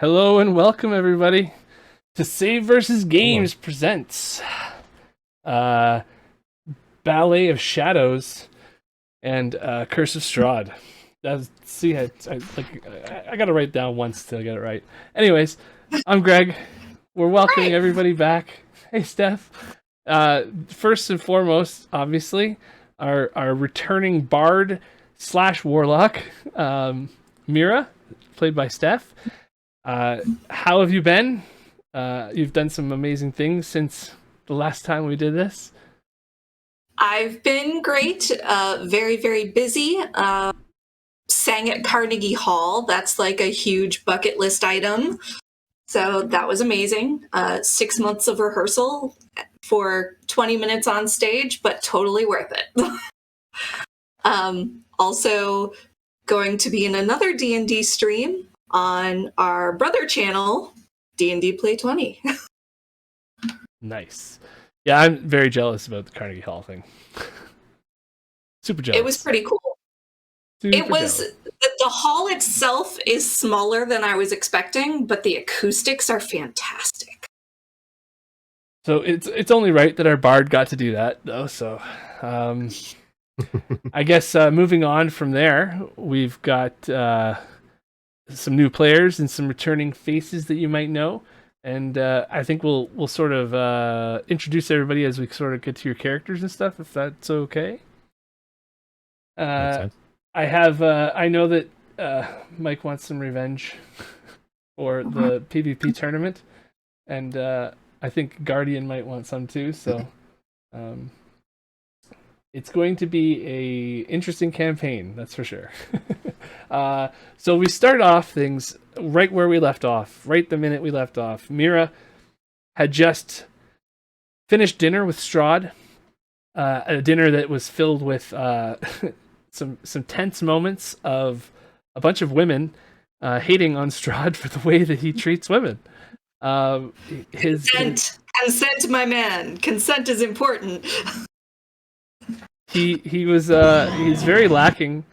Hello and welcome everybody to saveVSgames presents uh, Ballet of Shadows and Curse of Strahd. See, I got to write down once to get it right. Anyways, I'm Greg. We're welcoming everybody back. Hey, Steph. First and foremost, obviously, our returning bard / warlock, Myra, played by Steph. How have you been? You've done some amazing things since the last time we did this. I've been great. Very, very busy. Sang at Carnegie Hall. That's like a huge bucket list item. So that was amazing. 6 months of rehearsal for 20 minutes on stage, but totally worth it. Also going to be in another D&D stream on our brother channel, D&D Play 20. Nice. Yeah, I'm very jealous about the Carnegie Hall thing. Super jealous. It was pretty cool. The hall itself is smaller than I was expecting, but the acoustics are fantastic. So it's only right that our bard got to do that, though. So I guess moving on from there, we've got some new players and some returning faces that you might know. And I think we'll sort of introduce everybody as we sort of get to your characters and stuff, if that's okay. I know that Mike wants some revenge for the PvP tournament, and I think Guardian might want some too. So it's going to be a interesting campaign, that's for sure. So we start off things right where we left off, right the minute we left off. Myra had just finished dinner with Strahd, a dinner that was filled with some tense moments of a bunch of women hating on Strahd for the way that he treats women. Consent, my man. Consent is important. He's very lacking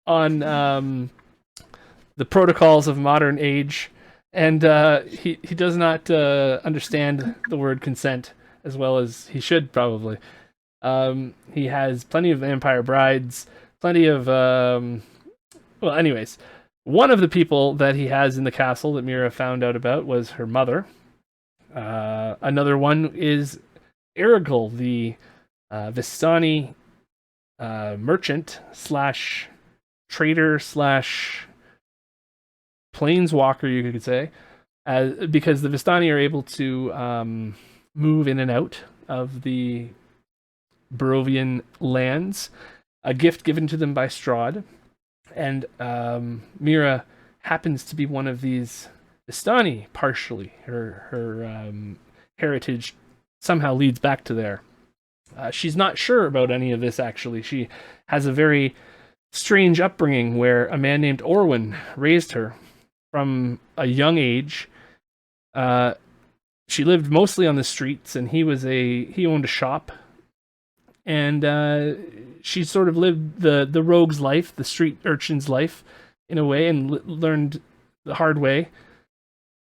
on the protocols of modern age, and he does not understand the word consent as well as he should probably. He has plenty of vampire brides, plenty of well, anyways, one of the people that he has in the castle that Myra found out about was her mother. Another one is Erigel, the Vistani merchant / trader / planeswalker, you could say, because the Vistani are able to move in and out of the Barovian lands, a gift given to them by Strahd. And Myra happens to be one of these Vistani, partially. Her heritage somehow leads back to there. She's not sure about any of this, actually. She has a very strange upbringing where a man named Orwin raised her from a young age. She lived mostly on the streets, and he owned a shop. And she sort of lived the rogue's life, the street urchin's life, in a way, and learned the hard way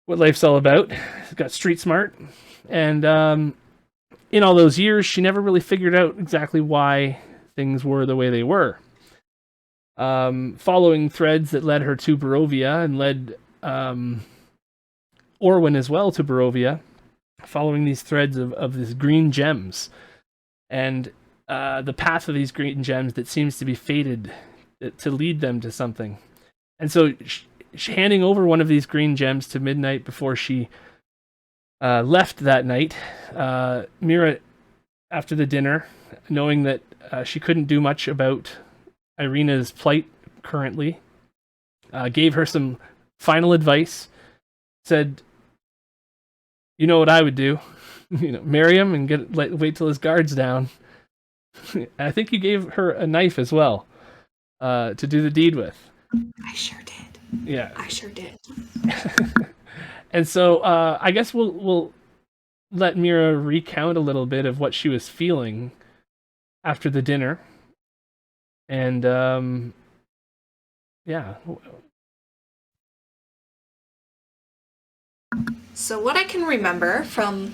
what life's all about. Got street smart. And in all those years, she never really figured out exactly why things were the way they were. Following threads that led her to Barovia and led Orwin as well to Barovia, following these threads of these green gems. And the path of these green gems that seems to be fated to lead them to something. And so handing over one of these green gems to Midnight before she left that night, Myra, after the dinner, knowing that she couldn't do much about Irina's plight currently, gave her some final advice, said, "You know what I would do? Marry him and wait till his guard's down." I think you gave her a knife as well to do the deed with. I sure did. Yeah, I sure did. And so I guess we'll let Myra recount a little bit of what she was feeling after the dinner. And yeah. So what I can remember from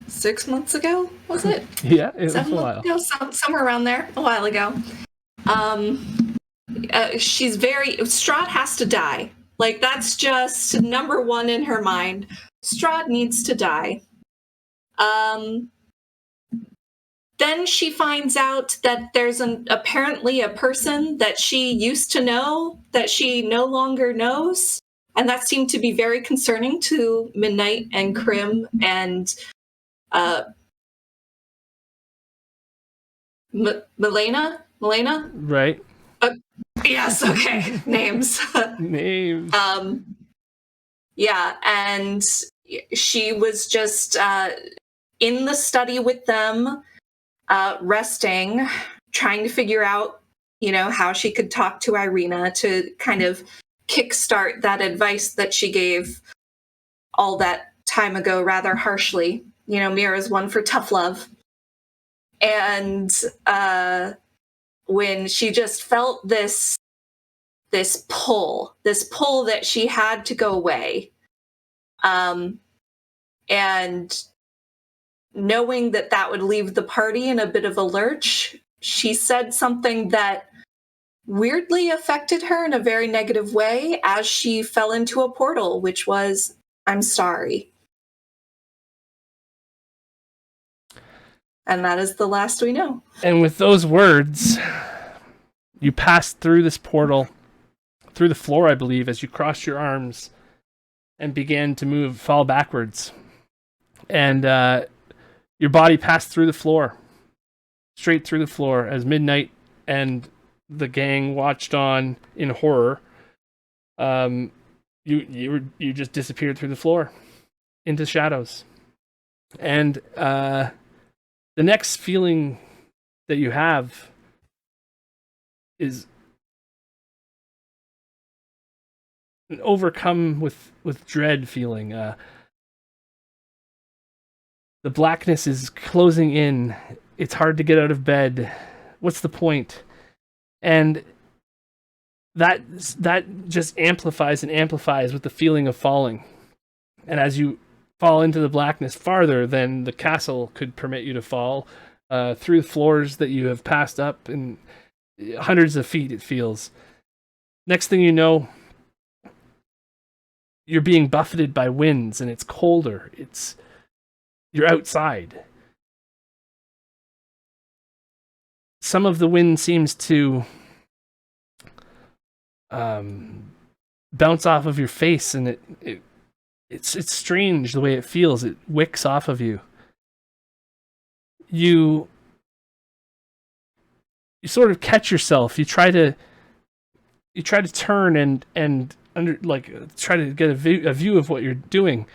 6 months ago, was it? Yeah, it was 7 a months while. ago, somewhere around there, a while ago. She's Strahd has to die. Like, that's just number one in her mind. Strahd needs to die. Then she finds out that there's apparently a person that she used to know that she no longer knows. And that seemed to be very concerning to Midnight and Crim and Milena? Right. Yes, okay. Names. Names. Yeah, and she was just in the study with them, resting, trying to figure out, how she could talk to Irina to kind of kickstart that advice that she gave all that time ago rather harshly. Myra's one for tough love. And when she just felt this pull that she had to go away, and knowing that would leave the party in a bit of a lurch, she said something that weirdly affected her in a very negative way as she fell into a portal, which was, "I'm sorry." And that is the last we know. And with those words, you passed through this portal, through the floor, I believe, as you crossed your arms and began to fall backwards. And your body passed through the floor, straight through the floor, as Midnight and the gang watched on in horror. You just disappeared through the floor into shadows. And the next feeling that you have is an overcome with dread feeling. The blackness is closing in. It's hard to get out of bed. What's the point? And that just amplifies and amplifies with the feeling of falling. And as you fall into the blackness farther than the castle could permit you to fall, through floors that you have passed up in hundreds of feet, it feels. Next thing you know, you're being buffeted by winds, and it's colder. You're outside. Some of the wind seems to bounce off of your face, and it's strange the way it feels. It wicks off of you. You sort of catch yourself. You try to turn and try to get a view of what you're doing,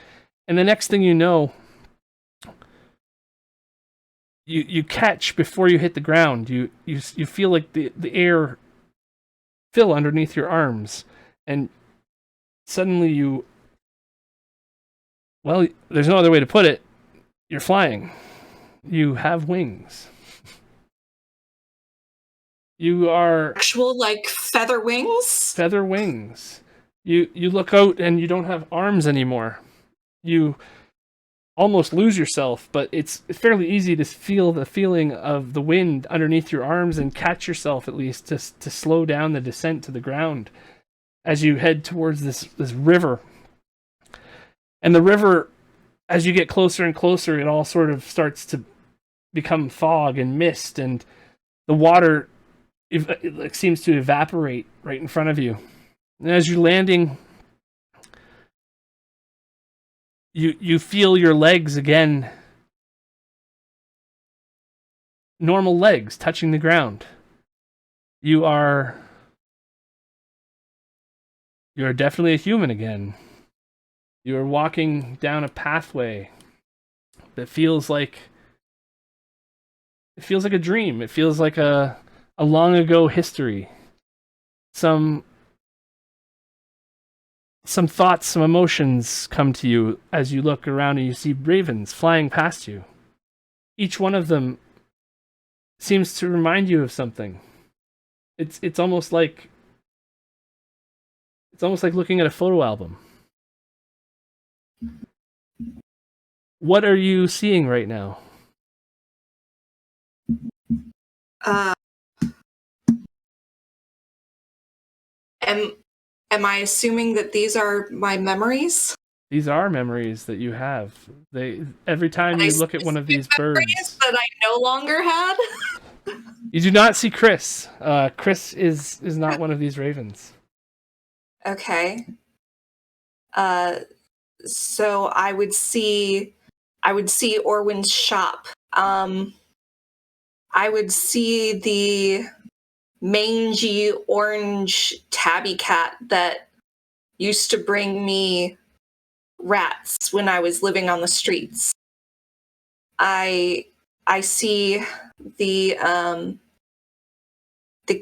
and the next thing you know, you catch before you hit the ground. You feel like the air fill underneath your arms, and suddenly there's no other way to put it. You're flying. You have wings. You are Actual, like, feather wings? Feather wings. You look out and you don't have arms anymore. You almost lose yourself, but it's fairly easy to feel the feeling of the wind underneath your arms and catch yourself, at least, to slow down the descent to the ground as you head towards this river. And the river, as you get closer and closer, it all sort of starts to become fog and mist, and the water it seems to evaporate right in front of you. And as you're landing, you feel your legs again, normal legs touching the ground. You are definitely a human again. You are walking down a pathway that feels like a dream. It feels like a long ago history. Some thoughts, some emotions come to you as you look around and you see ravens flying past you. Each one of them seems to remind you of something. It's almost like looking at a photo album. What are you seeing right now? Uh, am I assuming that these are my memories? These are memories that you have. Every time you look at one of these birds that I no longer had. You do not see Chris. Chris is not one of these ravens. Okay. So I would see Orwin's shop. I would see the mangy orange tabby cat that used to bring me rats when I was living on the streets. I see the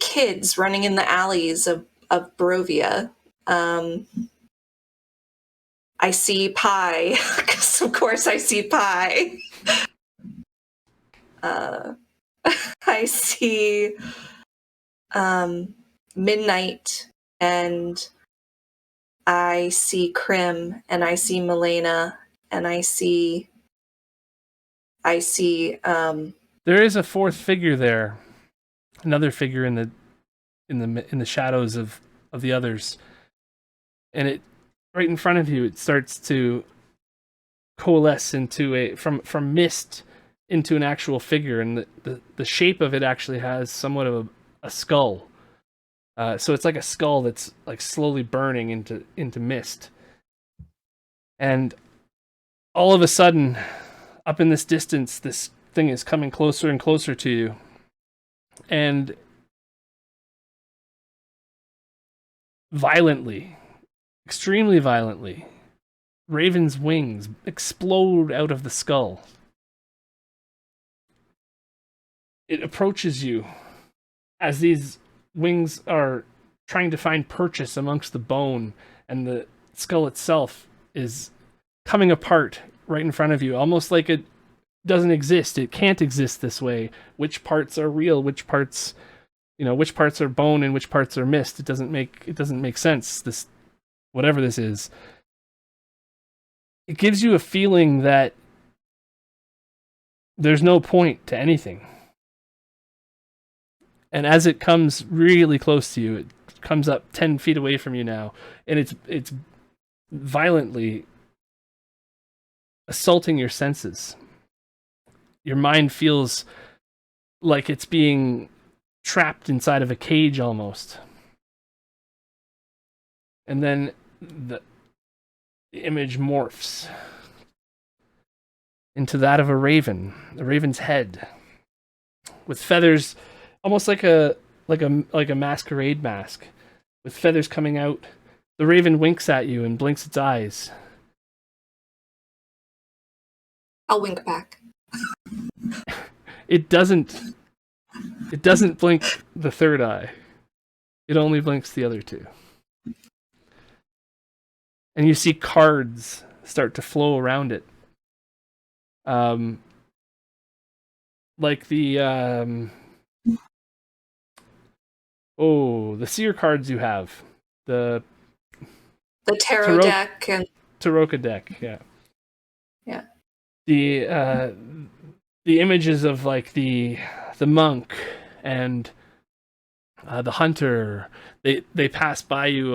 kids running in the alleys of Barovia. I see Pie, because of course I see Pie. I see Midnight, and I see Krim, and I see Milena, and I see There is a fourth figure there, another figure in the shadows of the others, and it right in front of you. It starts to coalesce into from mist into an actual figure, and the shape of it actually has somewhat of a skull. So it's like a skull that's like slowly burning into mist, and all of a sudden, up in this distance, this thing is coming closer and closer to you, and violently, extremely violently, Raven's wings explode out of the skull. It approaches you as these wings are trying to find purchase amongst the bone, and the skull itself is coming apart right in front of you, almost like it doesn't exist. It can't exist this way. Which parts are real? Which parts, which parts are bone and which parts are mist? It doesn't make sense. This, whatever this is, it gives you a feeling that there's no point to anything. And as it comes really close to you, it comes up 10 feet away from you now, and it's violently assaulting your senses. Your mind feels like it's being trapped inside of a cage almost. And then the image morphs into that of a raven's head, with feathers, almost like a masquerade mask, with feathers coming out. The raven winks at you and blinks its eyes. I'll wink back. It doesn't blink the third eye. It only blinks the other two. And you see cards start to flow around it. Like the the seer cards you have. The tarot deck and Taroka deck, yeah. Yeah. The images of like the monk and the hunter, they pass by you.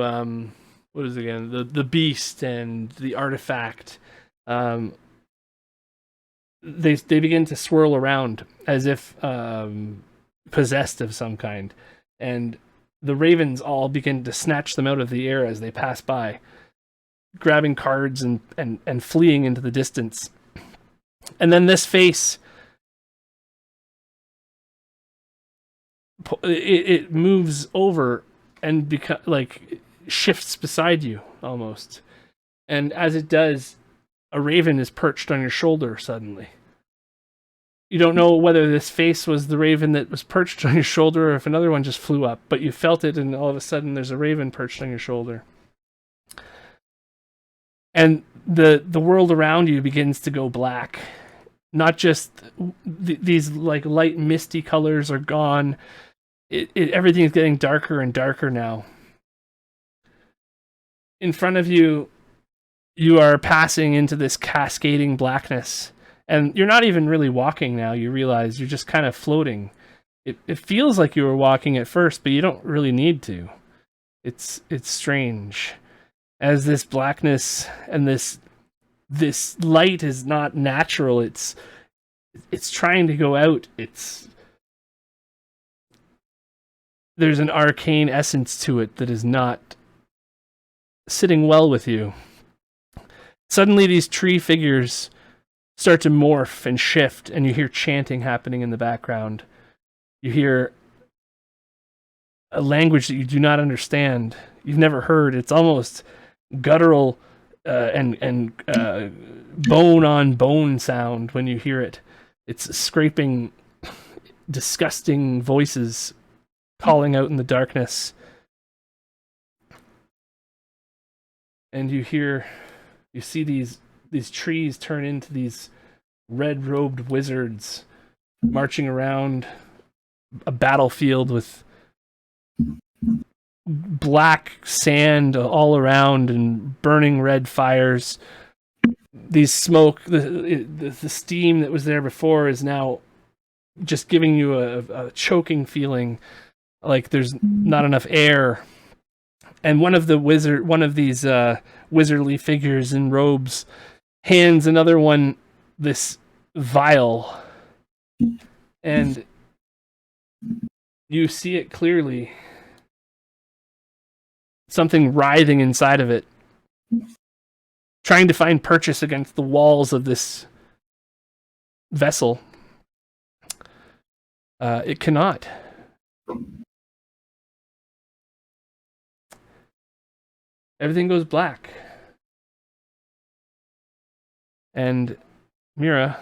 What is it again? The beast and the artifact. They begin to swirl around as if possessed of some kind, and the ravens all begin to snatch them out of the air as they pass by, grabbing cards and fleeing into the distance. And then this face, it moves over and shifts beside you almost. And as it does, a raven is perched on your shoulder suddenly. You don't know whether this face was the raven that was perched on your shoulder or if another one just flew up, but you felt it, and all of a sudden there's a raven perched on your shoulder. And the world around you begins to go black. Not just these like light misty colors are gone. Everything is getting darker and darker now. In front of you, you are passing into this cascading blackness, and you're not even really walking now. You realize you're just kind of floating. It feels like you were walking at first, but you don't really need to. It's strange, as this blackness and this light is not natural. It's trying to go out. There's an arcane essence to it that is not sitting well with you. Suddenly these tree figures start to morph and shift, and you hear chanting happening in the background. You hear a language that you do not understand. You've never heard. It's almost guttural and bone on bone sound when you hear it. It's scraping, disgusting voices calling out in the darkness. And you see these trees turn into these red-robed wizards marching around a battlefield with black sand all around and burning red fires. These smoke, the steam that was there before is now just giving you a choking feeling, like there's not enough air. And one of these wizardly figures in robes hands another one this vial, and you see it clearly. Something writhing inside of it, trying to find purchase against the walls of this vessel. It cannot. Everything goes black. And Myra,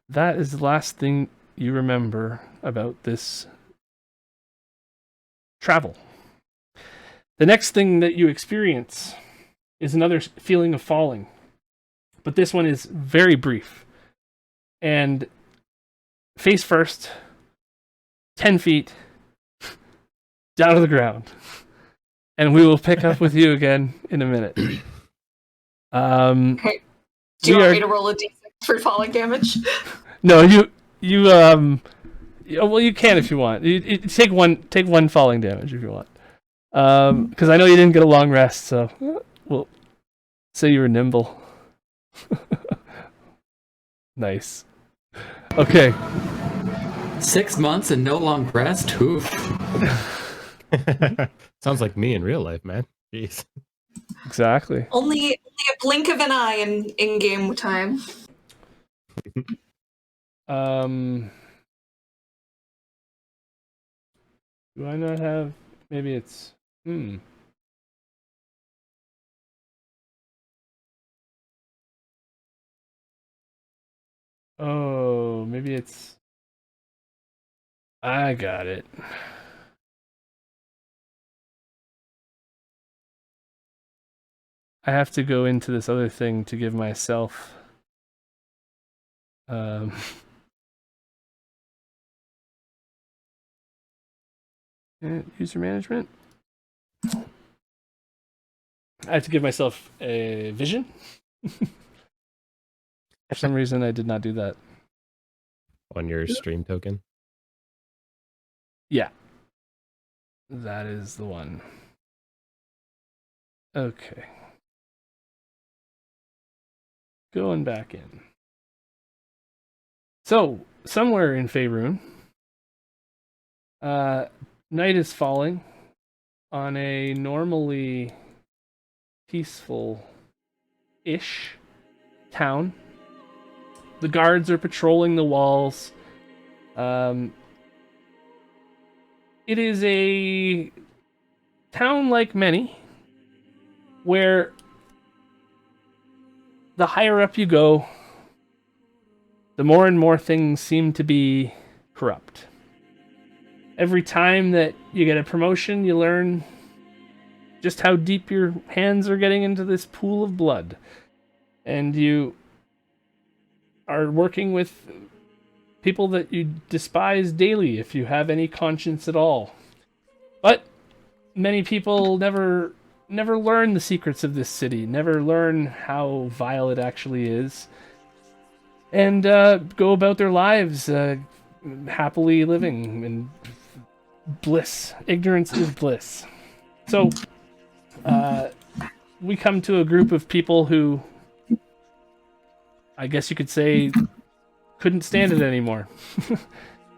that is the last thing you remember about this travel. The next thing that you experience is another feeling of falling, but this one is very brief. And face first, 10 feet down to the ground. And we will pick up with you again in a minute. Okay. Do you want me to roll a d6 for falling damage? No, you well, you can if you want. You take one falling damage if you want. Because I know you didn't get a long rest, so we'll say you were nimble. Nice. Okay. 6 months and no long rest? Oof. Sounds like me in real life, man. Jeez. Exactly. Only a blink of an eye in game time. Do I not have? Maybe it's. Oh, maybe it's. I got it. I have to go into this other thing to give myself. User management. I have to give myself a vision. For some reason, I did not do that. On your stream token? Yeah. That is the one. Okay. Going back in. So, somewhere in Faerun, night is falling on a normally peaceful-ish town. The guards are patrolling the walls. It is a town like many, where the higher up you go, the more and more things seem to be corrupt. Every time that you get a promotion, you learn just how deep your hands are getting into this pool of blood. And you are working with people that you despise daily if you have any conscience at all. But many people never never learn the secrets of this city, never learn how vile it actually is, and go about their lives happily living in bliss. Ignorance is bliss. So we come to a group of people who, I guess you could say, couldn't stand it anymore,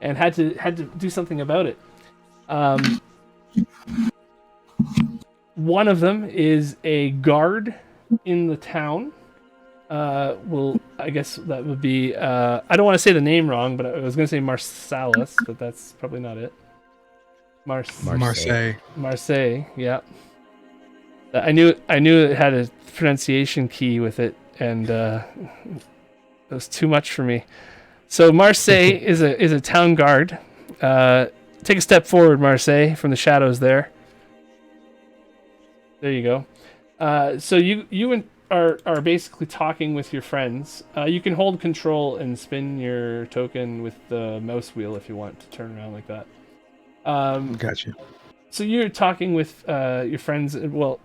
and had to do something about it. One of them is a guard in the town. I guess that would be. I don't want to say the name wrong, but I was going to say Marsalis, but that's probably not it. Marseille. Marseille. Yeah. I knew it had a pronunciation key with it, and it was too much for me. So Marseille is a town guard. Take a step forward, Marseille, from the shadows there. There you go. So you are basically talking with your friends. You can hold control and spin your token with the mouse wheel if you want to turn around like that. Gotcha. So you're talking with your friends. Well,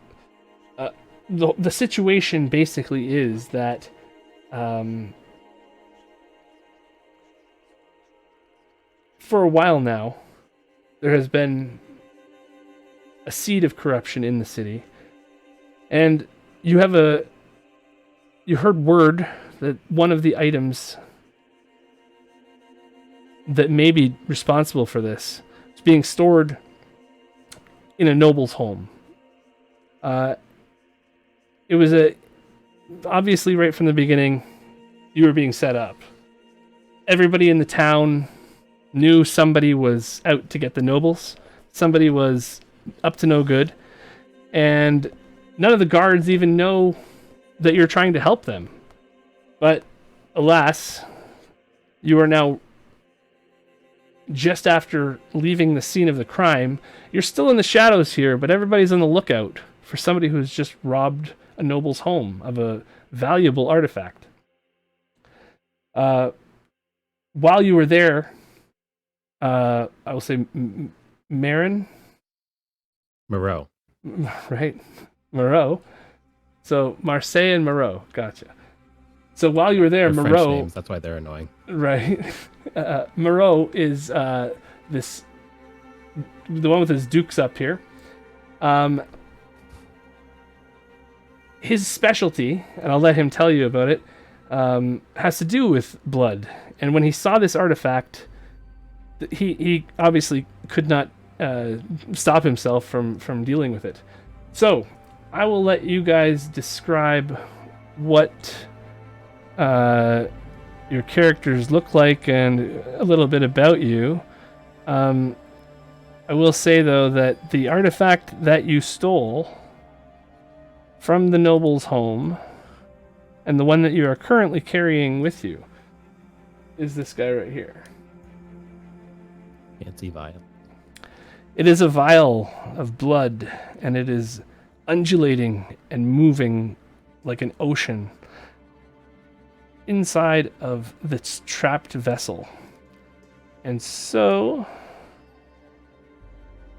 the situation basically is that for a while now, there has been a seed of corruption in the city, and you heard word that one of the items that may be responsible for this is being stored in a noble's home. It was obviously right from the beginning, you were being set up. Everybody in the town knew somebody was out to get the nobles. Somebody was up to no good. And none of the guards even know that you're trying to help them. But alas, you are now, just after leaving the scene of the crime, you're still in the shadows here, but everybody's on the lookout for somebody who's just robbed a noble's home of a valuable artifact. While you were there, I will say Marin? Moreau. Right. Moreau. So Marseille and Moreau. Gotcha. So while you were there, They're Moreau... French names, that's why they're annoying. Right. Moreau is the one with his dukes up here. His specialty, and I'll let him tell you about it, has to do with blood. And when he saw this artifact, he obviously could not stop himself from dealing with it. So I will let you guys describe what your characters look like and a little bit about you. I will say, though, that the artifact that you stole from the noble's home and the one that you are currently carrying with you is this guy right here. Can't see vial. It is a vial of blood, and it is undulating and moving like an ocean inside of this trapped vessel. And so,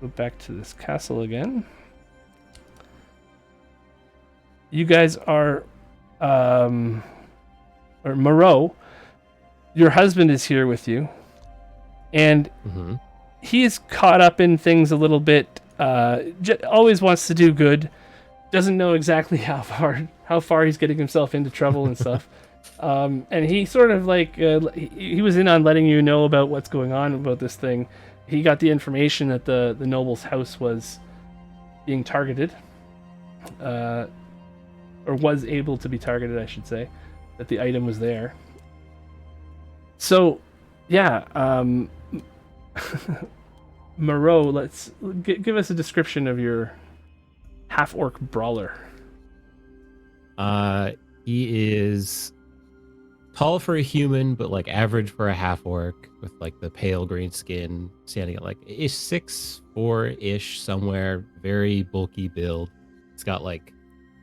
go back to this castle again. You guys are, or Moreau, your husband is here with you, and he is caught up in things a little bit. Always wants to do good. Doesn't know exactly how far he's getting himself into trouble and stuff. And he sort of like he was in on letting you know about what's going on about this thing. He got the information that the noble's house was being targeted, or was able to be targeted, I should say, that the item was there. So, yeah, Moreau, let's give us a description of your half-orc brawler. He is tall for a human, but like average for a half-orc, with like the pale green skin, standing at like 6'4" somewhere, very bulky build. It's got like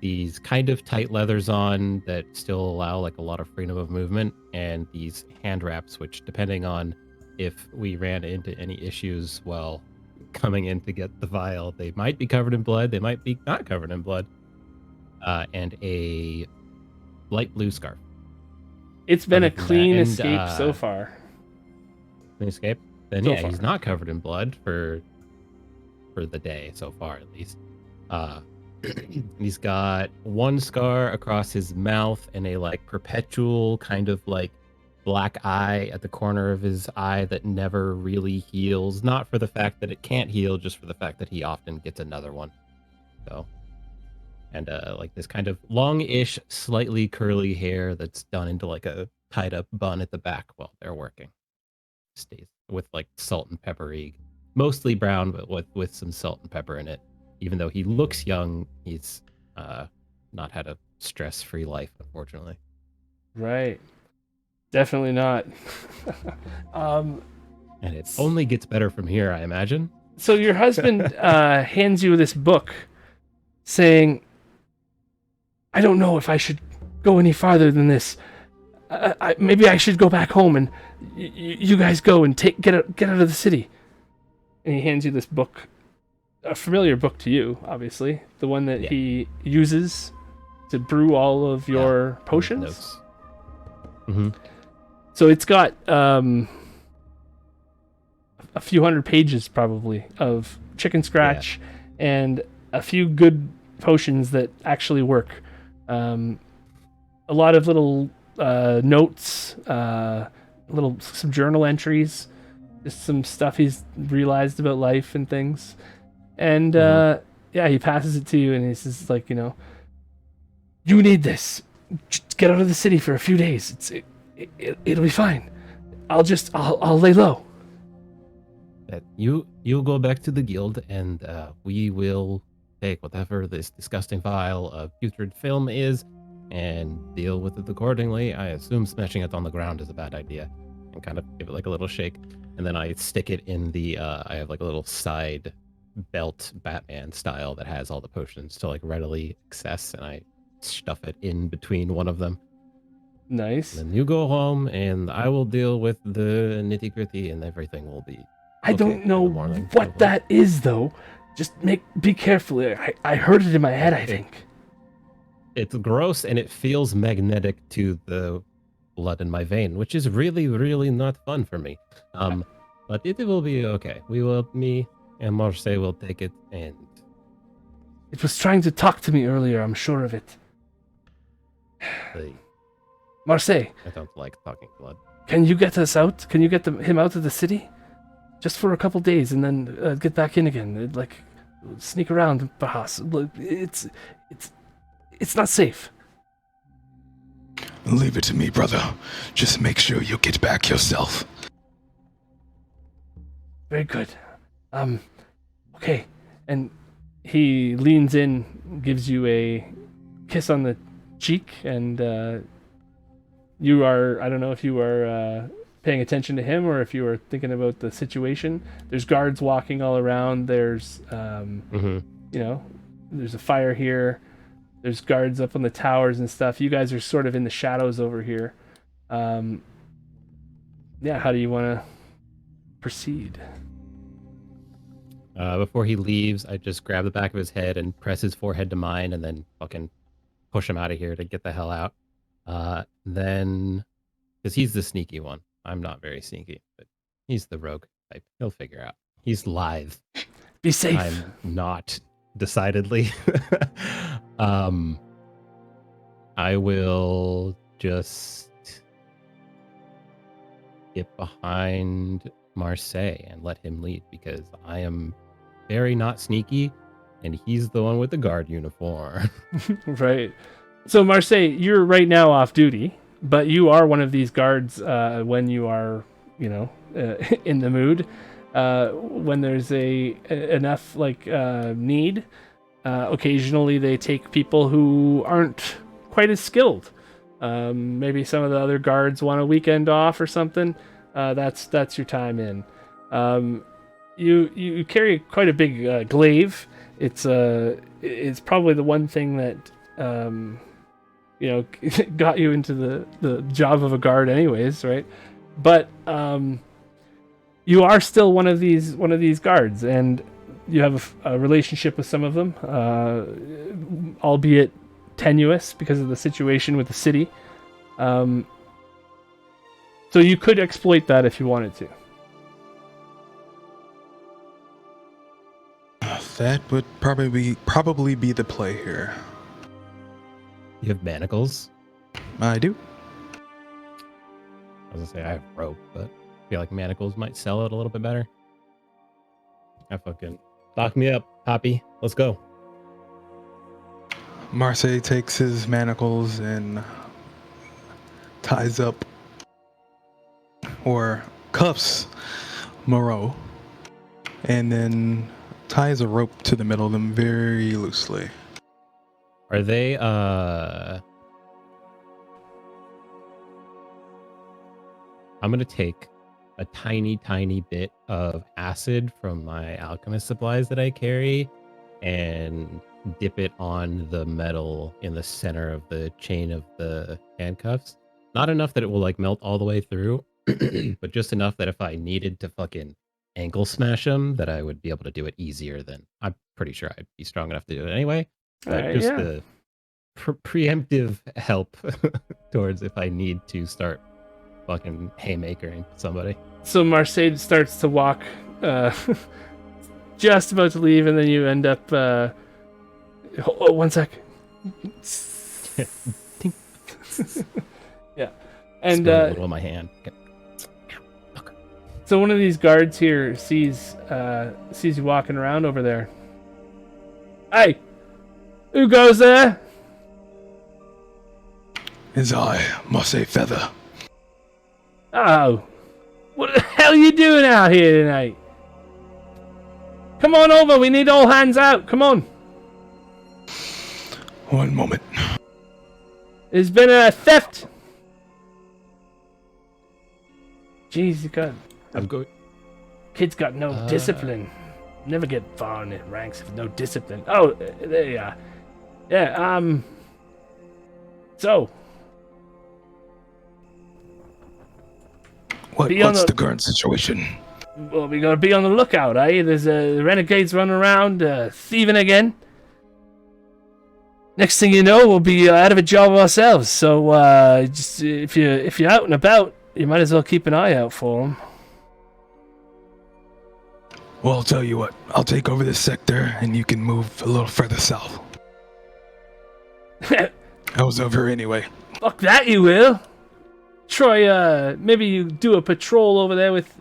these kind of tight leathers on that still allow like a lot of freedom of movement, and these hand wraps, which, depending on if we ran into any issues while coming in to get the vial. They might be covered in blood. They might be not covered in blood. And a light blue scarf. It's been Other a than that, clean and, escape so far. Clean escape. Then So yeah, far. he's not covered in blood for the day so far, at least. He's got one scar across his mouth and a like perpetual kind of like black eye at the corner of his eye that never really heals. Not for the fact that it can't heal, just for the fact that he often gets another one. So, and like this kind of long-ish, slightly curly hair that's done into like a tied up bun at the back while they're working. Stays with like salt and peppery, mostly brown, but with some salt and pepper in it. Even though he looks young, he's not had a stress-free life, unfortunately. Right. Definitely not. And it only gets better from here, I imagine. So your husband hands you this book saying, I don't know if I should go any farther than this. Maybe I should go back home and you guys go and get out of the city. And he hands you this book. A familiar book to you, obviously. The one that he uses to brew all of your potions. Notes. Mm-hmm. So it's got a few hundred pages probably of chicken scratch and a few good potions that actually work. A lot of little notes, some journal entries, just some stuff he's realized about life and things. And he passes it to you, and he says, like, you need this. Just get out of the city for a few days. It'll be fine. I'll lay low. You go back to the guild, and we will take whatever this disgusting vial of putrid film is, and deal with it accordingly. I assume smashing it on the ground is a bad idea, and kind of give it like a little shake, and then I stick it in the. I have like a little side belt Batman style that has all the potions to like readily access, and I stuff it in between one of them. Nice. And then you go home, and I will deal with the nitty gritty, and everything will be. I don't know what that is, though. Just be careful. I heard it in my head, I think. It's gross, and it feels magnetic to the blood in my vein, which is really, really not fun for me. But it will be okay. Me and Marseille will take it, and... It was trying to talk to me earlier, I'm sure of it. Marseille. I don't like talking blood. Can you get us out? Can you get him out of the city? Just for a couple days, and then get back in again. Like, sneak around, perhaps. It's not safe. Leave it to me, brother. Just make sure you get back yourself. Very good. Okay. And he leans in, gives you a kiss on the cheek, and you are, I don't know if you are paying attention to him or if you are thinking about the situation. There's guards walking all around. There's, there's a fire here. There's guards up on the towers and stuff. You guys are sort of in the shadows over here. How do you want to proceed? Before he leaves, I just grab the back of his head and press his forehead to mine, and then fucking push him out of here to get the hell out. Then, because he's the sneaky one. I'm not very sneaky, but he's the rogue type. He'll figure out. He's lithe. Be safe. I'm not, decidedly. I will just get behind Marseille and let him lead, because I am very not sneaky, and he's the one with the guard uniform. Right. So Marseille, you're right now off duty, but you are one of these guards when you are, in the mood. When there's enough need, occasionally they take people who aren't quite as skilled. Maybe some of the other guards want a weekend off or something. That's your time in. You carry quite a big glaive. It's probably the one thing that got you into the job of a guard anyways, right? But you are still one of these guards, and you have a relationship with some of them, albeit tenuous because of the situation with the city. So you could exploit that if you wanted to. That would probably be the play here. You have manacles. I do. I was gonna say I have rope, but I feel like manacles might sell it a little bit better. I fucking lock me up, Poppy. Let's go. Marseille takes his manacles and ties up or cuffs Moreau, and then ties a rope to the middle of them very loosely. Are they I'm gonna take a tiny bit of acid from my alchemist supplies that I carry and dip it on the metal in the center of the chain of the handcuffs. Not enough that it will like melt all the way through, but just enough that if I needed to fucking ankle smash them, that I would be able to do it easier than I'm pretty sure I'd be strong enough to do it anyway. But just the preemptive help towards if I need to start fucking haymakering somebody. So Marseille starts to walk, just about to leave, and then you end up. Oh, 1 sec. Yeah, and a little on my hand. So one of these guards here sees you walking around over there. Hey, who goes there? It's I, Marseille Feather. Oh, what the hell are you doing out here tonight? Come on over, we need all hands out, come on. One moment. There's been a theft. Jeez, kid's got no discipline. Never get far in the ranks with no discipline. Oh, there you are. Yeah, so. What's the current situation? Well, we gotta be on the lookout, eh? There's renegades running around, thieving again. Next thing you know, we'll be out of a job ourselves. So, just if you're out and about, you might as well keep an eye out for them. Well, I'll tell you what. I'll take over this sector, and you can move a little further south. I was over anyway. Fuck that, you will. Try, maybe you do a patrol over there with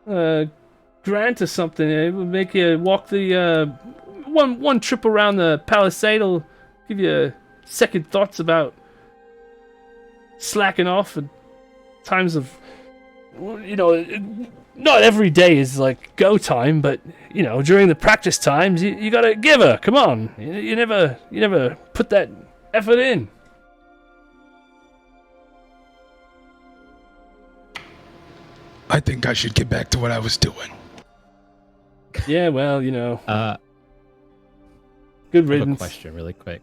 Grant or something. It will make you walk the one trip around the palisade. Will give you second thoughts about slacking off at times of, not every day is like go time, but during the practice times you gotta give her. Come on, you never put that effort in. I think I should get back to what I was doing. Yeah, well, good riddance. I have a question really quick.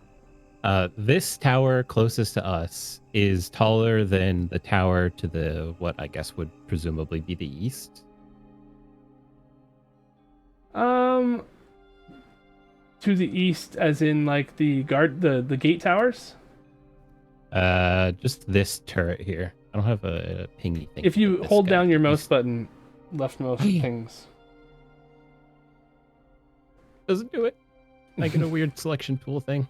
This tower closest to us is taller than the tower to the what I guess would presumably be the east. To the east, as in like the gate towers. Just this turret here. I don't have a pingy thing. If you hold down your mouse button, leftmost pings. Doesn't do it. I get a weird selection tool thing.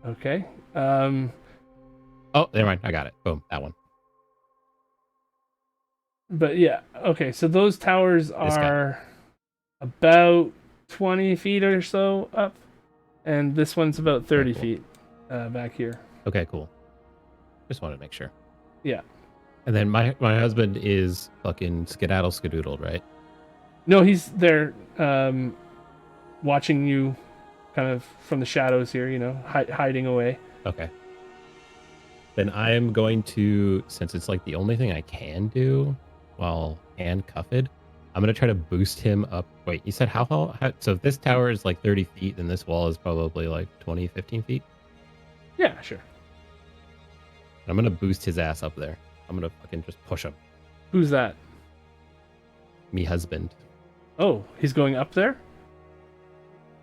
Okay. Oh, never mind. I got it. Boom, that one. But yeah, okay. So those towers are about 20 feet or so up, and this one's about 30 feet back here. Okay, cool. Just wanted to make sure. Yeah. And then my husband is fucking skedaddled, right? No, he's there watching you kind of from the shadows here, hiding away. Okay. Then I am going to, since it's like the only thing I can do while handcuffed, I'm going to try to boost him up. Wait, you said how tall? So if this tower is like 30 feet, then this wall is probably like 20, 15 feet? Yeah, sure. I'm going to boost his ass up there. I'm going to fucking just push him. Who's that? me husband. Oh, he's going up there?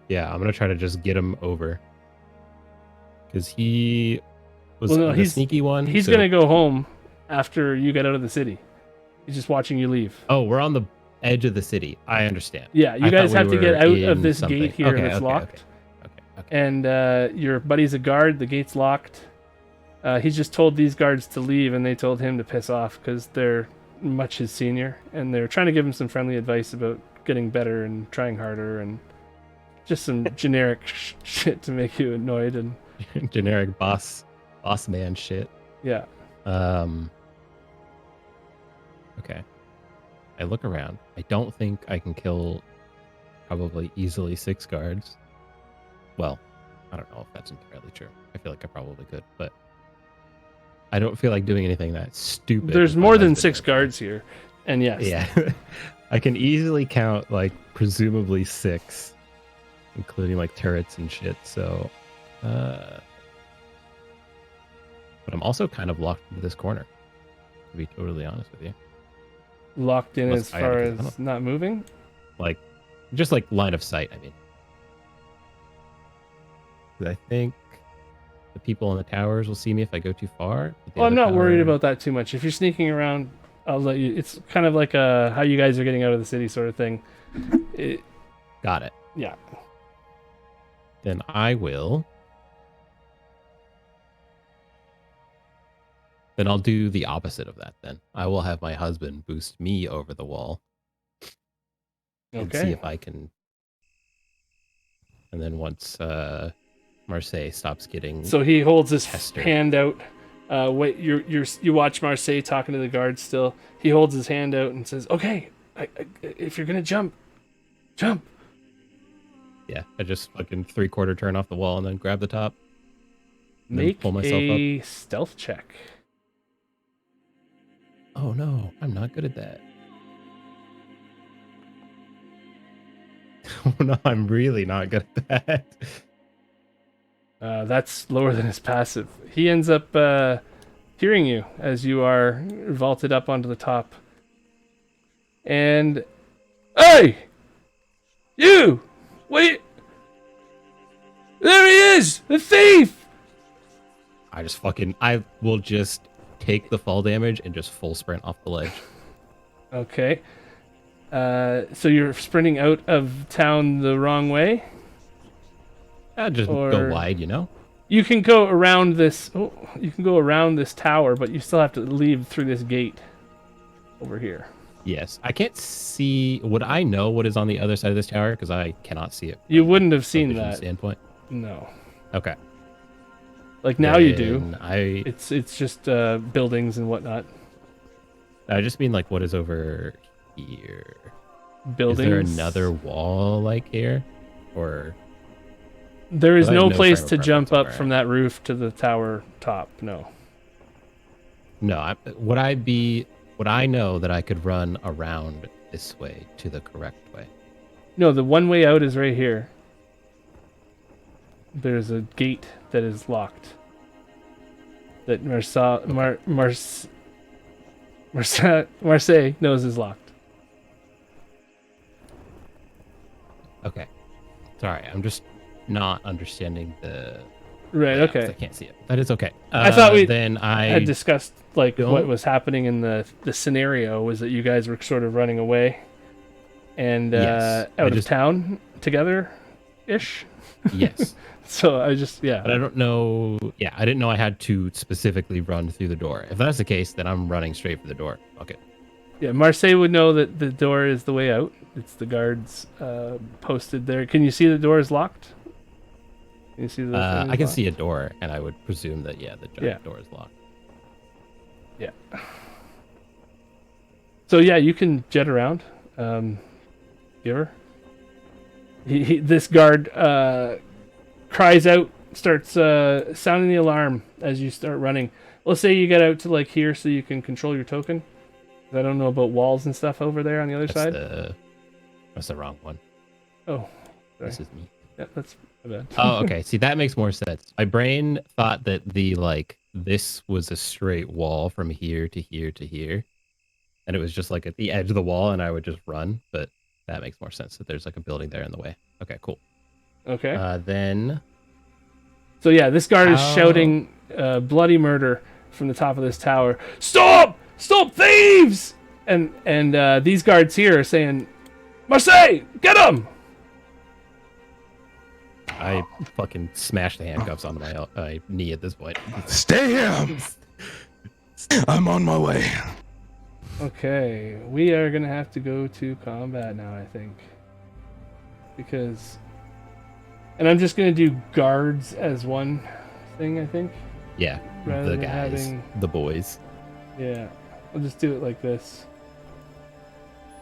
Yeah, I'm gonna try to just get him over. Because he was Well, no, the he's- sneaky one. He's so- going to go home after you get out of the city. He's just watching you leave. Oh, we're on the edge of the city. I understand. Yeah, you I guys thought have we to get were out of in this something. gate here Okay, that's okay, locked. Okay. And your buddy's a guard. The gate's locked. He's just told these guards to leave, and they told him to piss off because they're much his senior, and they're trying to give him some friendly advice about getting better and trying harder, and just some generic shit to make you annoyed. And Generic boss man shit. yeah, Okay. I look around. I don't think I can kill probably easily 6 guards. Well, I don't know if that's entirely true. I feel like I probably could, but I don't feel like doing anything that stupid. there's with my more than husband 6 right guards here, and yes, now. Yeah. I can easily count like presumably 6, including like turrets and shit. So, but I'm also kind of locked into this corner, to be totally honest with you. locked in Unless as I had far to get as not moving. Like, just like line of sight, I mean. 'Cause I think the people in the towers will see me if I go too far. but the Well, I'm other not worried tower- about that too much. If you're sneaking around, I'll let you. It's kind of like a how you guys are getting out of the city sort of thing. Got it. Yeah. Then I will. Then I'll do the opposite of that then. I will have my husband boost me over the wall and see Okay. if I can. And then once Marseille stops getting. So he holds his Tester. hand out. Wait, you watch Marseille talking to the guards still. He holds his hand out and says, "Okay, if you're gonna jump, jump." Yeah, I just fucking 3/4 turn off the wall and then grab the top. And then Make pull myself a stealth check. Oh no, I'm not good at that. Oh no, I'm really not good at that. That's lower than his passive. He ends up hearing you as you are vaulted up onto the top. And hey, you! Wait! There he is, the thief! I will just take the fall damage and just full sprint off the ledge. Okay. So you're sprinting out of town the wrong way? I just Or- go wide, you know? You can go around this. Oh, you can go around this tower, but you still have to leave through this gate over here. Yes. I can't see. Would I know what is on the other side of this tower? Because I cannot see it. You from wouldn't have a seen vision that. standpoint. No. Okay. Like now you do. Then It's just buildings and whatnot. I just mean like what is over here? Buildings. Is there another wall like here? Or There is I have no no place frame of to jump reference on up where from that roof to the tower top. No. no, would I know that I could run around this way to the correct way? No, the one way out is right here. There's a gate that is locked. That Marseille knows is locked. Okay. Sorry, I'm just not understanding the Right, layout 'cause okay. I can't see it. That is okay. I thought we then I had discussed like what don't- was happening in the scenario was that you guys were sort of running away and Yes, I out of just- town together ish. yes. So I just But I don't know. Yeah, I didn't know I had to specifically run through the door. If that's the case, then I'm running straight for the door. Okay. Yeah, Marseille would know that the door is the way out. It's the guards posted there. Can you see the door is locked? Can you see the thing is I can locked? see a door, and I would presume that the Yeah. door is locked. Yeah. So yeah, you can jet around. Giver. This guard cries out, starts sounding the alarm as you start running. Let's say you get out to like here so you can control your token. I don't know about walls and stuff over there on the other side. That's the wrong one. Oh, sorry. This is me. Yeah, that's my bad. Oh, okay. See, that makes more sense. My brain thought that this was a straight wall from here to here to here. and it was just like at the edge of the wall, and I would just run. But that makes more sense that there's like a building there in the way. Okay, cool. Okay. Then. So yeah, this guard is How- shouting bloody murder from the top of this tower. Stop! Stop, thieves! And these guards here are saying, Marseille, get him! I fucking smashed the handcuffs onto my knee at this point. Stay here! I'm on my way. Okay, we are gonna have to go to combat now, I think. Because... And I'm just gonna do guards as one thing, I think. Yeah, Rather the than guys, having- the boys. Yeah, I'll just do it like this.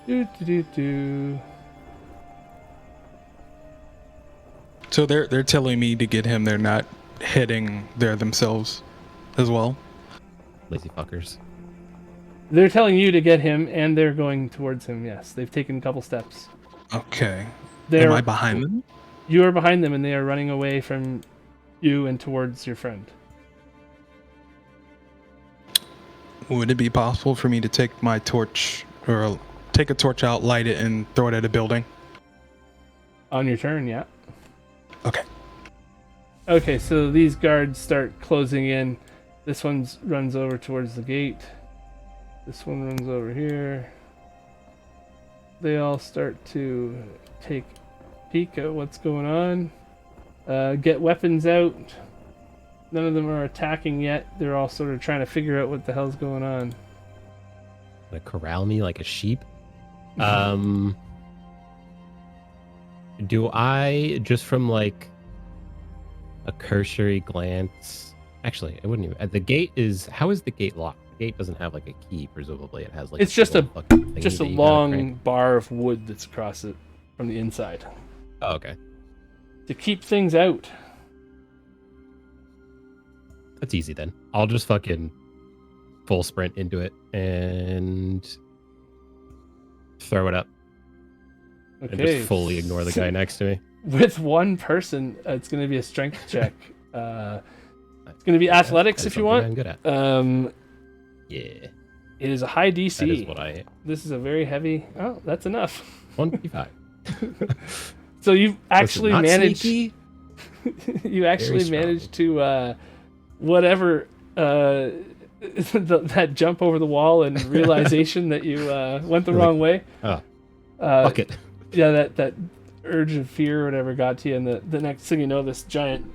Do. So they're telling me to get him. They're not heading there themselves as well. Lazy fuckers. They're telling you to get him, and they're going towards him. Yes, they've taken a couple steps. Okay. They're, Am I behind them? You are behind them, and they are running away from you and towards your friend. Would it be possible for me to take my torch, or take a torch out, light it, and throw it at a building? On your turn, yeah. Okay. Okay, so these guards start closing in. This one runs over towards the gate. This one runs over here. They all start to take a peek at what's going on. Get weapons out. None of them are attacking yet. They're all sort of trying to figure out what the hell's going on. Gonna corral me like a sheep. Do I just from like a cursory glance? Actually, I wouldn't even. The gate is. How is the gate locked? The gate doesn't have like a key. Presumably, it has like. It's just a little fucking thingy just a that you gotta long crank. bar of wood that's across it from the inside Oh, okay, to keep things out. that's easy then. I'll just fucking full sprint into it and throw it up and Okay. just fully ignore the guy next to me. With one person, it's going to be a strength check. It's going to be athletics That is if you something want. I'm good at. Yeah, It is a high DC. that is what I. This is a very heavy. Oh, that's enough. 155. So you've actually Not managed. sneaky. You actually strong. managed to whatever that jump over the wall and realization that you went the You're wrong way. Oh, Uh, fuck it. Yeah, that urge of fear or whatever got to you, and the next thing you know, this giant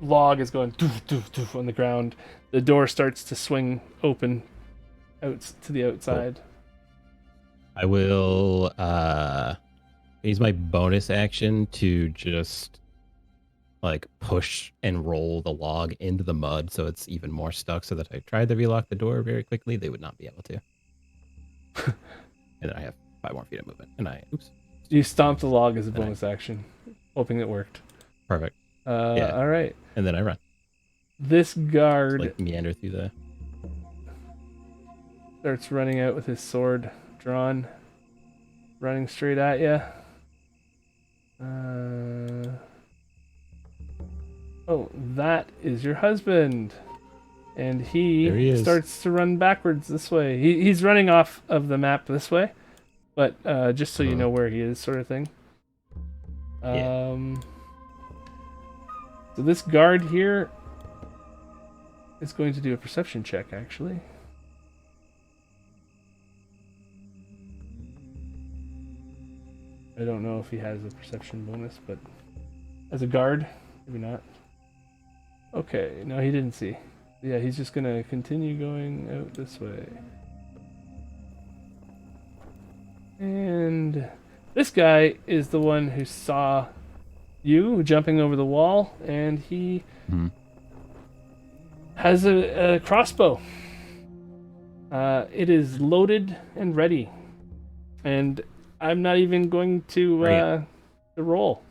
log is going doof, doof, doof on the ground. The door starts to swing open out to the outside. I will use my bonus action to just like push and roll the log into the mud so it's even more stuck, so that I tried to relock the door very quickly, they would not be able to. And then I have 5 more feet of movement, and oops, You stomp the log as a bonus action, hoping it worked. perfect. Yeah. All right. And then I run, This guard like meander through the. starts running out with his sword drawn, running straight at you. Oh, that is your husband. And There he he is. starts to run backwards this way. He's running off of the map this way, but just so you know where he is, sort of thing. Yeah. So this guard here is going to do a perception check, actually. I don't know if he has a perception bonus, but as a guard, maybe not. Okay, no, he didn't see. Yeah, he's just gonna continue going out this way. And this guy is the one who saw you jumping over the wall, and he has a crossbow. It is loaded and ready, and I'm not even going to roll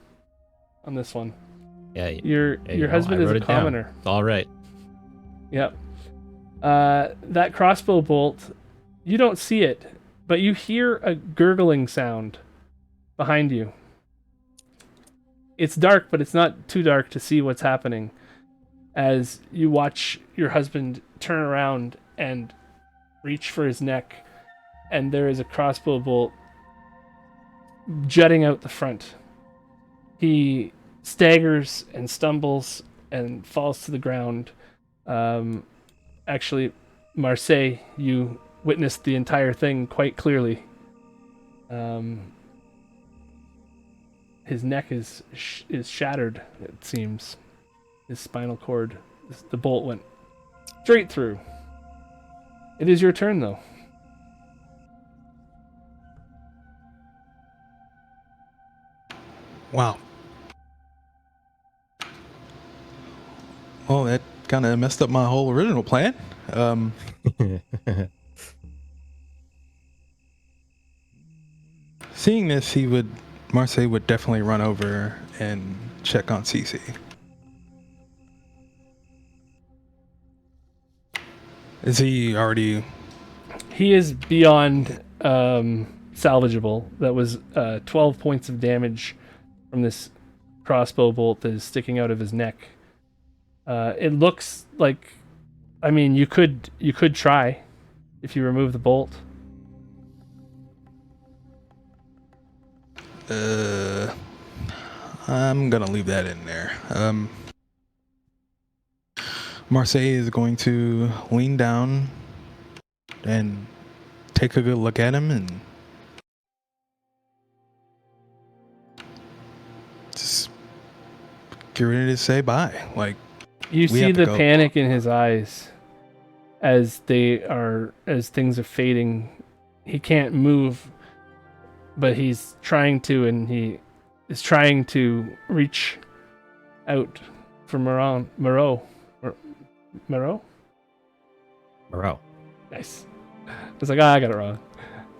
on this one. Yeah, Your husband is a commoner. It's all right. Yep. That crossbow bolt, you don't see it, but you hear a gurgling sound behind you. It's dark, but it's not too dark to see what's happening as you watch your husband turn around and reach for his neck and there is a crossbow bolt jutting out the front. He staggers and stumbles and falls to the ground. Actually, Marseille, you witnessed the entire thing quite clearly. His neck is shattered, it seems. His spinal cord, the bolt went straight through. It is your turn, though. Wow. Well, that kind of messed up my whole original plan. Seeing this, Marseille would definitely run over and check on Cece. Is he already? He is beyond salvageable. That was 12 points of damage from this crossbow bolt that is sticking out of his neck. It looks like, I mean, you could try if you remove the bolt. I'm gonna leave that in there. Marseille is going to lean down and take a good look at him and just get ready to say bye. Like, You we see have to the go. panic in his eyes as things are fading. He can't move, but he's trying to, and he is trying to reach out for Moreau. Moreau? Moreau. Nice. I was like, I got it wrong.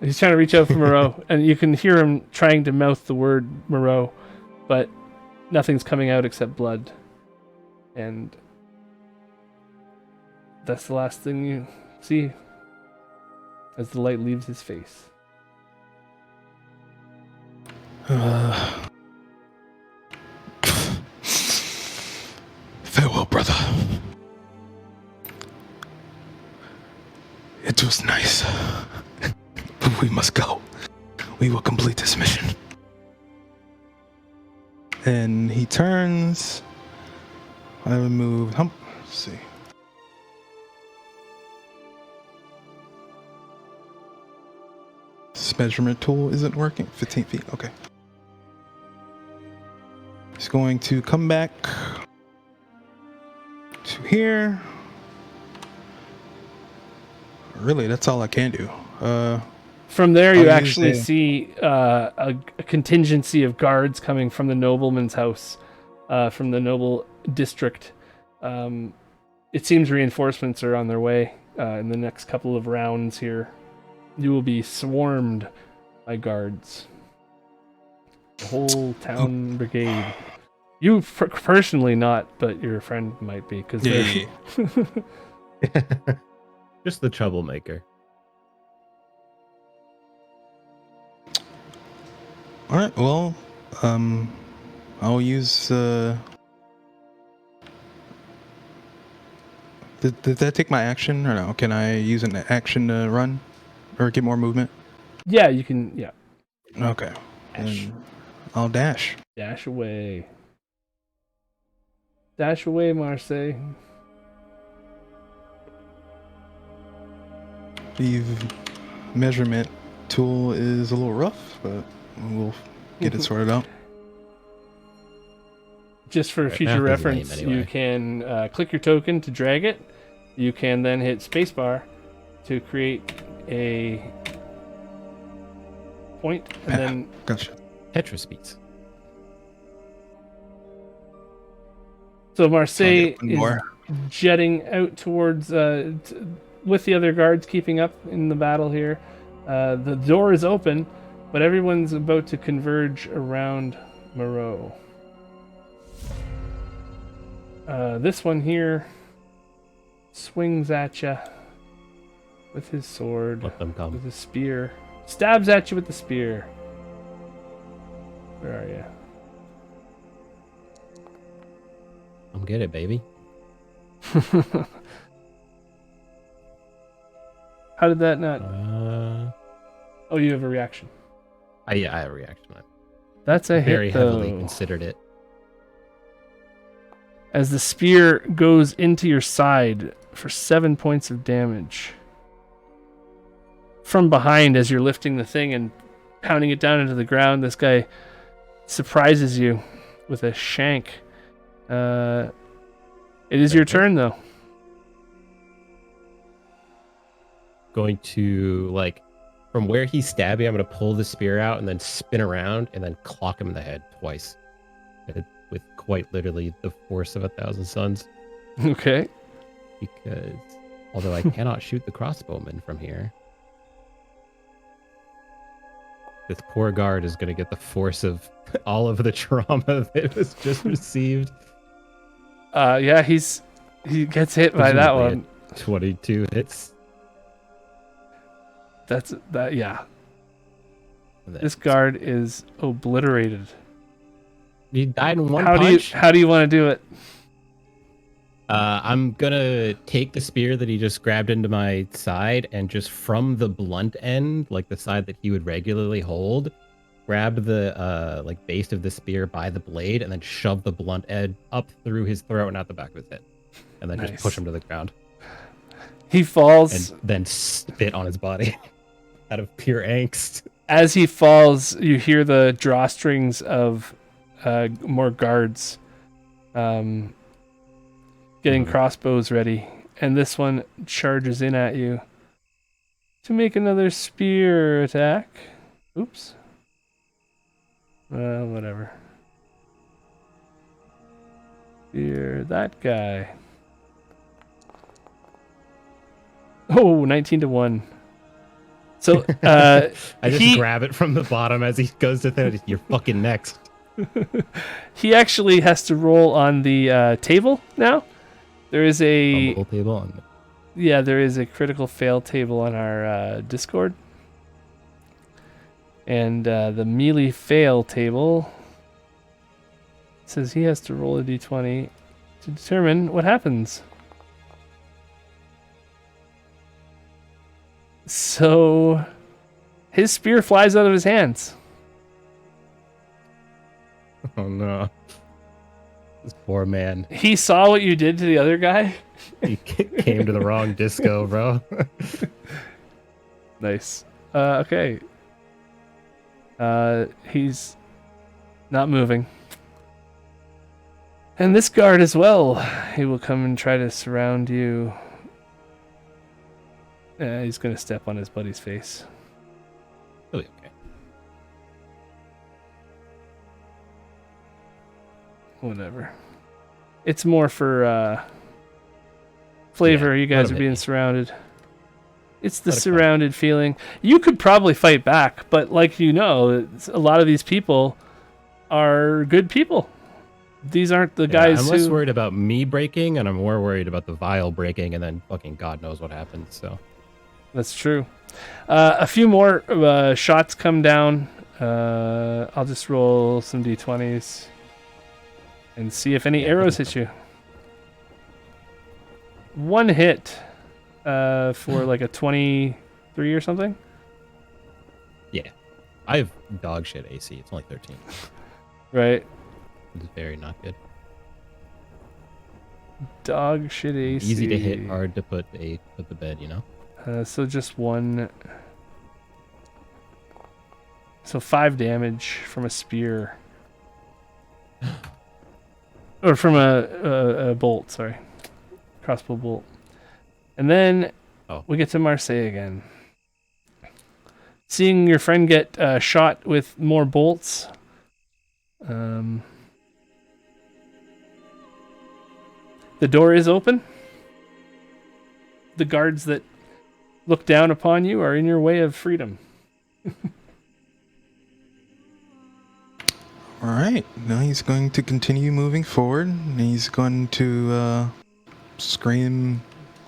He's trying to reach out for Moreau, and you can hear him trying to mouth the word Moreau, but nothing's coming out except blood. And that's the last thing you see as the light leaves his face. Farewell, brother. It was nice, but we must go. We will complete this mission. And he turns. I would move. Let's see. This measurement tool isn't working. 15 feet. Okay. He's going to come back to here. Really, that's all I can do. From there, you I'll actually use see a contingency of guards coming from the nobleman's house, from the noble district. It seems reinforcements are on their way in the next couple of rounds here. You will be swarmed by guards. The whole town brigade. You personally not, but your friend might be, because Yeah. Just the troublemaker. All right. Well, I'll use. Did that take my action or no? Can I use an action to run or get more movement? Yeah, you can. Yeah, Okay. dash, And I'll dash. dash away. Dash away, Marseille. The measurement tool is a little rough, but we'll get it sorted out. Just for Right, future math is lame reference, anyway. you can click your token to drag it. You can then hit spacebar to create a point, and then Gotcha. Tetris beats. so Marseille one is more. jetting out towards with the other guards keeping up in the battle here. The door is open, but everyone's about to converge around Moreau. This one here swings at you with his sword, Let them come. with his spear, stabs at you with the spear. Where are you? Come get it, baby. How did that not? Oh, you have a reaction. Yeah, I have a reaction. I That's a very hit, though. heavily considered it. As the spear goes into your side for 7 points of damage. From behind, as you're lifting the thing and pounding it down into the ground, this guy surprises you with a shank. It is your turn, though. Going to, like, from where he's stabbing, I'm going to pull the spear out and then spin around and then clock him in the head twice. With quite literally the force of 1,000 suns. Okay. Because, although I cannot shoot the crossbowman from here, this poor guard is going to get the force of all of the trauma that it was just received. Yeah, he gets hit by that Presumably one. 22 hits. Yeah. And then This guard is obliterated. he died in one punch. How do you want to do it? I'm gonna take the spear that he just grabbed into my side and just from the blunt end, like the side that he would regularly hold, grab the like base of the spear by the blade and then shove the blunt end up through his throat and out the back of his head, and then Nice. just push him to the ground He falls. and then spit on his body out of pure angst. As he falls, you hear the drawstrings of more guards getting crossbows ready, and this one charges in at you to make another spear attack. Oops. Well, whatever. Spear that guy. Oh, 19 to 1. So I just he grab it from the bottom as he goes to throw it. You're fucking next. he actually has to roll on the table now. There is On the a little table on there is a critical fail table on our Discord, and the melee fail table says he has to roll a d20 to determine what happens. So his spear flies out of his hands. Oh no. This poor man. He saw what you did to the other guy. He came to the wrong disco, bro. Nice. Okay. He's not moving. And this guard as well. He will come and try to surround you. He's going to step on his buddy's face. He'll be okay. Whatever. It's more for flavor. Yeah, You guys let him are hit being me. surrounded. It's the Let it come. surrounded feeling. You could probably fight back, but like you know, a lot of these people are good people. These aren't the guys I'm less who... worried about me breaking, and I'm more worried about the vial breaking, and then fucking God knows what happens. So That's true. A few more shots come down. I'll just roll some d20s and see if any arrows hit you. One hit for like a 23 or something. yeah, I have dog shit AC. It's only 13. Right. It's very not good. Dog shit AC. Easy to hit, hard to put to bed. You know. So just one. So 5 damage from a spear. Or from a bolt, sorry. Crossbow bolt. And then we get to Marseille again. Seeing your friend get shot with more bolts. The door is open. The guards that look down upon you are in your way of freedom. All right. Now he's going to continue moving forward. And he's going to scream,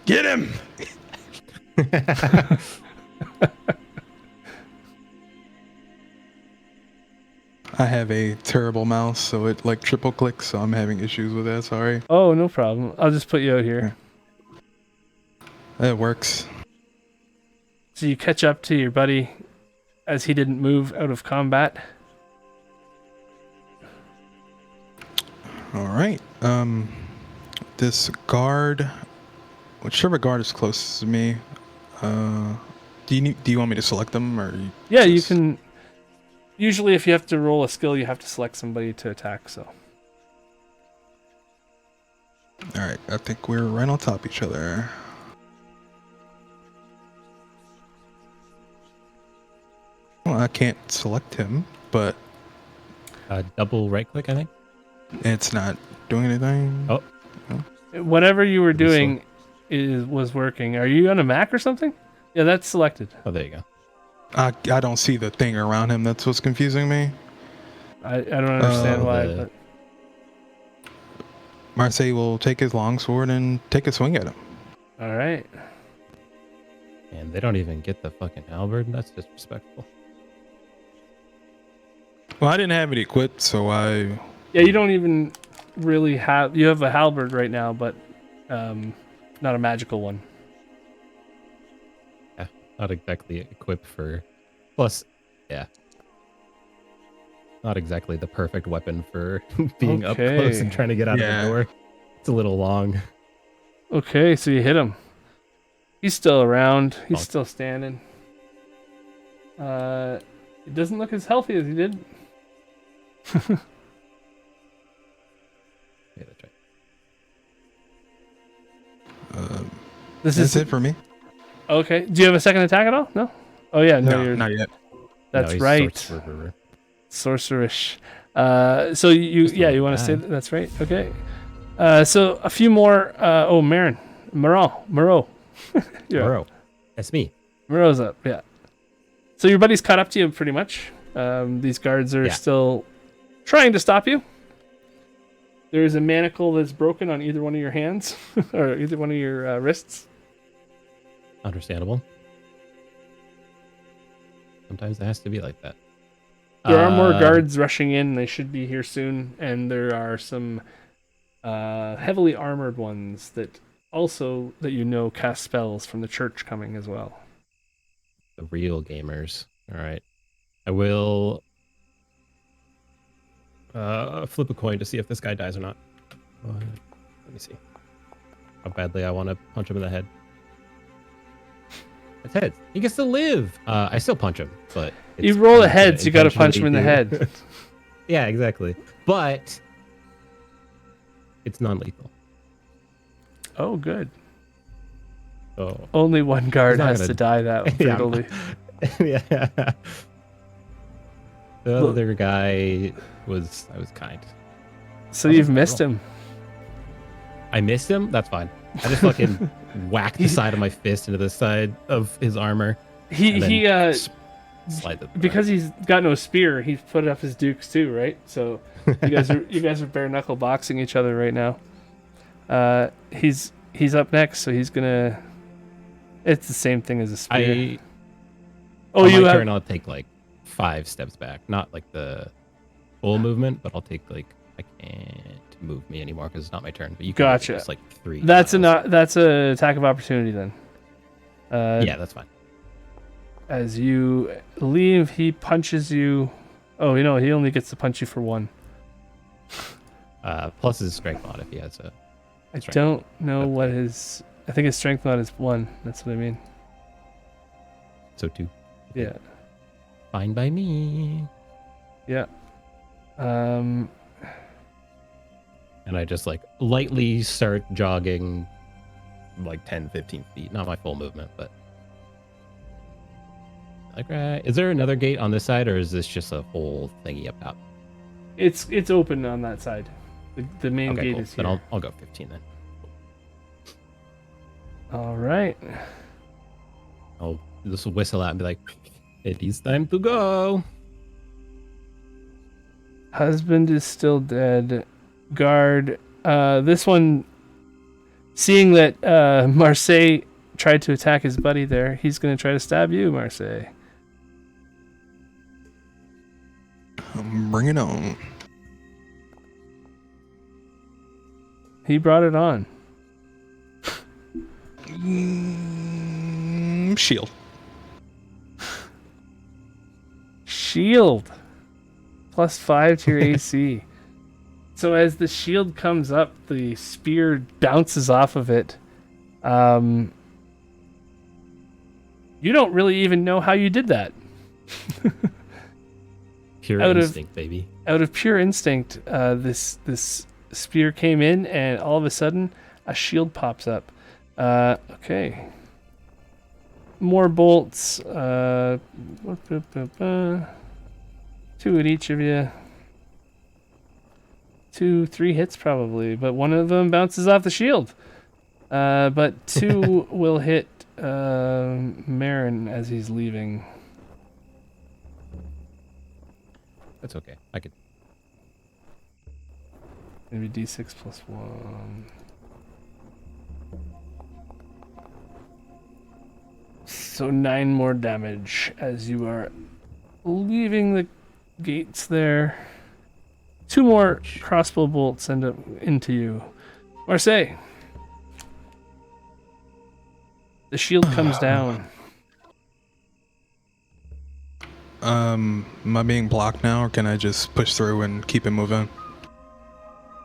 "Get him!" I have a terrible mouse, so it like triple clicks, so I'm having issues with that. Sorry. Oh, no problem. I'll just put you out here. That works. So you catch up to your buddy as he didn't move out of combat. All right. This guard, whichever guard is closest to me, do you want me to select them or? Yeah, you can. Usually, if you have to roll a skill, you have to select somebody to attack. So. All right. I think we're right on top of each other. Well, I can't select him, but Double right click, I think. it's not doing anything. Oh. Whatever you were doing was working. Are you on a Mac or something? Yeah, that's selected. Oh, there you go. I don't see the thing around him. That's what's confusing me. I don't understand why. But Marseille will take his longsword and take a swing at him. all right. And they don't even get the fucking halberd. That's disrespectful. Well, I didn't have it equipped, so I... Yeah, you don't even really have... You have a halberd right now, but not a magical one. Yeah, not exactly equipped for... Plus, yeah. Not exactly the perfect weapon for being up close and trying to get out of the door. It's a little long. Okay, so you hit him. He's still around. He's still standing. He doesn't look as healthy as he did. Yeah, that's right. That's it for me. Okay. Do you have a second attack at all? No? Oh, yeah. No, No, not yet. That's he's right. Sorcerish. So you want to say that? That's right. Okay. So a few more. Marin. Moreau. Yeah. Moreau. That's me. Moreau's up. Yeah. So your buddy's caught up to you pretty much. These guards are still trying to stop you. There is a manacle that's broken on either one of your hands or either one of your wrists. Understandable. Sometimes it has to be like that. There are more guards rushing in. They should be here soon. And there are some heavily armored ones that cast spells from the church coming as well. The real gamers. All right. I will flip a coin to see if this guy dies or not. Let me see how badly I want to punch him in the head. It's heads. He gets to live. I still punch him, but you roll the heads. You got to punch him in the head. Yeah, exactly. But it's non-lethal. Oh, good. Oh, only one guard has to die that brutally. Yeah. The other guy I was kind. So you've missed him. I missed him? That's fine. I just fucking whacked the side of my fist into the side of his armor. Slide because he's got no spear, he's put up his dukes too, right? So you guys are bare knuckle boxing each other right now. He's up next, so he's gonna. It's the same thing as a spear. On my turn, I'll take like 5 steps back, not like the full movement, but I'll take like I can't move me anymore because it's not my turn. But you can gotcha. Just like 3. That's an attack of opportunity then. Yeah, that's fine. As you leave, he punches you. Oh, he only gets to punch you for 1. Plus his strength mod if he has a. I don't know what his. I think his strength mod is 1. That's what I mean. So 2. Yeah. Fine by me. Yeah. And I just like lightly start jogging like 10, 15 feet. Not my full movement, but like, right. Is there another gate on this side or is this just a whole thingy up top? It's open on that side. The main gate is here. Then I'll go 15 then. All right. I'll just whistle out and be like, it is time to go. Husband is still dead. Guard. This one, seeing that Marseille tried to attack his buddy there, he's going to try to stab you, Marseille. Bring it on. He brought it on. Shield. shield. +5 to your AC. So as the shield comes up, the spear bounces off of it. You don't really even know how you did that. Pure Out of- instinct, baby. Out of pure instinct, this spear came in, and all of a sudden, a shield pops up. Okay. More bolts. 2 at each of you. 2, 3 hits probably, but one of them bounces off the shield. But 2 will hit Marin as he's leaving. That's okay. I could. Maybe D6 + 1. So 9 more damage as you are leaving the gates there. 2 more crossbow bolts end up into you. Marseille. The shield comes down. Am I being blocked now, or can I just push through and keep it moving?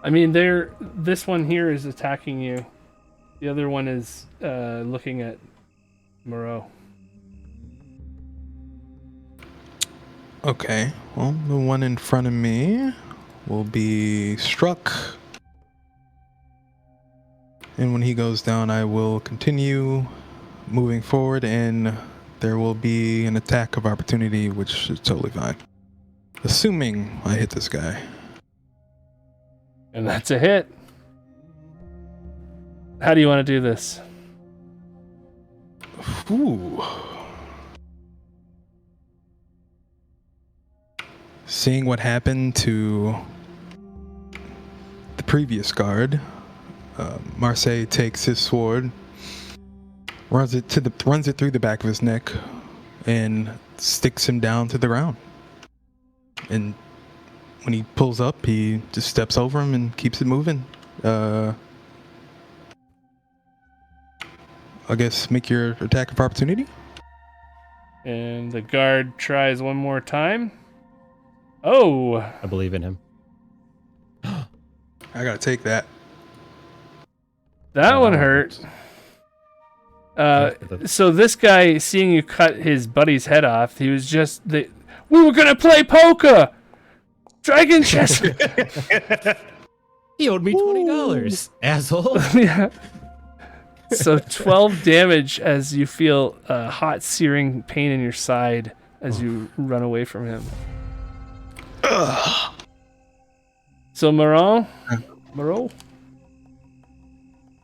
I mean, this one here is attacking you. The other one is looking at Moreau. Okay, well, the one in front of me will be struck. And when he goes down, I will continue moving forward, and there will be an attack of opportunity, which is totally fine. Assuming I hit this guy. And that's a hit. How do you want to do this? Ooh. Seeing what happened to the previous guard, Marseille takes his sword, runs it through the back of his neck, and sticks him down to the ground. And when he pulls up, he just steps over him and keeps it moving. I guess make your attack of opportunity. And the guard tries one more time. Oh! I believe in him. I gotta take that. That one hurt. So this guy, seeing you cut his buddy's head off, he was just... we were gonna play poker! Dragon chess! He owed me $20, asshole. Yeah. So 12 damage as you feel a hot searing pain in your side as you run away from him. So Moreau,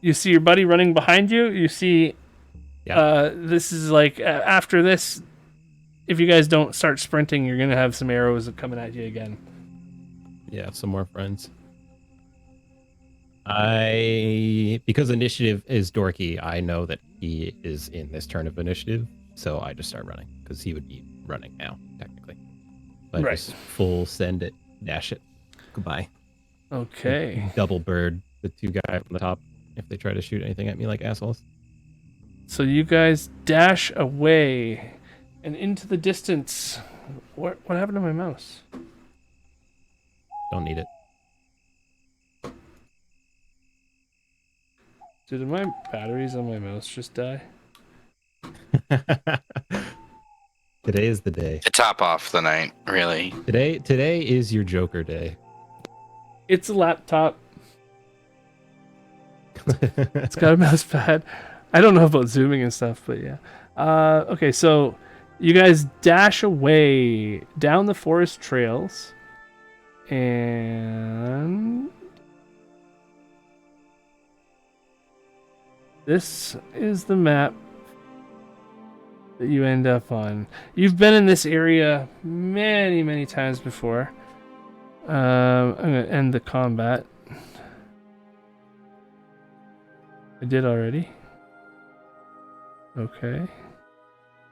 you see your buddy running behind you. You see, this is like after this. If you guys don't start sprinting, you're gonna have some arrows coming at you again. Yeah, some more friends. Because initiative is dorky, I know that he is in this turn of initiative, so I just start running because he would be running now, technically. But Right. just full send it, dash it, goodbye. Okay. Double bird the 2 guys on the top if they try to shoot anything at me like assholes. So you guys dash away and into the distance. What happened to my mouse? Don't need it. Did my batteries on my mouse just die? Today is the day. To top off the night, really. Today is your Joker day. It's a laptop. It's got a mouse pad. I don't know about zooming and stuff, but yeah. Okay, so you guys dash away down the forest trails. And this is the map that you end up on. You've been in this area many, many times before. I'm going to end the combat. I did already. Okay.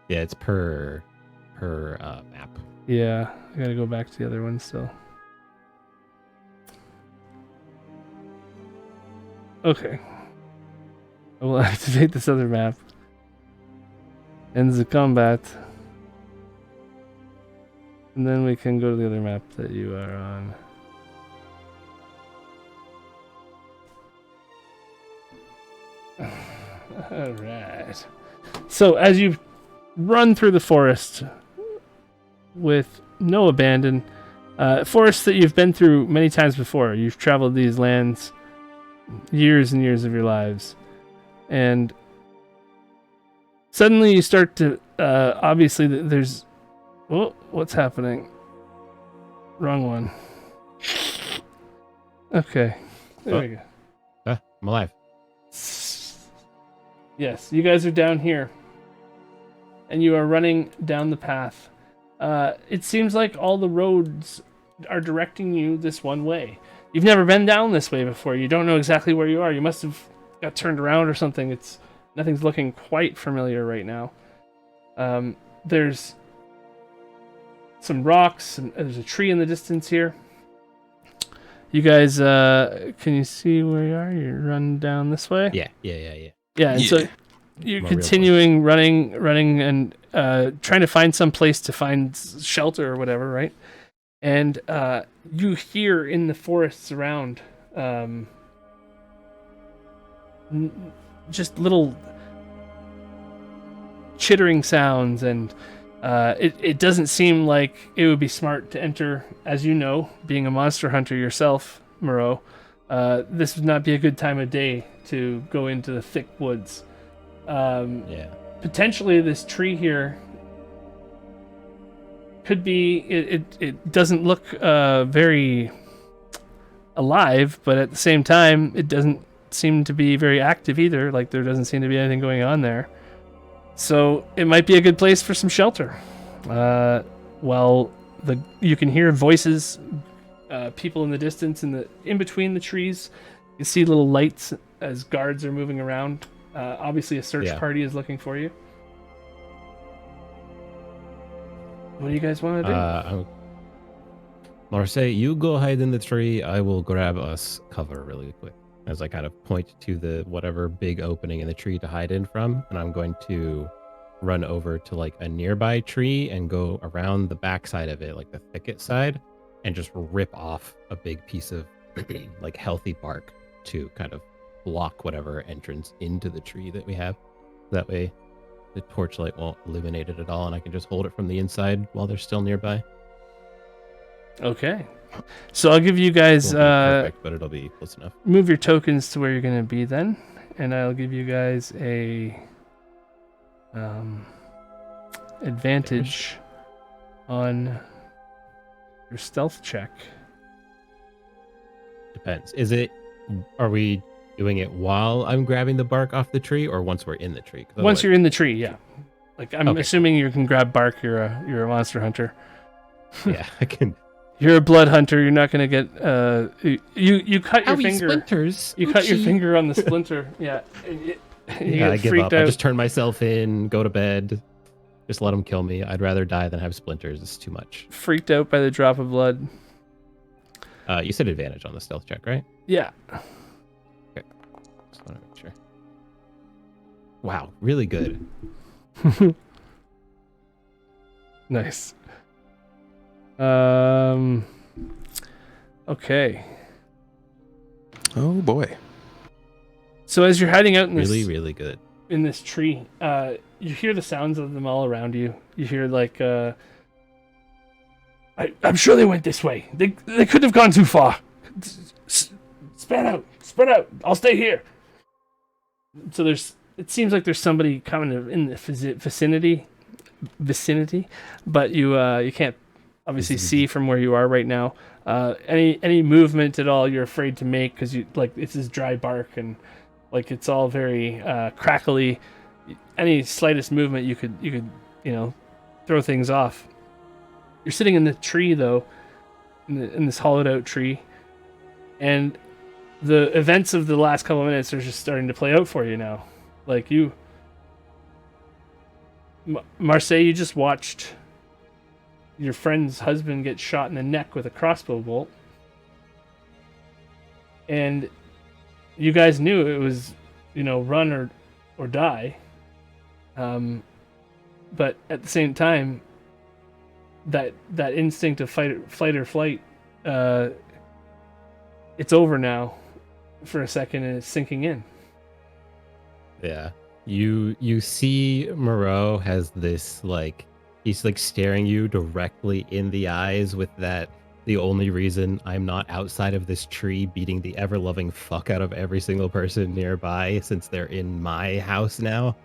Yeah, it's per map. Yeah, I gotta go back to the other one still. Okay. I will activate this other map. Ends the combat. And then we can go to the other map that you are on. Alright. So as you run through the forest with no abandon, forests that you've been through many times before. You've traveled these lands years and years of your lives. And suddenly you start to, obviously there's, oh, what's happening? Wrong one. Okay, there we go. I'm alive. Yes, you guys are down here. And you are running down the path. It seems like all the roads are directing you this one way. You've never been down this way before. You don't know exactly where you are. You must have got turned around or something. Nothing's looking quite familiar right now. There's some rocks, and there's a tree in the distance here. You guys, can you see where you are? You're running down this way? Yeah. Yeah, and so you're continuing running and trying to find some place to find shelter or whatever, right? And you hear in the forests around just little chittering sounds, and it doesn't seem like it would be smart to enter, as you know, being a monster hunter yourself, Moreau. This would not be a good time of day to go into the thick woods. Potentially this tree here could be, it doesn't look very alive, but at the same time it doesn't seem to be very active either. Like, there doesn't seem to be anything going on there, so it might be a good place for some shelter. You can hear voices, people in the distance, in between the trees. You see little lights as guards are moving around. Obviously a search party is looking for you. What do you guys want to do? Marseille, you go hide in the tree. I will grab us cover really quick. As I kind of point to the whatever big opening in the tree to hide in from. And I'm going to run over to like a nearby tree and go around the backside of it, like the thicket side, and just rip off a big piece of like healthy bark to kind of block whatever entrance into the tree that we have. That way the torchlight won't illuminate it at all, and I can just hold it from the inside while they're still nearby. Okay. So I'll give you guys perfect, but it'll be close enough. Move your tokens to where you're going to be then, and I'll give you guys a advantage on your stealth check. Depends. Are we doing it while I'm grabbing the bark off the tree, or once we're in the tree? Once you're in the tree, yeah. Like, I'm assuming you can grab bark. You're a monster hunter. Yeah, I can. You're a blood hunter. You're not gonna get you cut your finger. Splinters. You cut your finger on the splinter. Yeah. I give up. I just turn myself in, go to bed, just let them kill me. I'd rather die than have splinters. It's too much. Freaked out by the drop of blood. You said advantage on the stealth check, right? Yeah. Okay. Just want to make sure. Wow, really good. Nice. Okay. Oh boy. So as you're hiding out in this really good in this tree, you hear the sounds of them all around you. You hear like I'm sure they went this way. They couldn't have gone too far. Spread out. I'll stay here. So it seems like there's somebody kind of in the vicinity, but you can't obviously see from where you are right now. Any movement at all you're afraid to make, because this is dry bark and like it's all very crackly. Any slightest movement you could throw things off. You're sitting in the tree though, in this hollowed out tree, and the events of the last couple of minutes are just starting to play out for you now. Like Marseille, you just watched your friend's husband get shot in the neck with a crossbow bolt. And you guys knew it was, run or die. But at the same time, that instinct of flight or flight, it's over now for a second, and it's sinking in. Yeah. You see Moreau has this, like, he's like staring you directly in the eyes with that, the only reason I'm not outside of this tree beating the ever-loving fuck out of every single person nearby since they're in my house now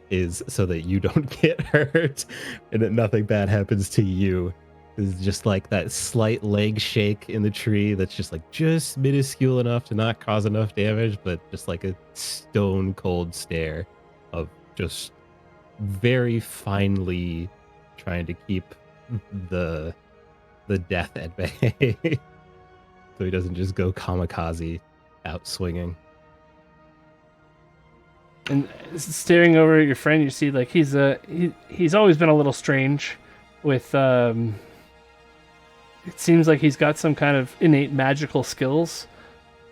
is so that you don't get hurt and that nothing bad happens to you. Is just like that slight leg shake in the tree that's just like just minuscule enough to not cause enough damage, but just like a stone cold stare of just very finely trying to keep the death at bay so he doesn't just go kamikaze out swinging. And staring over at your friend, you see like he's always been a little strange with it seems like he's got some kind of innate magical skills,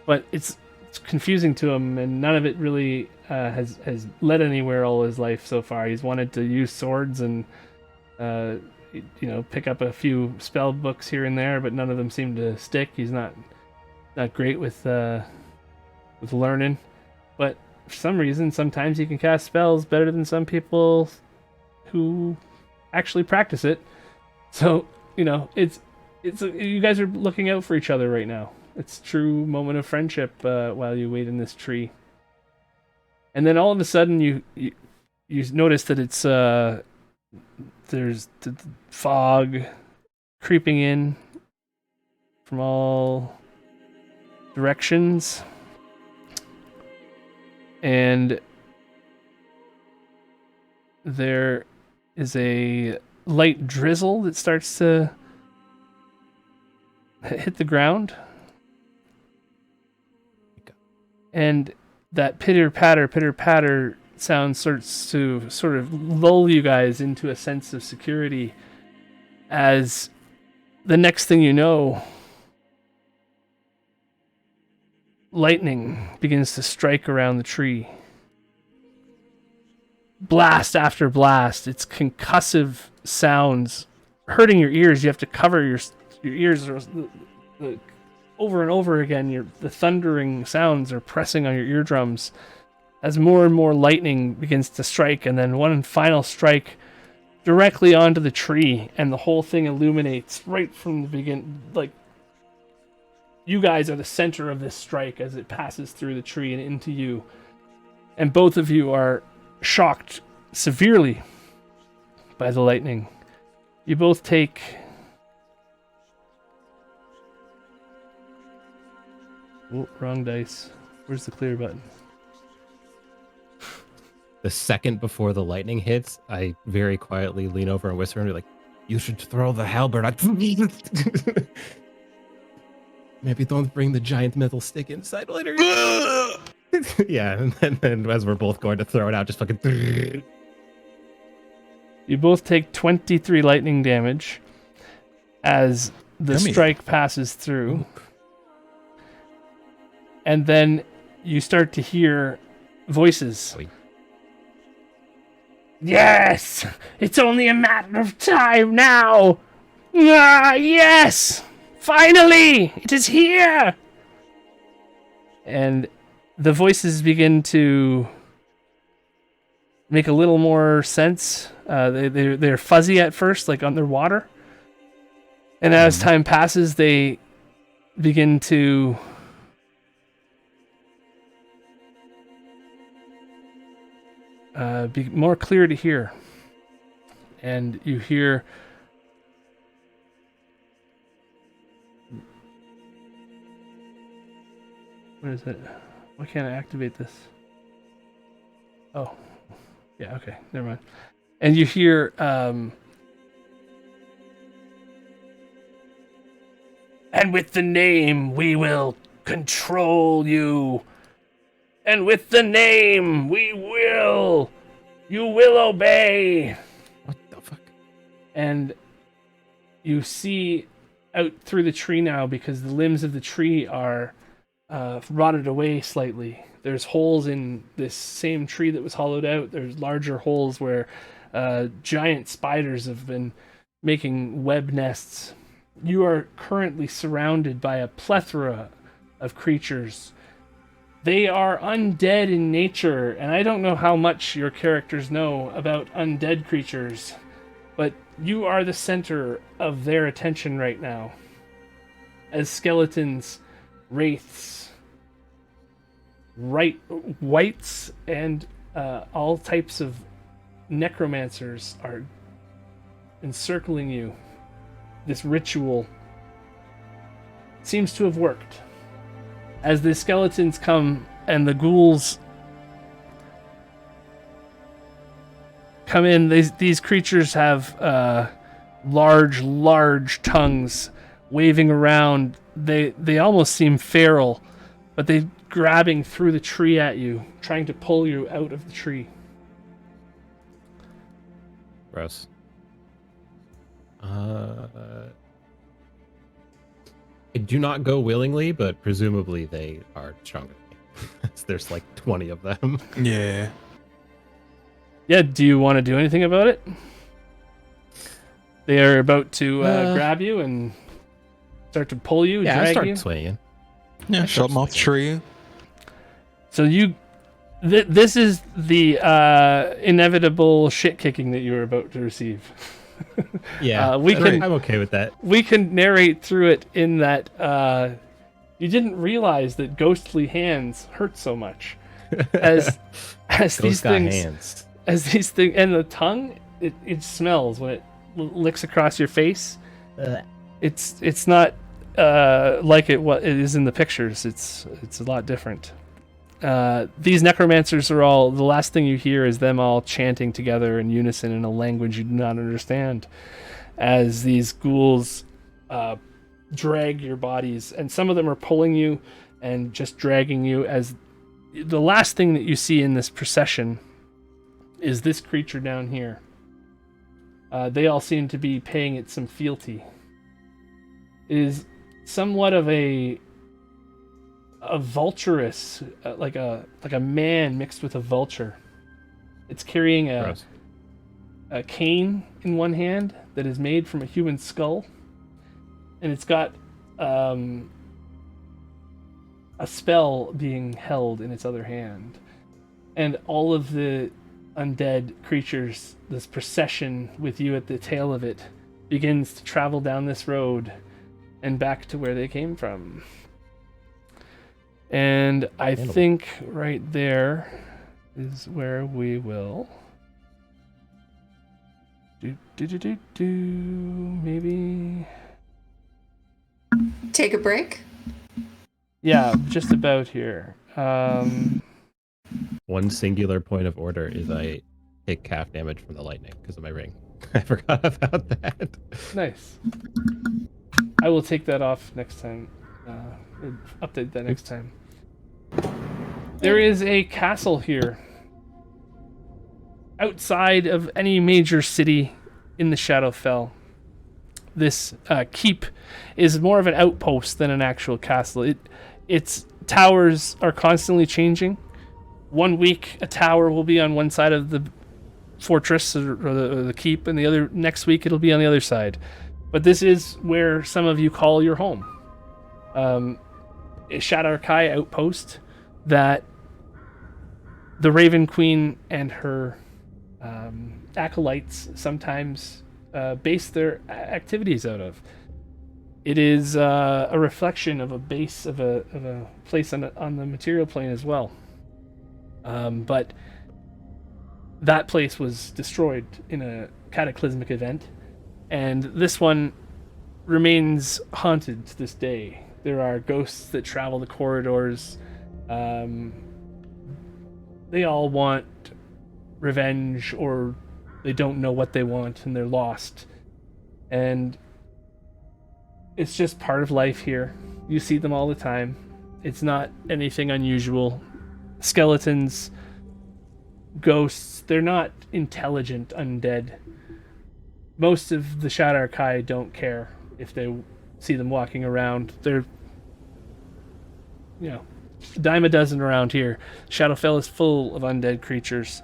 but it's confusing to him, and none of it really has led anywhere all his life so far. He's wanted to use swords and pick up a few spell books here and there, but none of them seem to stick. He's not great with learning, but for some reason, sometimes he can cast spells better than some people who actually practice it. So it's you guys are looking out for each other right now. It's a true moment of friendship while you wait in this tree. And then all of a sudden you notice that it's there's the fog creeping in from all directions, and there is a light drizzle that starts to hit the ground, and that pitter patter sound starts to sort of lull you guys into a sense of security, as the next thing you know, lightning begins to strike around the tree. Blast after blast. It's concussive sounds hurting your ears. You have to cover your ears over and over again. The thundering sounds are pressing on your eardrums as more and more lightning begins to strike, and then one final strike directly onto the tree, and the whole thing illuminates right from the beginning. Like, you guys are the center of this strike as it passes through the tree and into you, and both of you are shocked severely by the lightning. You both take wrong dice. Where's the clear button? The second before the lightning hits, I very quietly lean over and whisper and be like, "You should throw the halberd." Maybe don't bring the giant metal stick inside later. Yeah, and then as we're both going to throw it out, just fucking. You both take 23 lightning damage as the strike passes through. And then you start to hear voices. Oy. Yes! It's only a matter of time now! Ah, yes! Finally! It is here! And the voices begin to make a little more sense. They're fuzzy at first, like underwater. And as time passes, they begin to be more clear to hear. And you hear what is it? Why can't I activate this? Oh. Yeah, okay. Never mind. And you hear and with the name we will control you. And with the name you will obey. What the fuck? And you see out through the tree now, because the limbs of the tree are rotted away slightly. There's holes in this same tree that was hollowed out. There's larger holes where giant spiders have been making web nests. You are currently surrounded by a plethora of creatures. They are undead in nature, and I don't know how much your characters know about undead creatures, but you are the center of their attention right now. As skeletons, wraiths, wights, and all types of necromancers are encircling you. This ritual seems to have worked. As the skeletons come and the ghouls come in, these creatures have large tongues waving around. They almost seem feral, but they're grabbing through the tree at you, trying to pull you out of the tree. Gross. I do not go willingly, but presumably they are stronger than me. There's like 20 of them. Yeah. Yeah, do you want to do anything about it? They are about to grab you and start to pull you, Yeah, I drag start you. swinging. Yeah, shove them off the tree. So this is the inevitable shit kicking that you were about to receive. Yeah, I'm okay with that. We can narrate through it in that you didn't realize that ghostly hands hurt so much. As these things, and the tongue, it smells when it licks across your face. It's not like what it is in the pictures. It's a lot different. These necromancers are all, the last thing you hear is them all chanting together in unison in a language you do not understand, as these ghouls drag your bodies, and some of them are pulling you and just dragging you. As the last thing that you see in this procession is this creature down here. They all seem to be paying it some fealty. It is somewhat of a vulturous, like a man mixed with a vulture. It's carrying a cane in one hand that is made from a human skull, and it's got a spell being held in its other hand. And all of the undead creatures, this procession with you at the tail of it, begins to travel down this road and back to where they came from. And I think right there is where we will maybe Take a break. yeah, just about here. One singular point of order is I take half damage from the lightning because of my ring. I forgot about that. Nice. I will take that off next time. Update that next time. There is a castle here outside of any major city in the Shadowfell. This keep is more of an outpost than an actual castle. Its towers are constantly changing. 1 week, a tower will be on one side of the fortress or the keep, and the next week it'll be on the other side. But this is where some of you call your home. A Shadowkai outpost that the Raven Queen and her acolytes sometimes base their activities out of. It is a reflection of a base of a place on the material plane as well. But that place was destroyed in a cataclysmic event, and this one remains haunted to this day. There are ghosts that travel the corridors. They all want revenge, or they don't know what they want and they're lost. And it's just part of life here. You see them all the time. It's not anything unusual. Skeletons, ghosts, they're not intelligent undead. Most of the Shadowkai don't care if they see them walking around. They're, a dime a dozen around here. Shadowfell is full of undead creatures.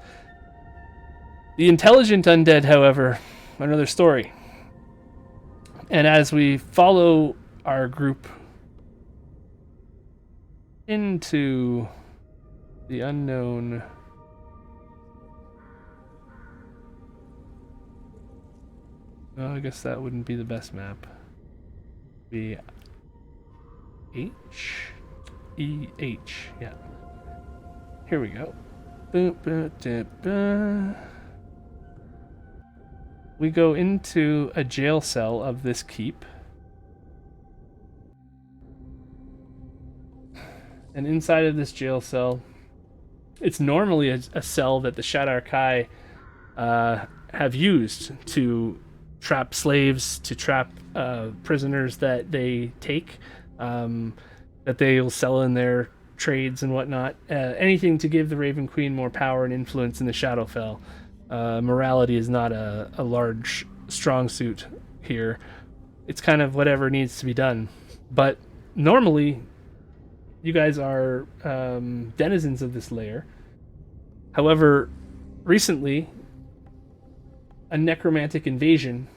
The intelligent undead, however, another story. And as we follow our group into the unknown, well, I guess that wouldn't be the best map. Be H-E-H, yeah. Here we go. We go into a jail cell of this keep. And inside of this jail cell, it's normally a cell that the Shadar Kai have used to trap slaves, to trap prisoners that they take, that they'll sell in their trades and whatnot. Anything to give the Raven Queen more power and influence in the Shadowfell. Morality is not a large strong suit here. It's kind of whatever needs to be done. But normally, you guys are denizens of this lair. However, recently, a necromantic invasion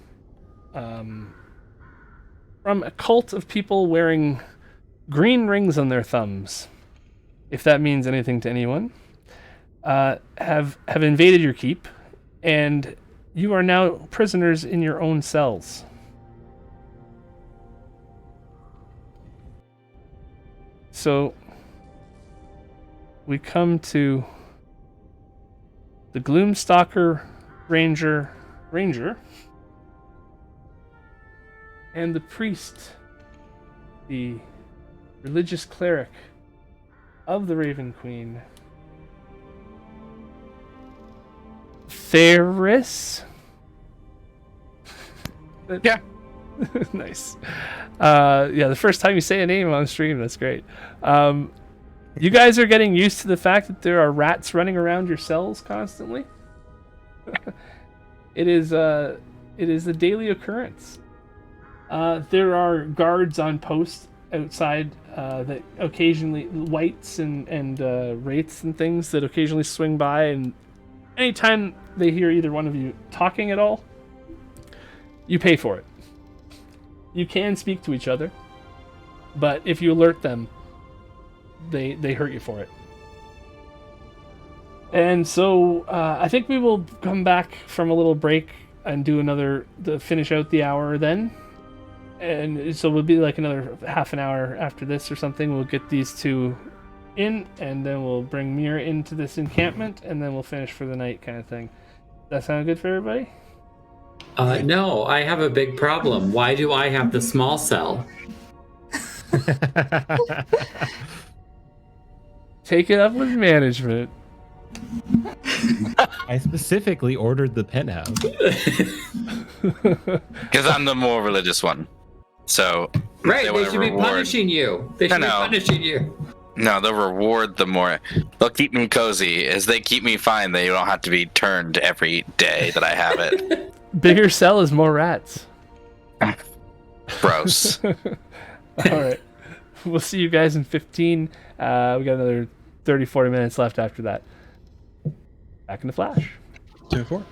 from a cult of people wearing green rings on their thumbs, if that means anything to anyone, have invaded your keep, and you are now prisoners in your own cells. So we come to the Gloomstalker Ranger, and the priest, the religious cleric of the Raven Queen, Ferris. Yeah. Nice. Yeah, the first time you say a name on stream, that's great. You guys are getting used to the fact that there are rats running around your cells constantly. It is a daily occurrence. There are guards on post outside that occasionally, wights and wraiths and things that occasionally swing by, and anytime they hear either one of you talking at all, you pay for it. You can speak to each other, but if you alert them, they hurt you for it. And so I think we will come back from a little break and do to finish out the hour then. And so we'll be like another half an hour after this or something. We'll get these two in, and then we'll bring Myra into this encampment, and then we'll finish for the night kind of thing. That sound good for everybody? No, I have a big problem. Why do I have the small cell? Take it up with management. I specifically ordered the penthouse. Because I'm the more religious one. So Right, they wanna should be punishing you. They should be punishing you. No, they'll reward the more. They'll keep me cozy. As they keep me fine, they don't have to be turned every day that I have it. Bigger cell is more rats. Gross. All right. We'll see you guys in 15. We got another 30, 40 minutes left after that. Back in the Flash. 10-4.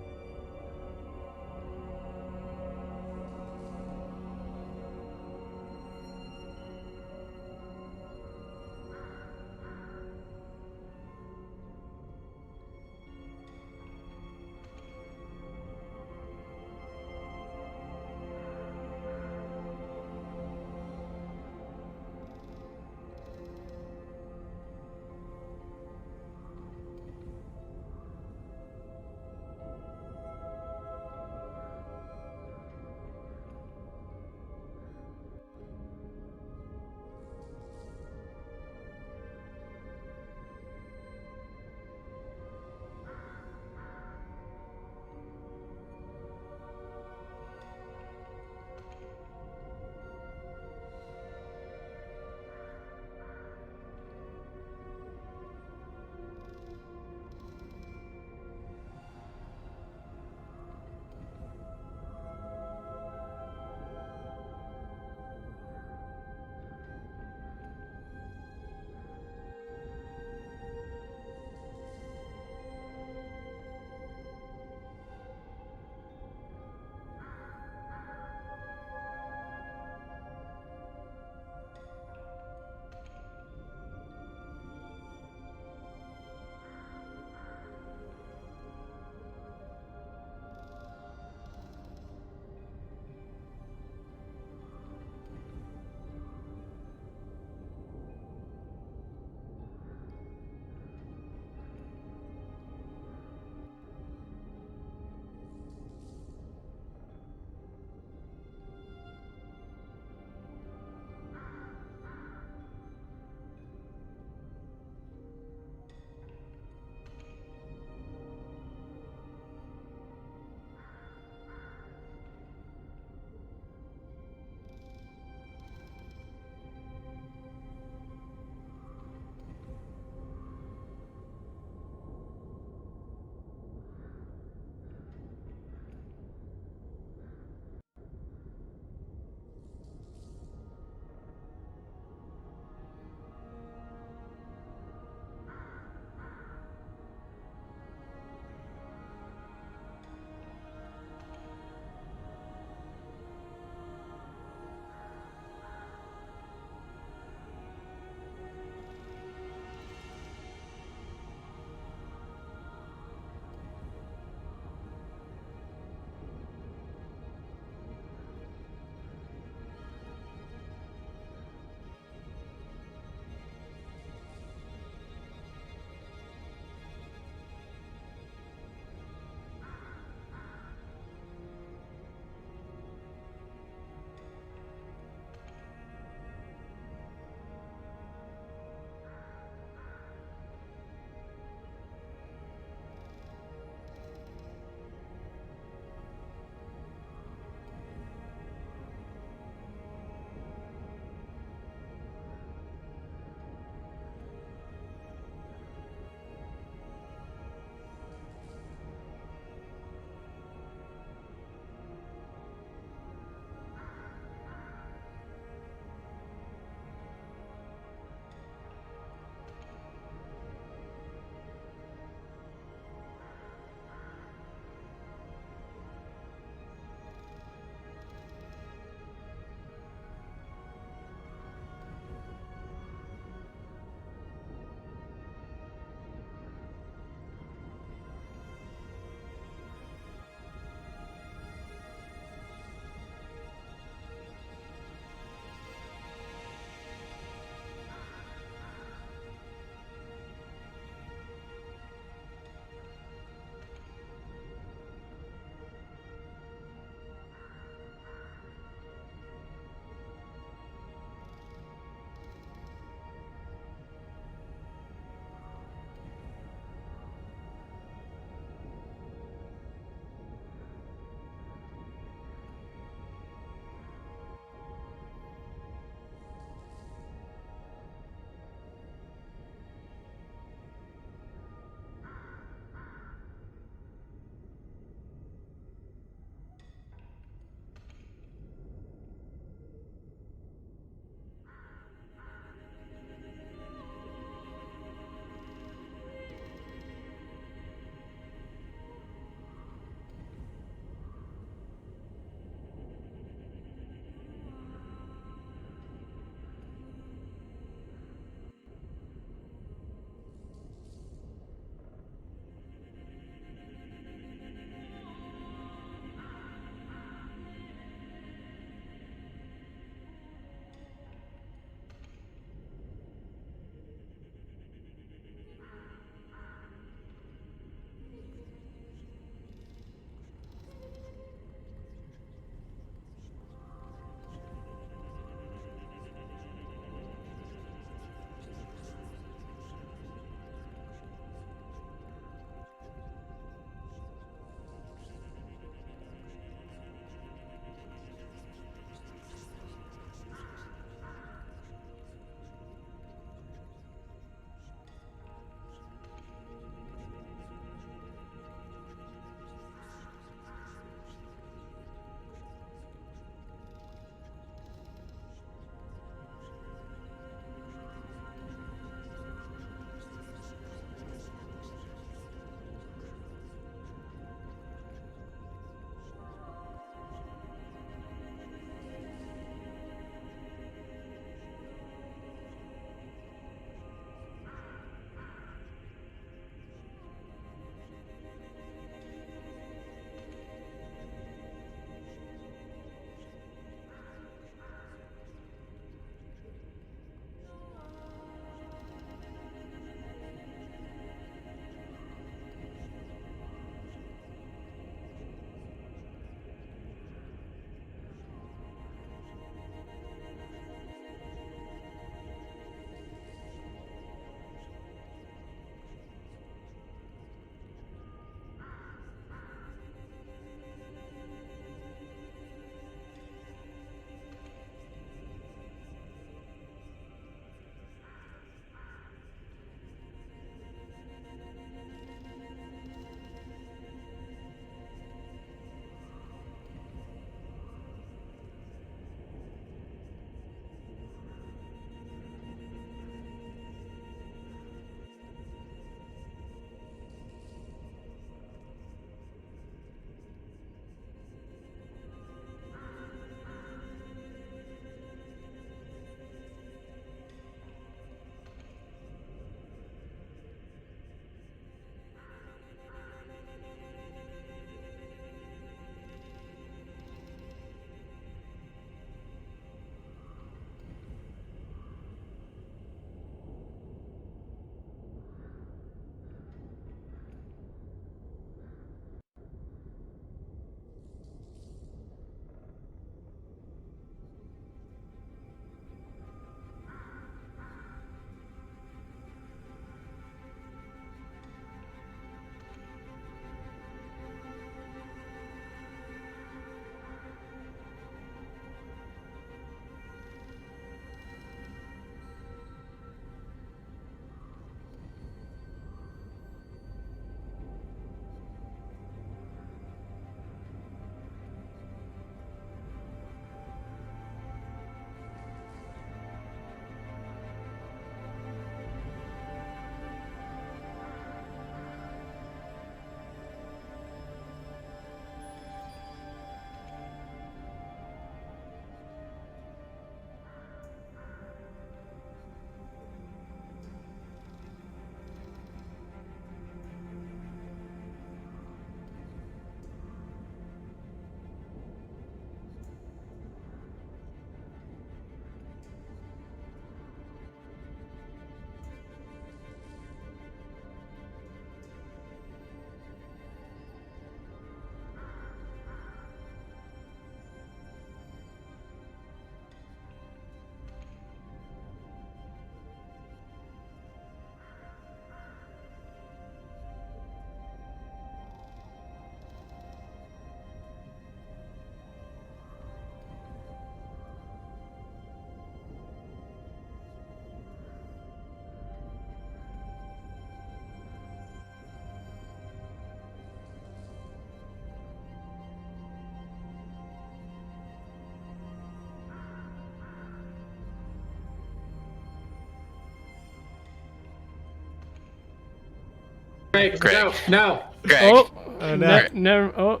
Greg, Greg. no. Greg, Oh, no. Never. Oh,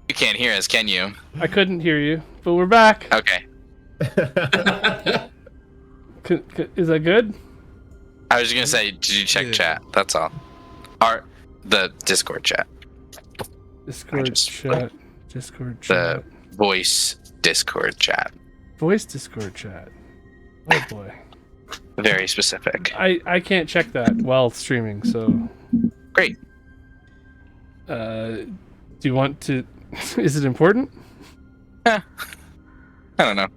you can't hear us, can you? I couldn't hear you, but we're back. Okay. Is that good? I was just gonna say, did you check Yeah. chat? That's all. The Discord chat. Discord just- chat. Discord The chat. voice Discord chat. Voice Discord chat. Oh boy. Very specific. I can't check that while streaming, so Great. do you want to is it important? I don't know.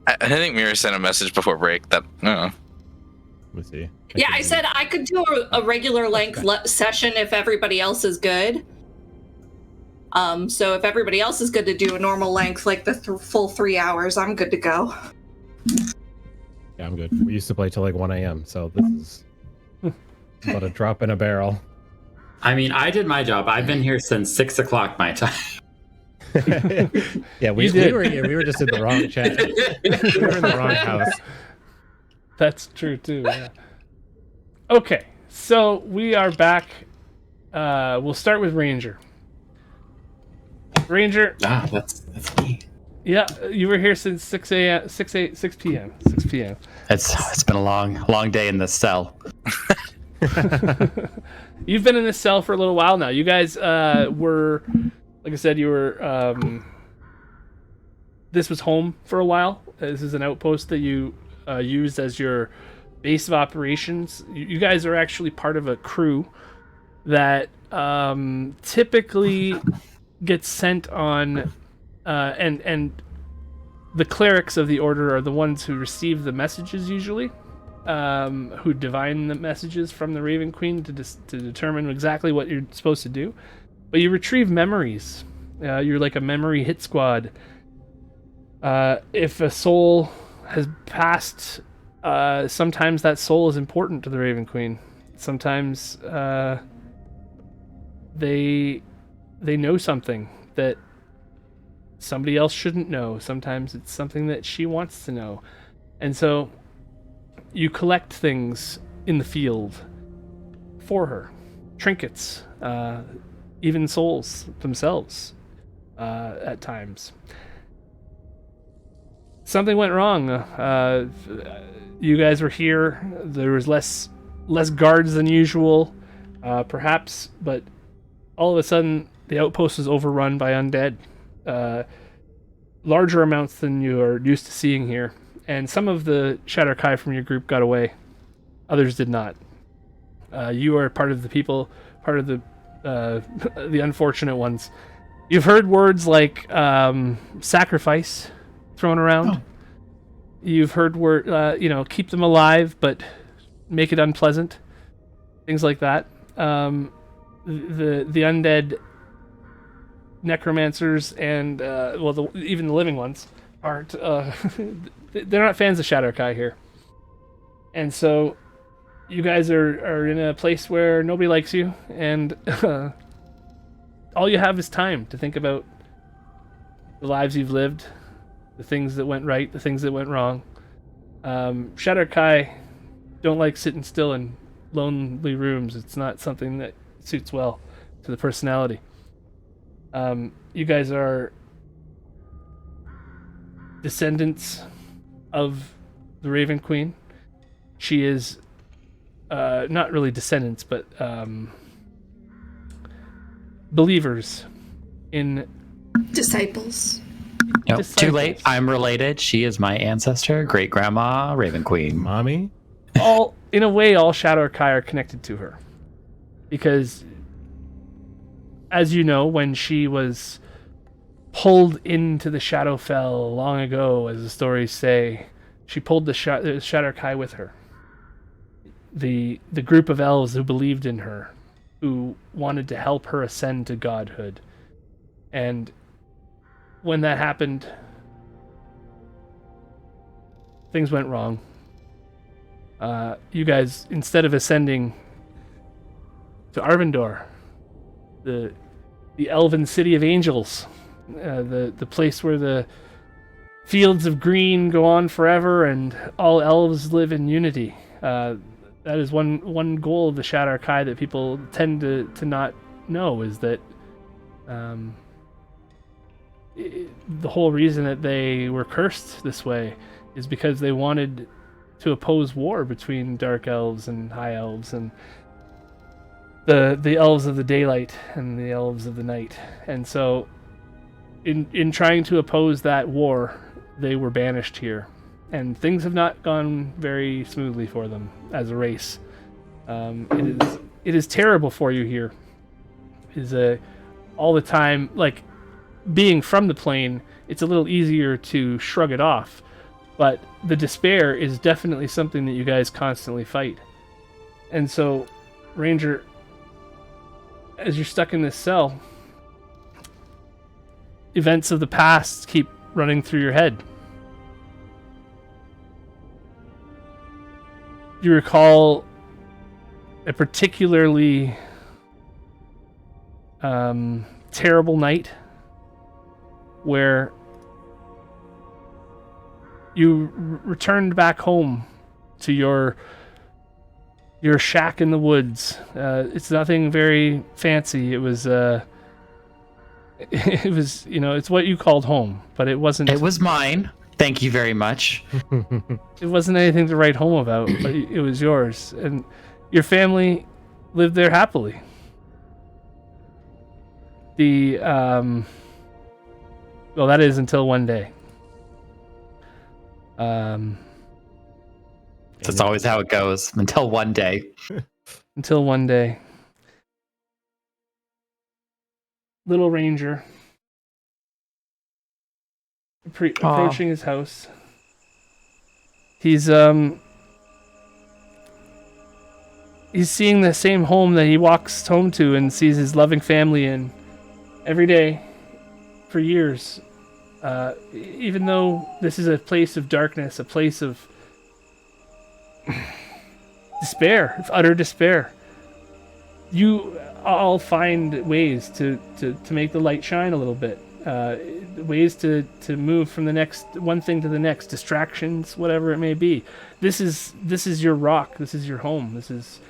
I think Myra sent a message before break that, I don't know. Let's see. Yeah, I said I could do a regular length session if everybody else is good. So if everybody else is good to do a normal length, like the full 3 hours, I'm good to go. Yeah, I'm good. We used to play till like 1 a.m., so this is about a drop in a barrel. I mean, I did my job. I've been here since 6 o'clock my time. Yeah, we were here. We were just in the wrong chat. We were in the wrong house. That's true too. Yeah. Okay, so we are back. We'll start with Ranger. Ranger, That's me. yeah, you were here since 6 p.m. 6 p.m. It's been a long day in this cell. You've been in this cell for a little while now. You guys were, like I said, you were. This was home for a while. This is an outpost that you used as your base of operations. You guys are actually part of a crew that typically gets sent on, and the clerics of the order are the ones who receive the messages usually. Who divine the messages from the Raven Queen to determine exactly what you're supposed to do. But you retrieve memories. You're like a memory hit squad. If a soul has passed, sometimes that soul is important to the Raven Queen. Sometimes they know something that somebody else shouldn't know. Sometimes it's something that she wants to know. And so you collect things in the field for her. Trinkets, even souls themselves at times. Something went wrong. You guys were here. There was less guards than usual, perhaps, but all of a sudden the outpost was overrun by undead. Larger amounts than you are used to seeing here. And some of the Shadowkai from your group got away. Others did not. You are part of the people, part of the unfortunate ones. You've heard words like sacrifice thrown around. Oh. You've heard keep them alive, but make it unpleasant. Things like that. The undead necromancers and even the living ones aren't. They're not fans of Shadowkai here, and so you guys are in a place where nobody likes you, and all you have is time to think about the lives you've lived, the things that went right, the things that went wrong. Shadowkai don't like sitting still in lonely rooms. It's not something that suits well to the personality. You guys are descendants of the Raven Queen. She is not really descendants, but believers in Disciples. Nope, too late. Disciples. I'm related. She is my ancestor, great grandma, Raven Queen. Mommy? In a way, all Shadowkai are connected to her, because, as you know, when she was pulled into the Shadowfell long ago, as the stories say, she pulled the Shadowkai with her. The group of elves who believed in her, who wanted to help her ascend to godhood. And when that happened, things went wrong. You guys, instead of ascending to Arvindor, the elven city of angels, the place where the fields of green go on forever and all elves live in unity, that is one goal of the Shadow Archive that people tend to not know, is that the whole reason that they were cursed this way is because they wanted to oppose war between dark elves and high elves, and the elves of the daylight and the elves of the night. And so in trying to oppose that war, they were banished here, and things have not gone very smoothly for them as a race. It is terrible for you here. It is all the time, like, being from the plane, it's a little easier to shrug it off, but the despair is definitely something that you guys constantly fight. And so, Ranger, as you're stuck in this cell, events of the past keep running through your head. You recall a particularly terrible night where you returned back home to your shack in the woods. It's nothing very fancy. It was it's what you called home, but it wasn't. It was mine. Thank you very much. It wasn't anything to write home about, but it was yours, and your family lived there happily. Well, that is until one day. That's always how it goes. Until one day. Until one day. Little Ranger, approaching his house. He's seeing the same home that he walks home to and sees his loving family in every day for years. Even though this is a place of darkness, a place of despair, of utter despair, you all find ways to make the light shine a little bit. Ways to move from the next one thing to the next, distractions, whatever it may be. This is your rock. This is your home. This is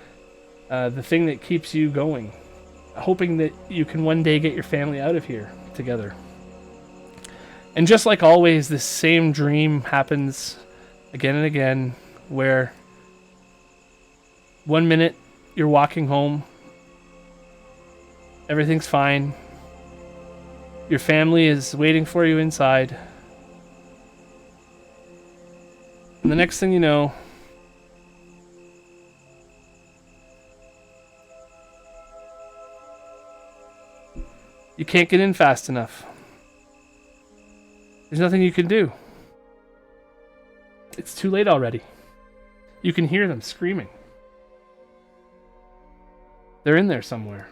the thing that keeps you going, hoping that you can one day get your family out of here together. And just like always, this same dream happens again and again, where one minute you're walking home, everything's fine, your family is waiting for you inside, and the next thing you know, you can't get in fast enough. There's nothing you can do. It's too late already. You can hear them screaming. They're in there somewhere.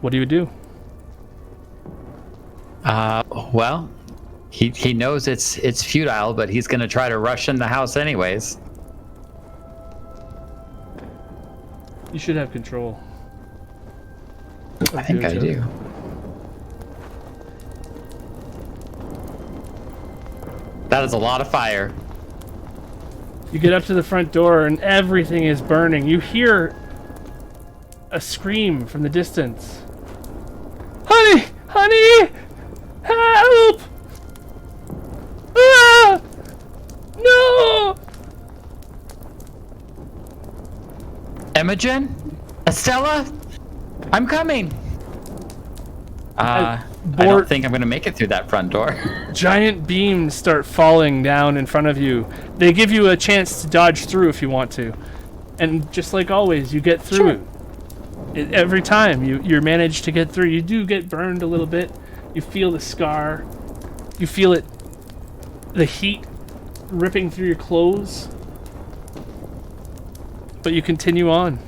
What do you do? Well, he knows it's futile, but he's gonna try to rush in the house anyways. You should have control. I think I do. That is a lot of fire. You get up to the front door and everything is burning. You hear a scream from the distance. Honey! Honey! Help! Ah! No! Imogen? Estella? I'm coming! I don't think I'm going to make it through that front door. Giant beams start falling down in front of you. They give you a chance to dodge through if you want to. And just like always, you get through. Sure. Every time you manage to get through. You do get burned a little bit. You feel the scar. You feel it, the heat ripping through your clothes. But you continue on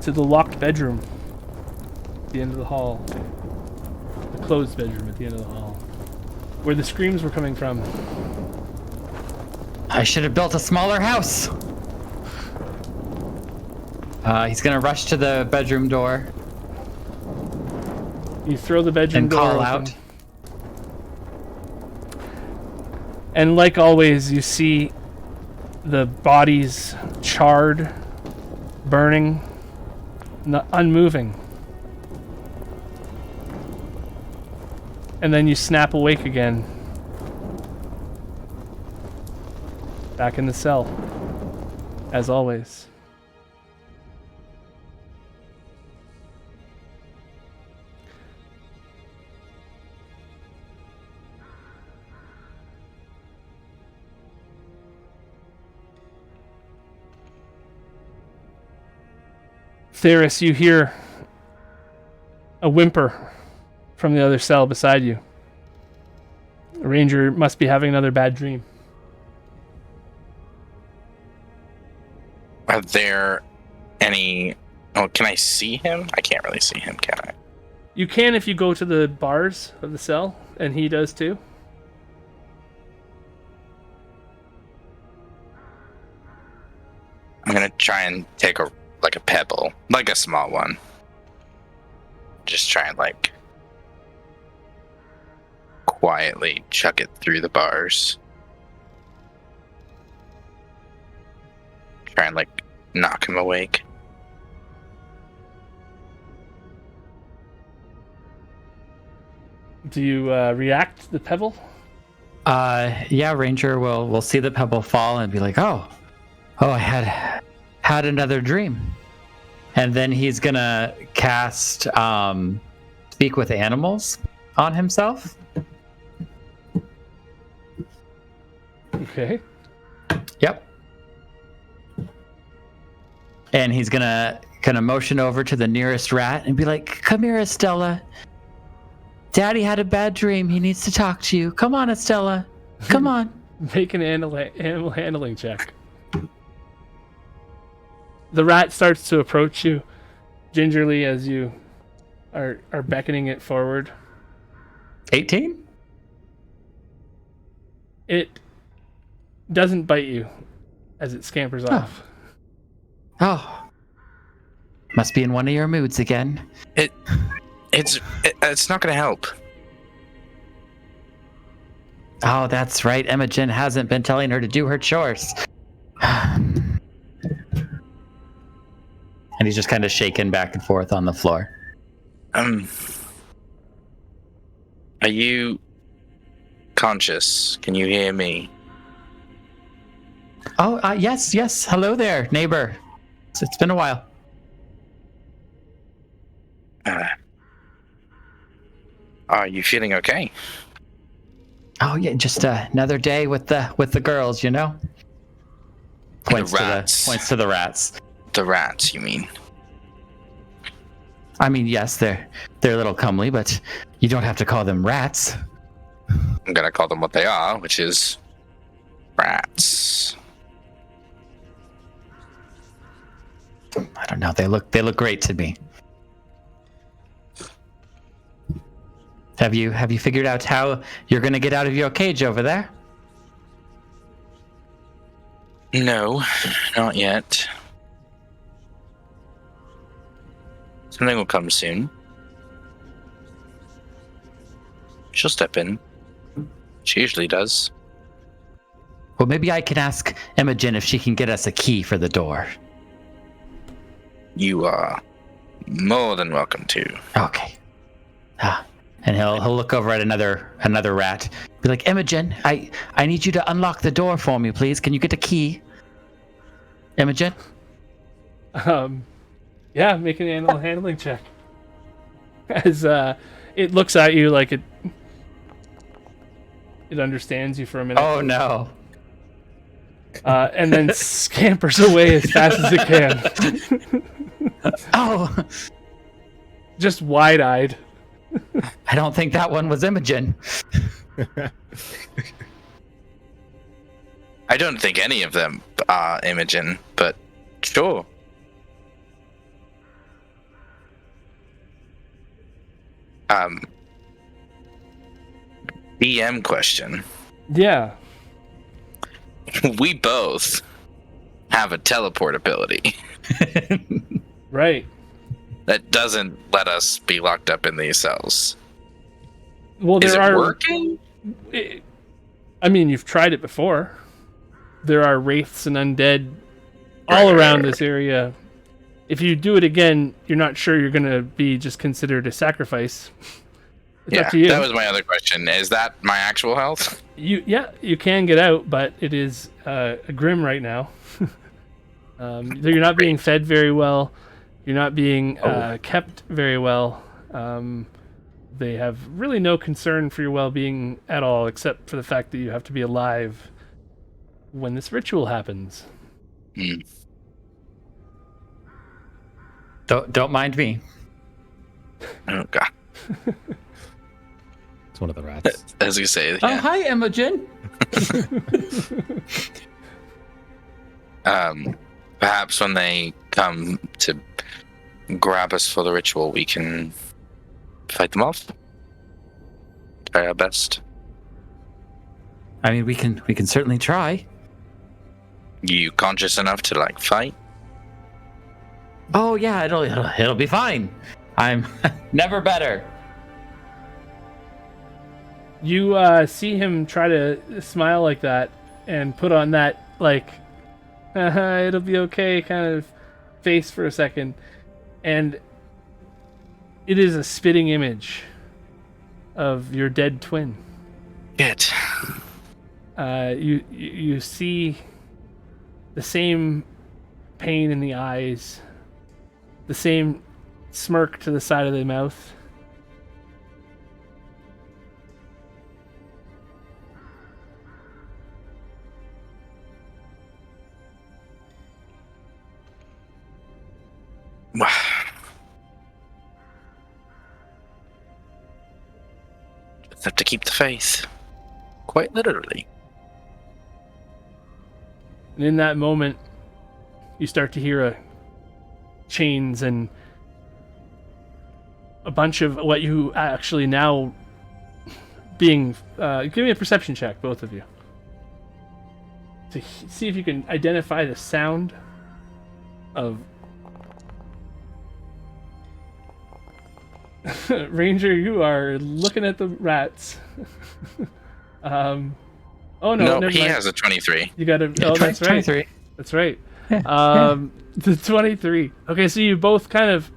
to the locked bedroom at the end of the hall. The closed bedroom at the end of the hall, where the screams were coming from. I should have built a smaller house. He's gonna rush to the bedroom door. You throw the bedroom and door call open. out. And like always, you see the bodies charred, burning, unmoving. And then you snap awake again. Back in the cell. As always. Theris, you hear a whimper from the other cell beside you. The Ranger must be having another bad dream. Are there any... Oh, can I see him? I can't really see him, can I? You can if you go to the bars of the cell, and he does too. I'm gonna try and take a pebble, like a small one. Just try and quietly chuck it through the bars. Try and knock him awake. Do you react to the pebble? Yeah, Ranger will see the pebble fall and be like, oh, I had another dream. And then he's gonna cast Speak with Animals on himself. Okay. Yep. And he's gonna motion over to the nearest rat and be like, come here, Estella. Daddy had a bad dream. He needs to talk to you. Come on, Estella. Come on. Make an animal handling check. The rat starts to approach you gingerly as you are beckoning it forward. 18? It doesn't bite you as it scampers off. Oh. Must be in one of your moods again. It's not gonna help. Oh, that's right. Imogen hasn't been telling her to do her chores. And he's just kind of shaking back and forth on the floor. Are you conscious? Can you hear me? Oh, yes. Hello there, neighbor. It's been a while. Are you feeling okay? Oh yeah, just another day with the girls, you know. Points to the rats. The rats, you mean? I mean, yes, they're a little comely, but you don't have to call them rats. I'm gonna call them what they are, which is rats. I don't know. They look great to me. Have you figured out how you're gonna get out of your cage over there? No, not yet. Something will come soon. She'll step in. She usually does. Well, maybe I can ask Imogen if she can get us a key for the door. You are more than welcome to. Okay. And he'll look over at another rat. Be like, Imogen, I need you to unlock the door for me, please. Can you get a key? Imogen? Yeah, make an animal handling check. As it looks at you like it understands you for a minute. Oh no. And then scampers away as fast as it can. Oh. Just wide-eyed. I don't think that one was Imogen. I don't think any of them are Imogen, but sure. DM question. Yeah. We both have a teleport ability. Right. That doesn't let us be locked up in these cells. Well, Is there it are working? I mean, you've tried it before. There are wraiths and undead all around this area. If you do it again, you're not sure you're going to be just considered a sacrifice. It's up to you. That was my other question. Is that my actual health? You can get out, but it is grim right now. You're not being fed very well. You're not being kept very well. They have really no concern for your well-being at all, except for the fact that you have to be alive when this ritual happens. Don't mind me. Oh god. It's one of the rats. As you say, Oh, yeah. hi, Imogen. Perhaps when they come to grab us for the ritual, we can fight them off. Try our best. I mean, we can certainly try. You conscious enough to like fight? Oh yeah, it'll be fine. I'm never better. You see him try to smile like that and put on that, like, it'll be okay kind of face for a second. And it is a spitting image of your dead twin. Good. You see the same pain in the eyes, the same smirk to the side of the mouth. Just have to keep the faith. Quite literally. And in that moment, you start to hear chains and a bunch of what you actually now being... give me a perception check, both of you. To see if you can identify the sound of... Ranger, you are looking at the rats. Oh no, never he mind. has a 23. You got to. Oh, that's right. 23. That's right. The 23. Okay, so you both kind of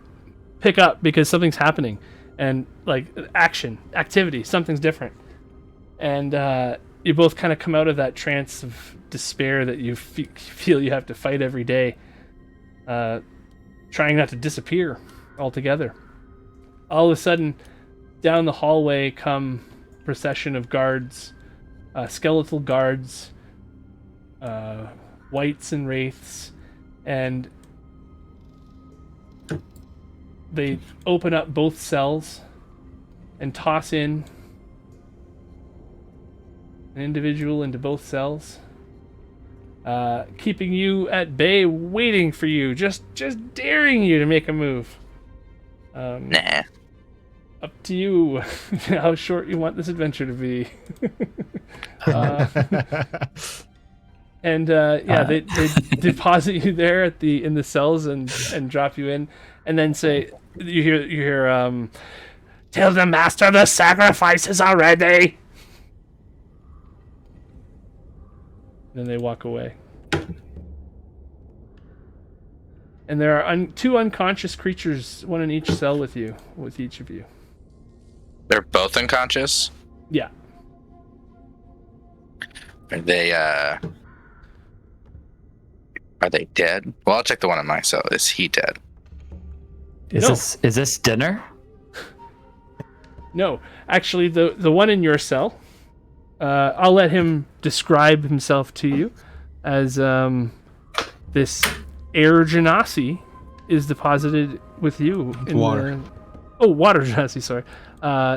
pick up because something's happening, and like activity, something's different, and you both kind of come out of that trance of despair that you feel you have to fight every day, trying not to disappear altogether. All of a sudden, down the hallway come procession of guards, skeletal guards, wights and wraiths, and they open up both cells and toss in an individual into both cells, keeping you at bay, waiting for you, just daring you to make a move. Nah. Up to you how short you want this adventure to be. They deposit you there in the cells and drop you in, and then say you hear tell the master the sacrifices are ready. Then they walk away. And there are two unconscious creatures, one in each cell with each of you. They're both unconscious? Yeah. Are they dead? Well, I'll check the one in my cell. Is he dead? Is this dinner? No. Actually, the one in your cell, I'll let him describe himself to you as this air genasi is deposited with you in water. Water genasi, sorry.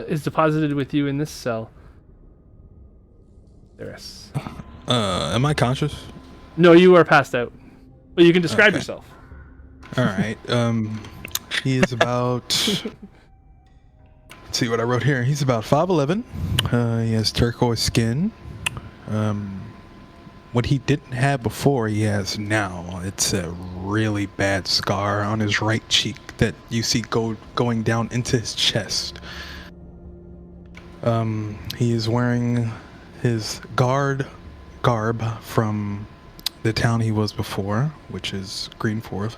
Is deposited with you in this cell. There's. Am I conscious? No, you are passed out. But you can describe yourself. All right. He is about. Let's see what I wrote here. He's about 5'11". He has turquoise skin. What he didn't have before, he has now. It's a really bad scar on his right cheek that you see going down into his chest. He is wearing his garb from the town he was before, which is Greenforth.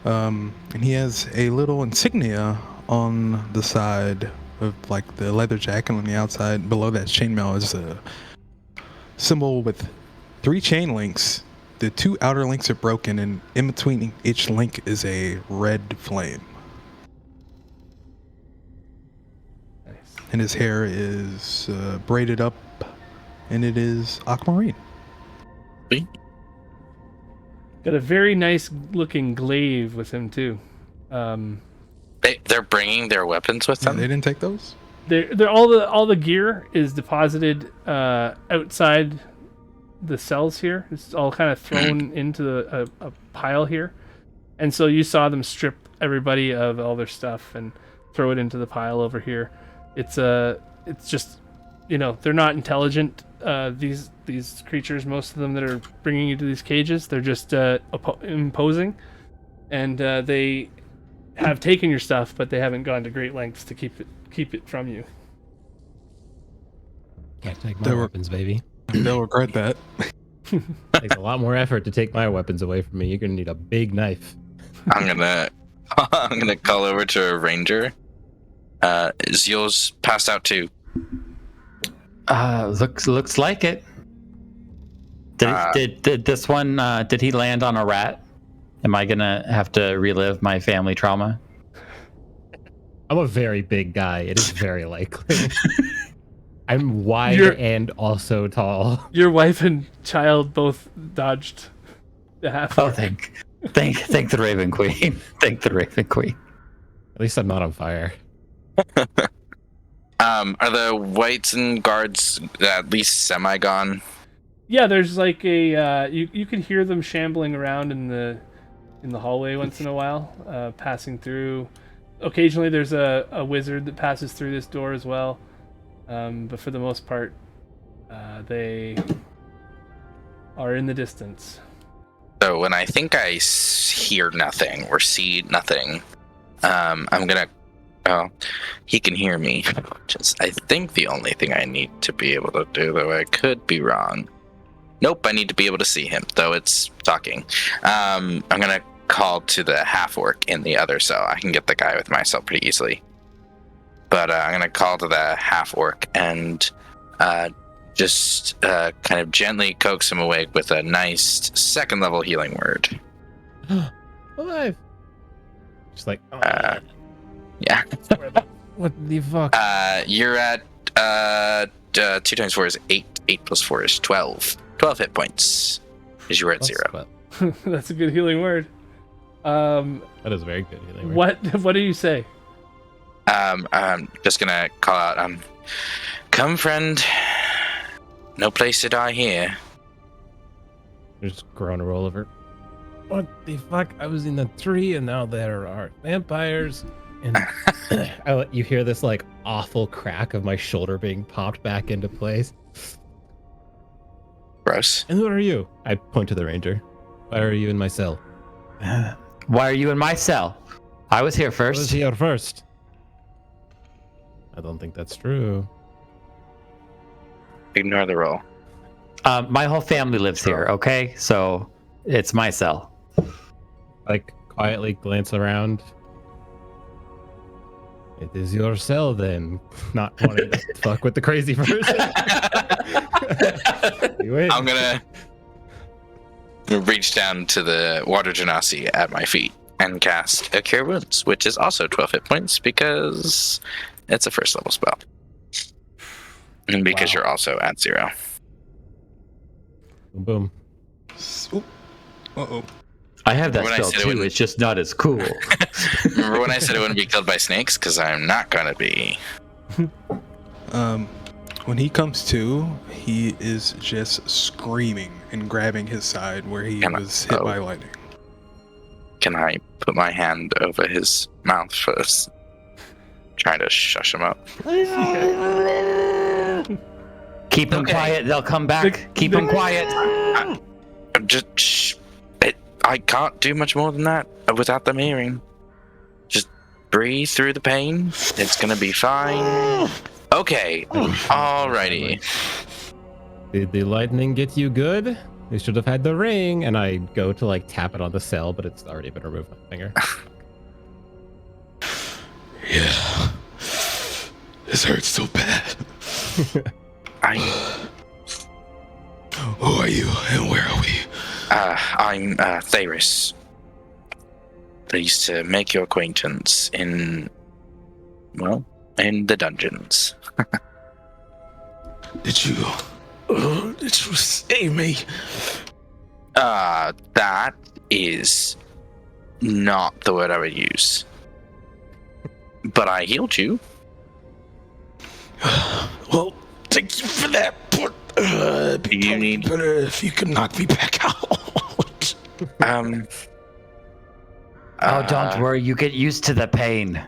And he has a little insignia on the side of like the leather jacket on the outside. Below that chainmail is a symbol with 3 chain links. The 2 outer links are broken, and in between each link is a red flame. Nice. And his hair is braided up, and it is aquamarine. Got a very nice looking glaive with him too. They're bringing their weapons with Yeah, them. they didn't take those? They're all the gear is deposited outside the cells here. It's all kind of thrown into a pile here, and so you saw them strip everybody of all their stuff and throw it into the pile over here. It's just, they're not intelligent. These creatures, most of them that are bringing you to these cages, they're just imposing, and they have taken your stuff, but they haven't gone to great lengths to keep it from you. Can't take my weapons, baby. They'll regret that. Takes a lot more effort to take my weapons away from me. You're gonna need a big knife. I'm gonna call over to a ranger. Is yours passed out too? Looks like it. Did this one? Did he land on a rat? Am I gonna have to relive my family trauma? I'm a very big guy. It is very likely. I'm wide and also tall. Your wife and child both dodged the half. Oh, thank the Raven Queen. Thank the Raven Queen. At least I'm not on fire. Are the wights and guards at least semi gone? Yeah, there's like a you could hear them shambling around in the hallway once in a while, passing through. Occasionally there's a wizard that passes through this door as well, but for the most part they are in the distance. So when I think I hear nothing or see nothing, I'm gonna. Oh, he can hear me, which is, I think, the only thing I need to be able to do, though I could be wrong. Nope, I need to be able to see him, though it's talking. I'm gonna call to the half-orc in the other cell. I can get the guy with my cell pretty easily. But I'm gonna call to the half-orc and just kind of gently coax him awake with a nice second-level healing word. Alive. Just like, yeah. What the fuck? You're at 2 times 4 is 8. 8 plus 4 is 12. 12 hit points. Because you were at 0. That's a good healing word. That is a very good healing word. What do you say? I'm just gonna call out, come friend, no place to die here. Just groan a roll over. What the fuck? I was in the tree and now there are vampires. And you hear this like awful crack of my shoulder being popped back into place. Gross. And who are you? I point to the ranger. Why are you in my cell? Why are you in my cell? I was here I first. was here first. I don't think that's true. Ignore the roll. My whole family lives here, okay? So it's my cell. Like quietly glance around. It is your cell then. Not wanting to fuck with the crazy person. You win. I'm gonna reach down to the water genasi at my feet and cast a Cure Wounds, which is also 12 hit points because it's a first level spell. And because you're also at 0. Boom. Oop. Uh-oh. I have that When I spell said it too. wouldn't- It's just not as cool. Remember when I said I wouldn't be killed by snakes? Because I'm not gonna be. When he comes to, he is just screaming and grabbing his side where he was hit by lightning. Can I put my hand over his mouth first? Trying to shush him up. Keep them Okay. quiet. They'll come back. Keep them quiet. I'm just shh. I can't do much more than that without them hearing. Just breathe through the pain. It's gonna be fine. Okay. Alrighty. Did the lightning get you good? You should have had the ring. And I go to like tap it on the cell, but it's already been removed from my finger. Yeah. This hurts so bad. Who are you and where are we? I'm Tharis. Pleased to make your acquaintance in the dungeons. Did you save me? That is not the word I would use. But I healed you. Well, thank you for that, but it'd be better if you could knock me back out. Oh, don't worry. You get used to the pain.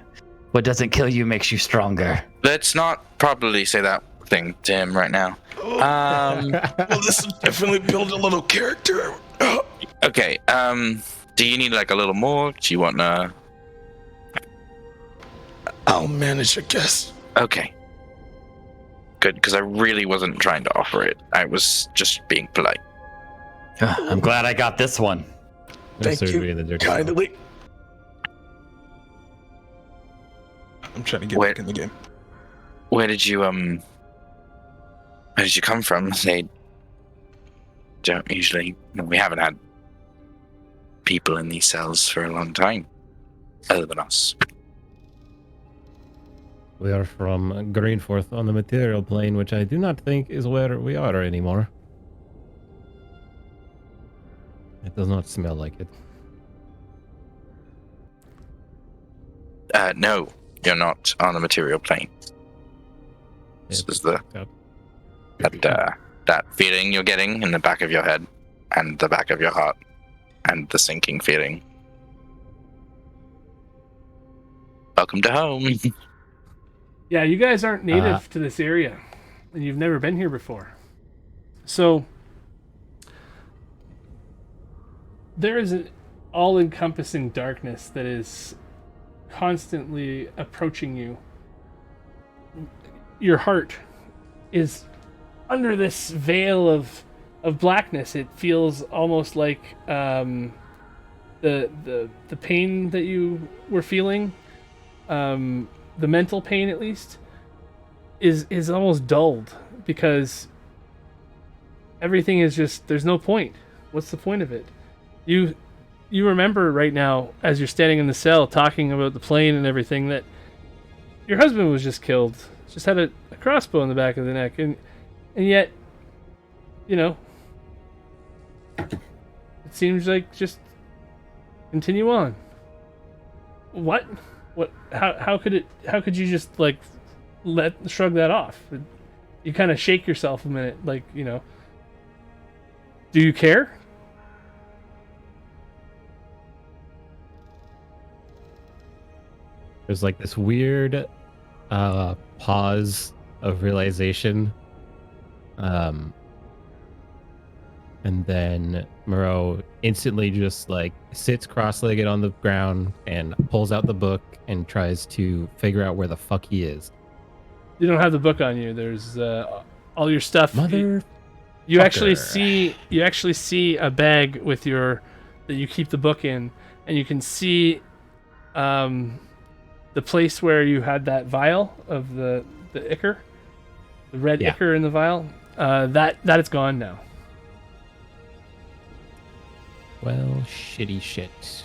What doesn't kill you makes you stronger. Let's not probably say that thing to him right now. Well, this will definitely build a little character. Okay, do you need like a little more? Do you want I'll manage, I guess. Okay. Good, because I really wasn't trying to offer it. I was just being polite. I'm glad I got this one. Thank you, kindly. I'm trying to get back in the game. Where did you come from? They don't usually. We haven't had people in these cells for a long time, other than us. We are from Greenforth on the material plane, which I do not think is where we are anymore. It does not smell like it. No, you're not on the material plane. This is that feeling you're getting in the back of your head, and the back of your heart, and the sinking feeling. Welcome to home. Yeah, you guys aren't native to this area, and you've never been here before. So, there is an all-encompassing darkness that is constantly approaching you. Your heart is under this veil of blackness. It feels almost like the pain that you were feeling, the mental pain at least, is almost dulled because everything is just, there's no point. What's the point of it? You remember right now, as you're standing in the cell talking about the plane and everything, that your husband was just killed. Just had a crossbow in the back of the neck, and yet, you know, it seems like just continue on. What? How could you just like shrug that off? You kind of shake yourself a minute, like, you know, do you care? There's like this weird pause of realization. And then Moreau instantly just like sits cross-legged on the ground and pulls out the book and tries to figure out where the fuck he is. You don't have the book on you. There's all your stuff. You actually see a bag with that you keep the book in, and you can see the place where you had that vial of the ichor, the red ichor in the vial. That it's gone now. Well, shitty shit.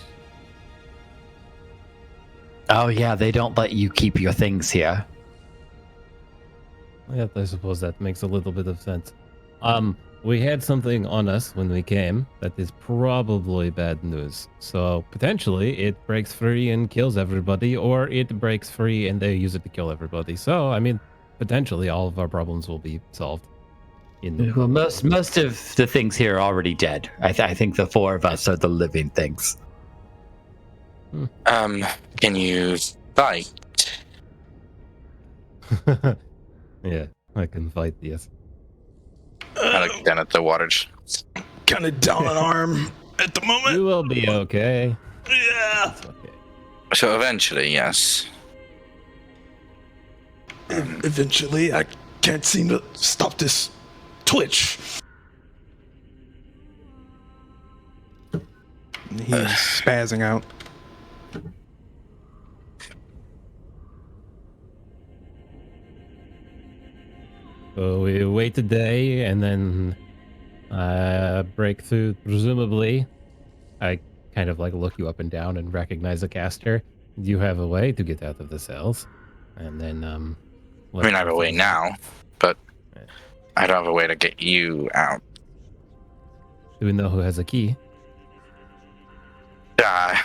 Oh yeah, they don't let you keep your things here. Yeah, I suppose that makes a little bit of sense. We had something on us when we came that is probably bad news. So potentially it breaks free and kills everybody, or it breaks free and they use it to kill everybody. So, I mean, potentially all of our problems will be solved. Well, most of the things here are already dead. I think the four of us are the living things. Can you fight? Yeah, I can fight, yes. I look down at the water. Kind of down an arm at the moment. You will be okay. Yeah. Okay. So eventually, yes. Eventually, I can't seem to stop this twitch. He's spazzing out. So we wait a day and then break through, presumably. I kind of like look you up and down and recognize a caster. You have a way to get out of the cells. And then, I mean, I have a way now, but I don't have a way to get you out. Do we know who has a key?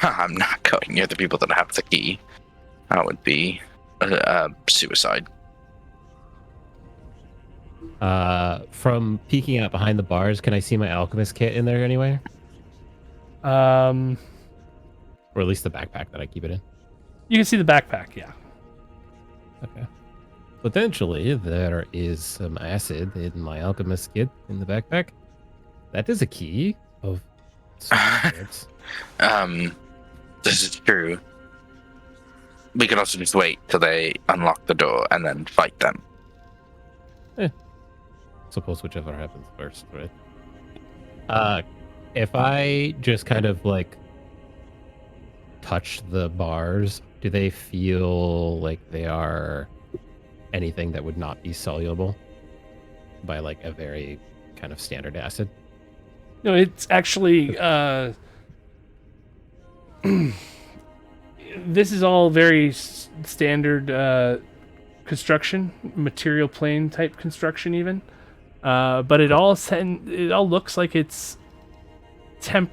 I'm not going near the people that have the key. That would be suicide. From peeking out behind the bars, can I see my alchemist kit in there anywhere? You Or at least the backpack that I keep it in? can see the backpack, yeah. Okay. Potentially, there is some acid in my alchemist kit in the backpack. That is a key of sorts. This is true. We can also just wait till they unlock the door and then fight them. Suppose whichever happens first, right? If I just kind of like touch the bars, do they feel like they are anything that would not be soluble by like a very kind of standard acid? No, it's actually this is all very standard construction, material plane type construction even. But it all looks like it's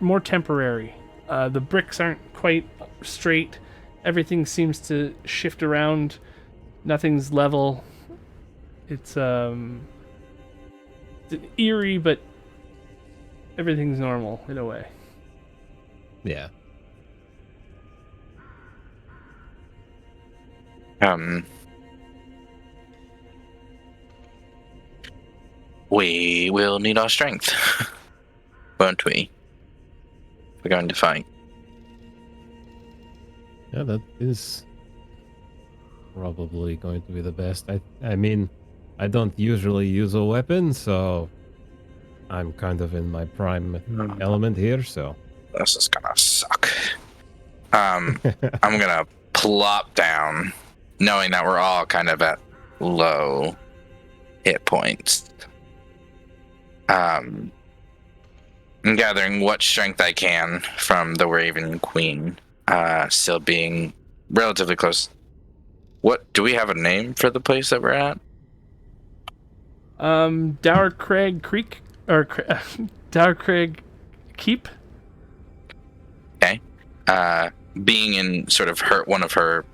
more temporary. The bricks aren't quite straight. Everything seems to shift around. Nothing's level. It's eerie, but everything's normal in a way. Yeah. We will need our strength, won't we? We're going to fight. Yeah, that is probably going to be the best. I mean, I don't usually use a weapon, so I'm kind of in my prime element here, so. This is gonna suck. I'm gonna plop down, knowing that we're all kind of at low hit points. I'm gathering what strength I can from the Raven Queen, still being relatively close. What do we have a name for the place that we're at? Dower Craig Creek or Dower Craig Keep. Okay. Being in sort of one of her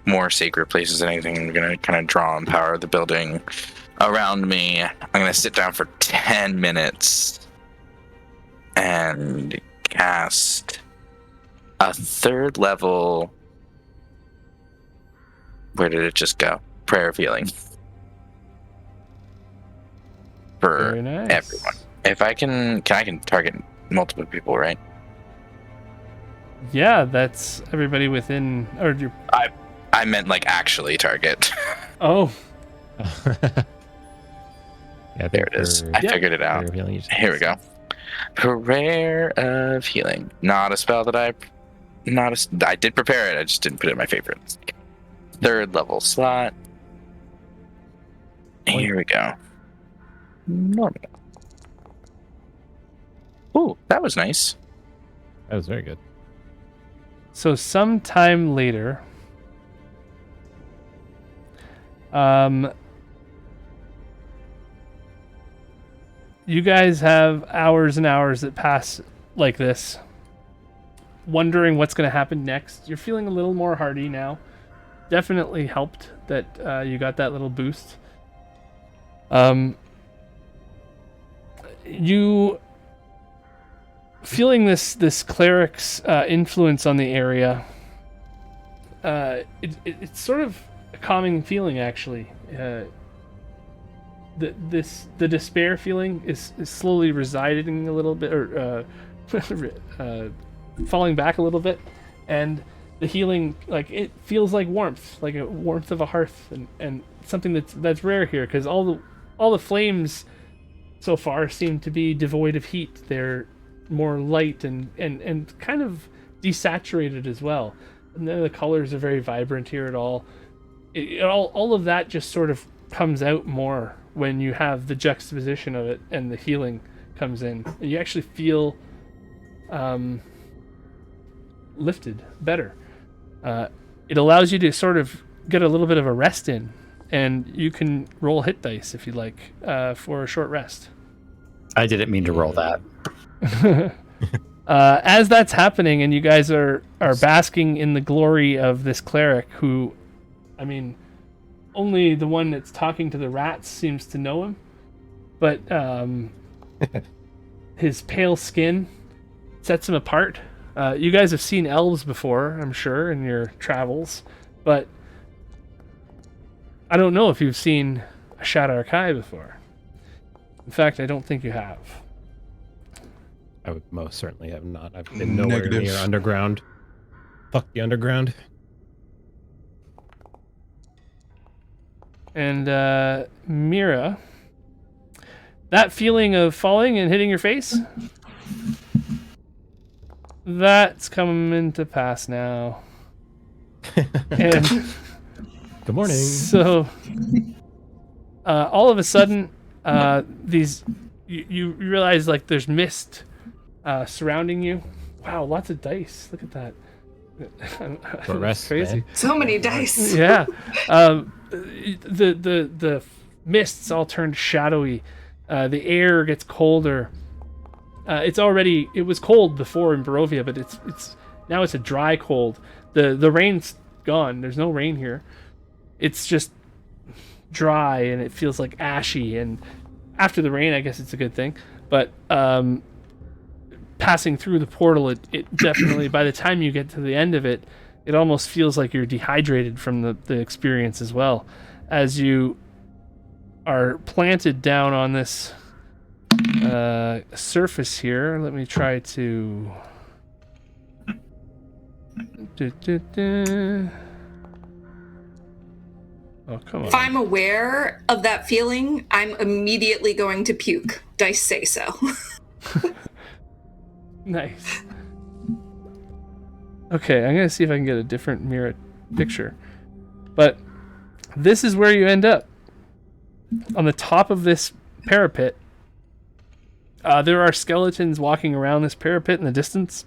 more sacred places than anything, I'm gonna kind of draw and power the building around me. I'm gonna sit down for 10 minutes and cast a 3rd level. Where did it just go? Prayer of healing for Very nice. everyone. If I can target multiple people, right? Yeah, that's everybody within. Or your. I meant like actually target. Oh. Yeah, There it is. I figured it out. Here we go. Prayer of healing. Not a spell that I did prepare it. I just didn't put it in my favorites. 3rd level slot. Here we go. Normal. Ooh, that was nice. That was very good. So sometime later, you guys have hours and hours that pass like this, wondering what's going to happen next. You're feeling a little more hardy now. Definitely helped that you got that little boost. You feeling this cleric's influence on the area. It's sort of a calming feeling, actually. The despair feeling is slowly residing a little bit, or falling back a little bit, and the healing, like, it feels like warmth, like a warmth of a hearth, and something that's rare here, because all all the flames so far seem to be devoid of heat. They're more light and kind of desaturated as well. And then the colors are very vibrant here at all. All of that just sort of comes out more when you have the juxtaposition of it and the healing comes in. And you actually feel lifted better. It allows you to sort of get a little bit of a rest in, and you can roll hit dice if you like for a short rest. I didn't mean to roll that. As that's happening, and you guys are basking in the glory of this cleric, who, I mean, only the one that's talking to the rats seems to know him, but his pale skin sets him apart. You guys have seen elves before, I'm sure, in your travels, but I don't know if you've seen a Shadowfell before. In fact, I don't think you have. I would most certainly have not. I've been nowhere Negative. near underground. Fuck the underground. And Myra, that feeling of falling and hitting your face, that's coming to pass now. And Good morning. so, all of a sudden, these you realize like there's mist surrounding you. Wow, lots of dice. Look at that. Short rest, Crazy. man. So many dice. Yeah. The mists all turned shadowy. The air gets colder. It was cold before in Barovia, but it's now it's a dry cold. The rain's gone. There's no rain here. It's just dry and it feels like ashy, and after the rain I guess it's a good thing. But passing through the portal, it definitely by the time you get to the end of it, it almost feels like you're dehydrated from the experience as well, as you are planted down on this surface here. Let me try to Oh, come on. If I'm aware of that feeling, I'm immediately going to puke. Dice say so. Nice. Okay, I'm gonna see if I can get a different mirror picture. But this is where you end up. On the top of this parapet, there are skeletons walking around this parapet in the distance.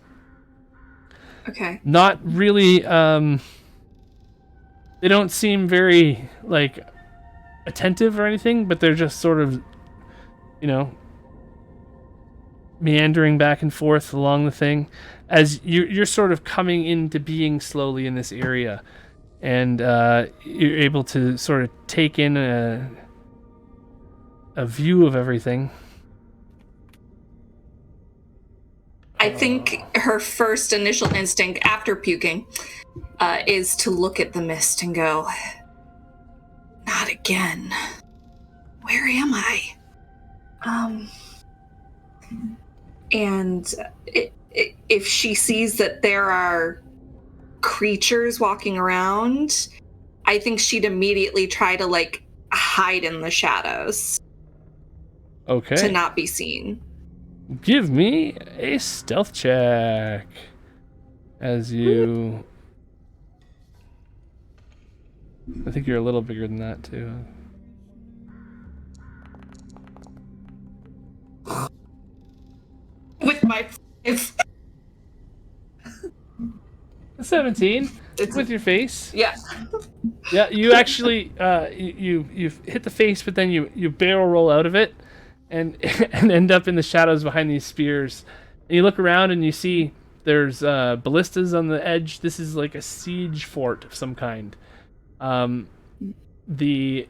Okay. Not really, they don't seem very, like, attentive or anything, but they're just sort of, meandering back and forth along the thing as you're sort of coming into being slowly in this area, and you're able to sort of take in a view of everything. I think her first initial instinct after puking is to look at the mist and go, not again. Where am I? And if she sees that there are creatures walking around, I think she'd immediately try to like hide in the shadows. Okay. To not be seen. Give me a stealth check as you... I think you're a little bigger than that too. With my 17 with your face. Yeah. Yeah, you actually you hit the face, but then you barrel roll out of it and end up in the shadows behind these spears. And you look around and you see there's ballistas on the edge. This is like a siege fort of some kind. The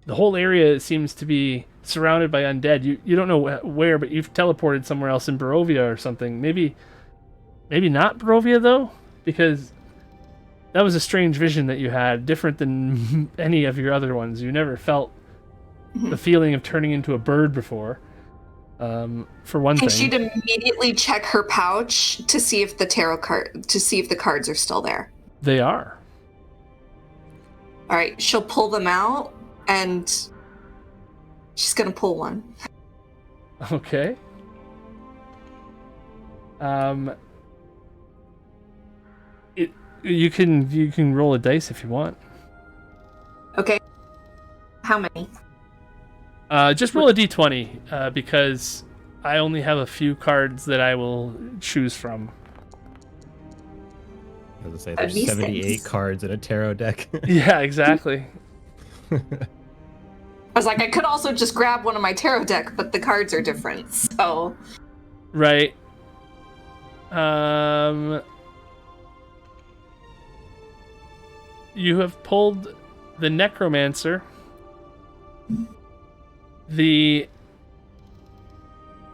whole area seems to be surrounded by undead. You don't know where, but you've teleported somewhere else in Barovia or something. Maybe not Barovia though, because that was a strange vision that you had, different than any of your other ones. You never felt the feeling of turning into a bird before. For one thing, and she'd immediately check her pouch to see if the the cards are still there. They are. All right, she'll pull them out and She's gonna pull one. Okay. You can roll a dice if you want. Okay. How many? Just roll a d20 because I only have a few cards that I will choose from. I was gonna say That'd there's be 78 six. cards in a tarot deck. Yeah, exactly. I was like, I could also just grab one of my tarot deck, but the cards are different, so... Right. You have pulled the Necromancer. The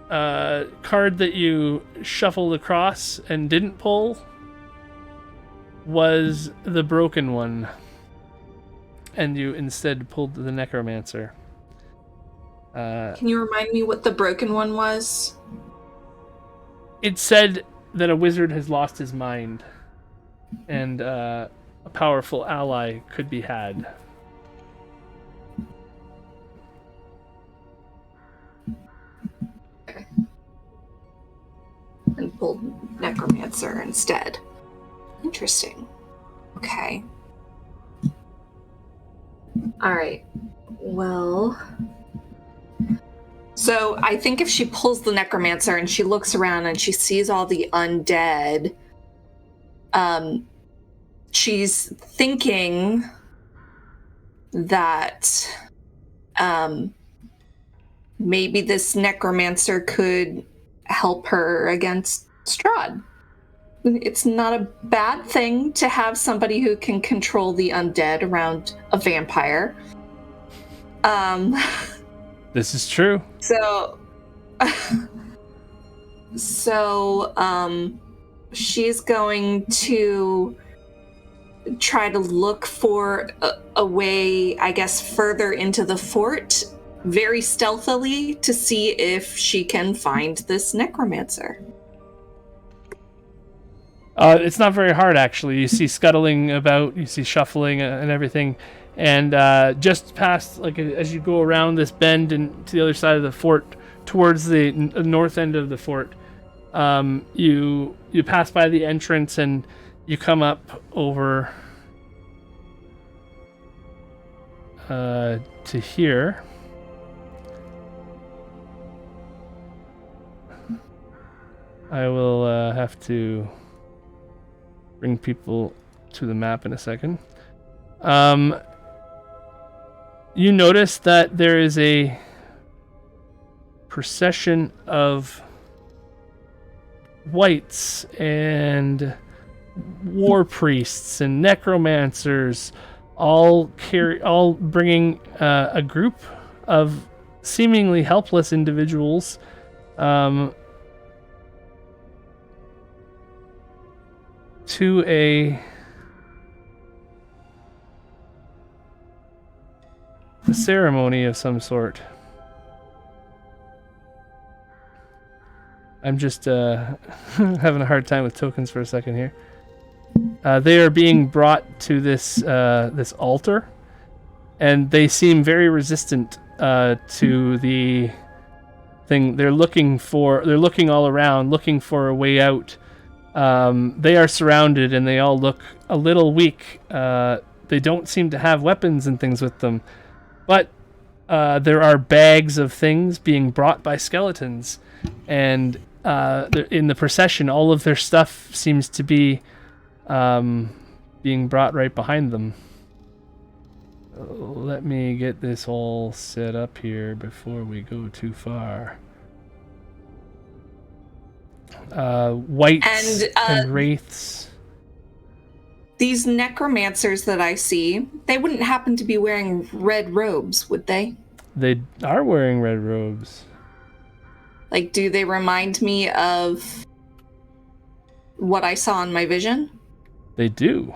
card that you shuffled across and didn't pull was the broken one. And you instead pulled the Necromancer. Can you remind me what the broken one was? It said that a wizard has lost his mind, and a powerful ally could be had. And pulled Necromancer instead. Interesting. Okay. Alright. Well... So I think if she pulls the Necromancer and she looks around and she sees all the undead, she's thinking that maybe this Necromancer could help her against Strahd. It's not a bad thing to have somebody who can control the undead around a vampire. This is true. So, she's going to try to look for a way, I guess, further into the fort, very stealthily, to see if she can find this Necromancer. It's not very hard, actually. You see scuttling about, you see shuffling and everything. And just past, like, as you go around this bend and to the other side of the fort, towards the north end of the fort, you pass by the entrance and you come up over to here. I will have to bring people to the map in a second. You notice that there is a procession of wights and war priests and necromancers, all bringing a group of seemingly helpless individuals to a ceremony of some sort. I'm just having a hard time with tokens for a second here. They are being brought to this altar, and they seem very resistant to the thing. They're looking all around, looking for a way out. They are surrounded, and they all look a little weak. They don't seem to have weapons and things with them. But there are bags of things being brought by skeletons, and in the procession, all of their stuff seems to be being brought right behind them. Let me get this all set up here before we go too far. Wights and wraiths. These necromancers that I see, they wouldn't happen to be wearing red robes, would they? They are wearing red robes. Like, do they remind me of what I saw in my vision? They do.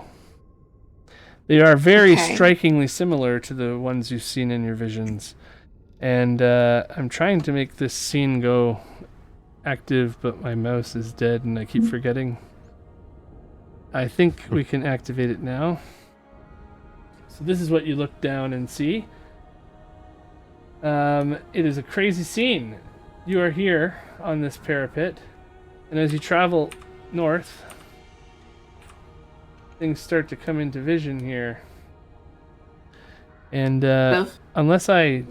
They are very strikingly similar to the ones you've seen in your visions. And I'm trying to make this scene go active, but my mouse is dead and I keep forgetting. I think we can activate it now. So this is what you look down and see. It is a crazy scene. You are here on this parapet, and as you travel north, things start to come into vision here. And unless I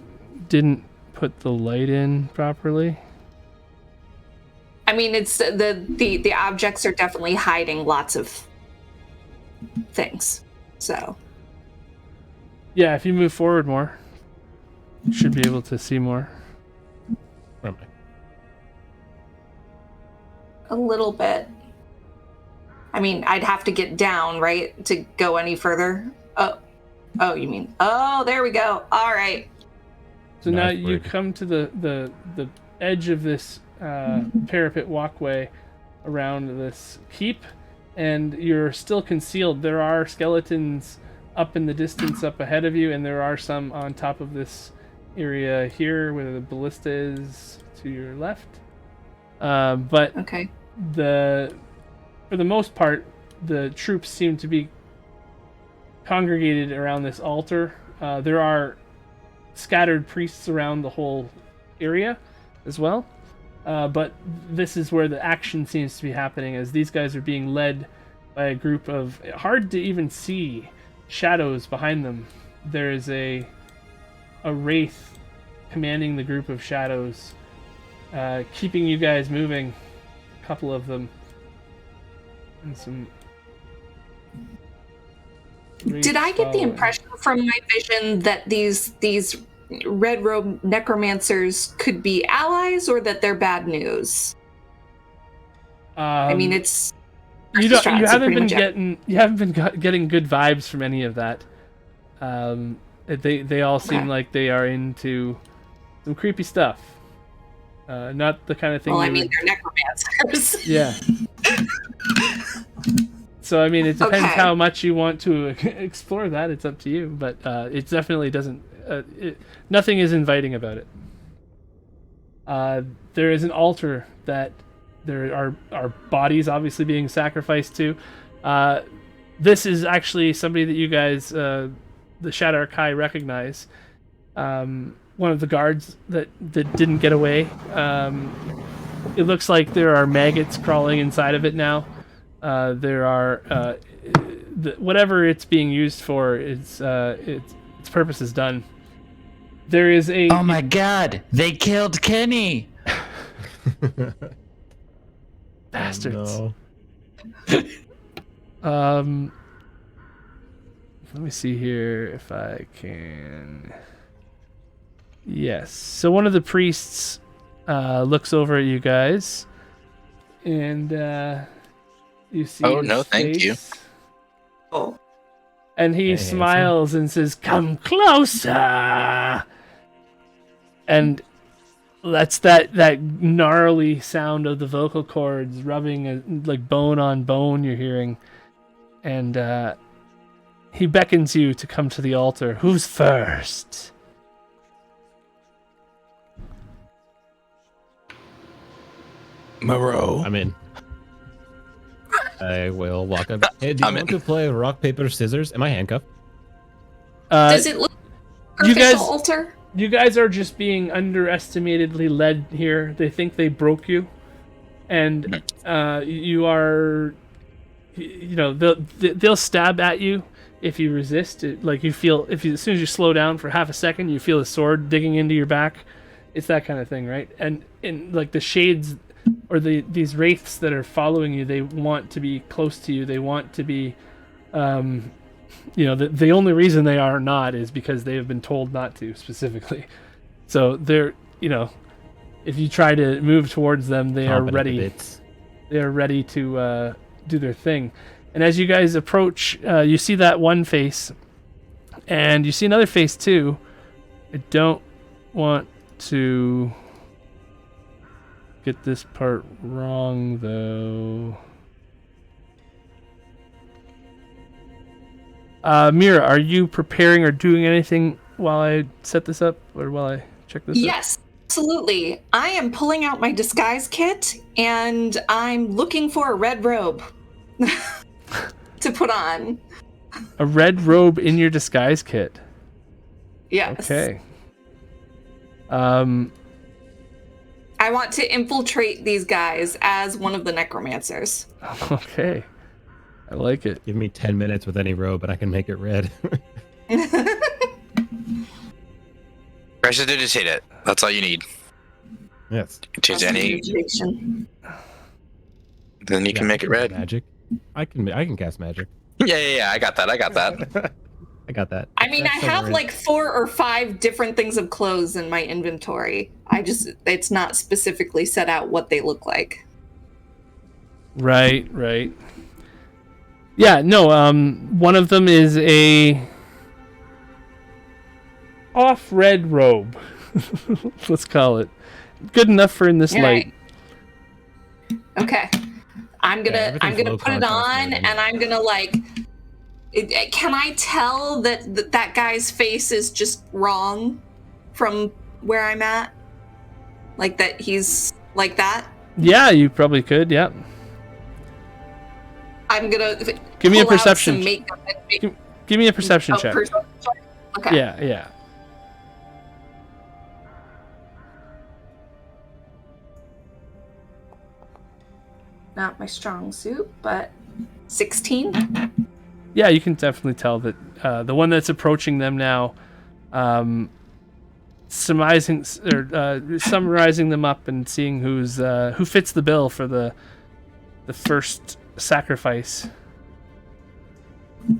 didn't put the light in properly. I mean, it's the objects are definitely hiding lots of things. So yeah, if you move forward more, you should be able to see more. Where am I? a little bit. I mean, I'd have to get down, right, to go any further. Oh, you mean? Oh, there we go. All right. So now Northward. you come to the edge of this parapet walkway around this keep, and you're still concealed. There are skeletons up in the distance up ahead of you, and there are some on top of this area here where the ballista is to your left. But Okay. for the most part, the troops seem to be congregated around this altar. There are scattered priests around the whole area as well. But this is where the action seems to be happening, as these guys are being led by a group of hard to even see shadows behind them. There is a wraith commanding the group of shadows, keeping you guys moving. A couple of them. And some. Did I get the impression from my vision that these red robe necromancers could be allies, or that they're bad news? I mean, it's you Curse of don't. You Strahd, so haven't pretty been much getting. You haven't been getting good vibes from any of that. They all seem Okay. like they are into some creepy stuff. Not the kind of thing. well, I you mean, would- they're necromancers. Yeah. So I mean, it depends Okay. how much you want to explore that. It's up to you, but it definitely doesn't. Nothing is inviting about it. There is an altar that there are bodies obviously being sacrificed to. This is actually somebody that you guys, the Shadar Kai, recognize. One of the guards that didn't get away. It looks like there are maggots crawling inside of it now. There are whatever it's being used for. Its purpose is done. There is a. Oh my god, they killed Kenny! Bastards. Oh, Let me see here if I can. Yes. So one of the priests looks over at you guys, and you see. Oh, his no, thank you. face, Oh, And he Hey, smiles and says, "Come closer." And that's that gnarly sound of the vocal cords rubbing like bone on bone you're hearing. And he beckons you to come to the altar. Who's first? Moreau. I'm in. I will walk up. Hey, do you I'm want in. to play rock, paper, scissors? Am I handcuffed? does it look like you an official guys- altar? You guys are just being underestimatedly led here. They think they broke you, and you are, you know, they'll stab at you if you resist. Like you feel as soon as you slow down for half a second, you feel a sword digging into your back. It's that kind of thing, right? And in like the shades or these wraiths that are following you, they want to be close to you. They want to be. You know, the only reason they are not is because they have been told not to specifically. So they're, you know, if you try to move towards them, they are Chomping at the ready. bits. They are ready to do their thing. And as you guys approach, you see that one face, and you see another face too. I don't want to get this part wrong though. Myra, are you preparing or doing anything while I set this up, or while I check this out? Yes, absolutely. I am pulling out my disguise kit, and I'm looking for a red robe to put on. A red robe in your disguise kit. Yes. Okay. I want to infiltrate these guys as one of the necromancers. Okay. I like it. Give me 10 minutes with any robe, and I can make it red. Prestidigitate it. That's all you need. Yes. Change any, Prestidigitation. then you can make it red. Magic. I can cast magic. Yeah. I got that. I got that. I mean, I have like 4 or 5 different things of clothes in my inventory. It's not specifically set out what they look like. Right. Yeah, no, one of them is a off-red robe. Let's call it. Good enough for in this light. Okay. I'm gonna put it on, and I'm gonna like. Can I tell that guy's face is just wrong from where I'm at? Like that he's like that? Yeah, you probably could. Yeah. I'm gonna give me a pull out perception. some makeup and Give me a perception check. Perception check? Okay. Yeah. Not my strong suit, but 16. Yeah, you can definitely tell that the one that's approaching them now, summarizing them up and seeing who fits the bill for the first sacrifice.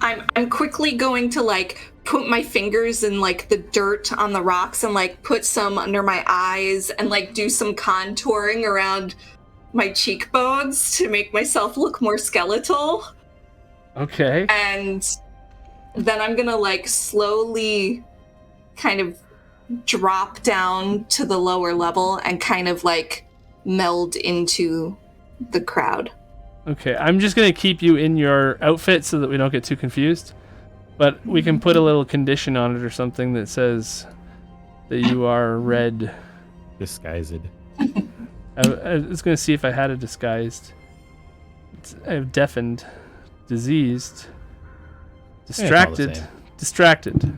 I'm quickly going to like put my fingers in like the dirt on the rocks and like put some under my eyes and like do some contouring around my cheekbones to make myself look more skeletal. Okay. And then I'm gonna like slowly kind of drop down to the lower level and kind of like meld into the crowd. Okay, I'm just going to keep you in your outfit so that we don't get too confused. But we can put a little condition on it or something that says that you are red. Disguised. I was going to see if I had a disguised. I have deafened, diseased, distracted, distracted.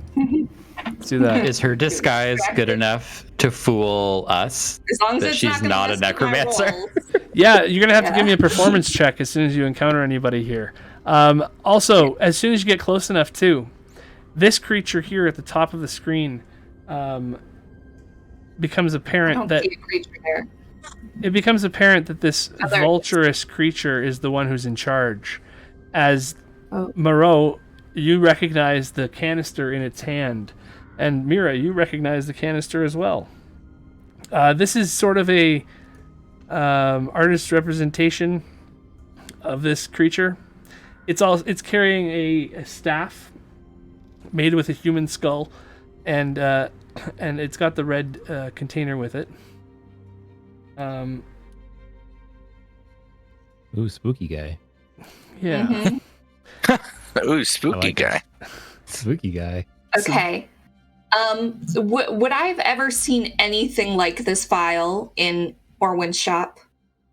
Let's do that. Is her disguise good enough to fool us As long as that it's she's not a mess with my necromancer? rolls. Yeah, you're going to have to give me a performance check as soon as you encounter anybody here. Also, as soon as you get close enough, too, this creature here at the top of the screen becomes I apparent don't that see a creature there. it becomes apparent that this Oh, there it is. vulturous creature is the one who's in charge. As Oh. Moreau, you recognize the canister in its hand, and Myra, you recognize the canister as well. This is sort of a artist's representation of this creature. It's carrying a staff made with a human skull, and it's got the red container with it. Ooh, spooky guy. Yeah. Mhm. Ooh, spooky like guy. Spooky guy. Okay. Would I have ever seen anything like this file in Orwin's shop?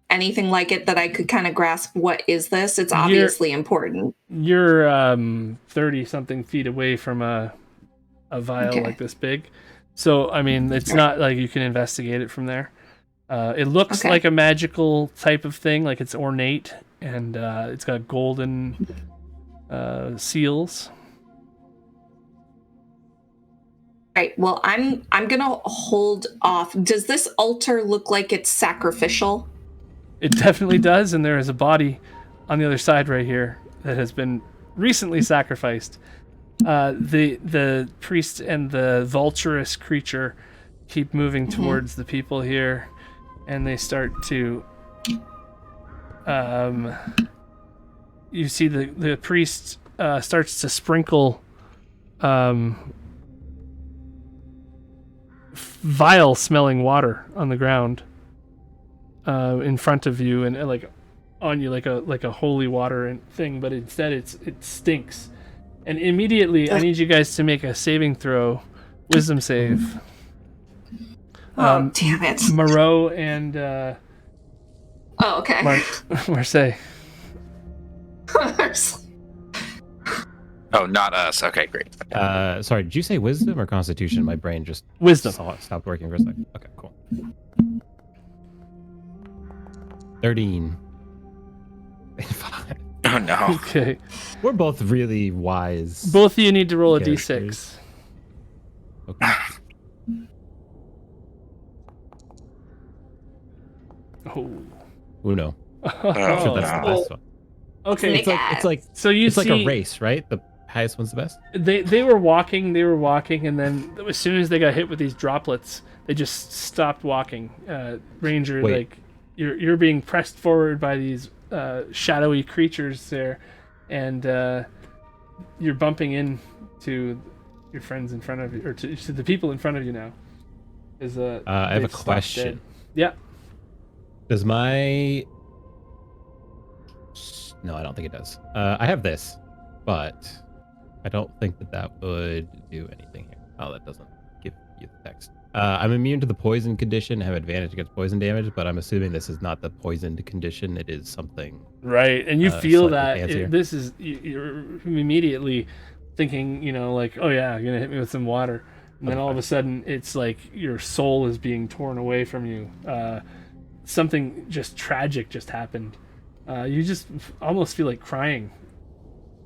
Anything like it that I could kind of grasp? What is this? It's obviously important. You're 30-something feet away from a vial like this big. So, I mean, it's not like you can investigate it from there. It looks like a magical type of thing, like it's ornate, and it's got golden seals. Right. Well, I'm gonna hold off. Does this altar look like it's sacrificial? It definitely does, and there is a body on the other side right here that has been recently sacrificed. The priest and the vulturous creature keep moving towards the people here, and they start to you see the priest starts to sprinkle vile smelling water on the ground in front of you, and like on you, like a holy water and thing, but instead it stinks. And immediately I need you guys to make a saving throw, wisdom save. Oh, damn it. Moreau and Oh, okay. Marseille. Oh, not us. Okay, great. Sorry, did you say wisdom or constitution? My brain just Wisdom. stopped working for a second. Okay, cool. 13. Oh no. Okay. We're both really wise. Both of you need to roll a characters. d6. Okay. Oh. Uno. Oh, I'm sure that's the no. best one. Okay. It's like So you it's see, like a race, right? The highest one's the best. they were walking, and then as soon as they got hit with these droplets, they just stopped walking. Ranger, Wait. like you're being pressed forward by these shadowy creatures there, and you're bumping into your friends in front of you, or to the people in front of you now. I have a question. Yeah. Does my... No, I don't think it does. I have this, but I don't think that would do anything here. Oh, that doesn't give you the text. I'm immune to the poison condition, have advantage against poison damage, but I'm assuming this is not the poisoned condition. It is something... Right, and you feel slightly that fancier. this is... You're immediately thinking, like, oh yeah, you're going to hit me with some water. And then all of a sudden, it's like your soul is being torn away from you. Something just tragic just happened. You just almost feel like crying.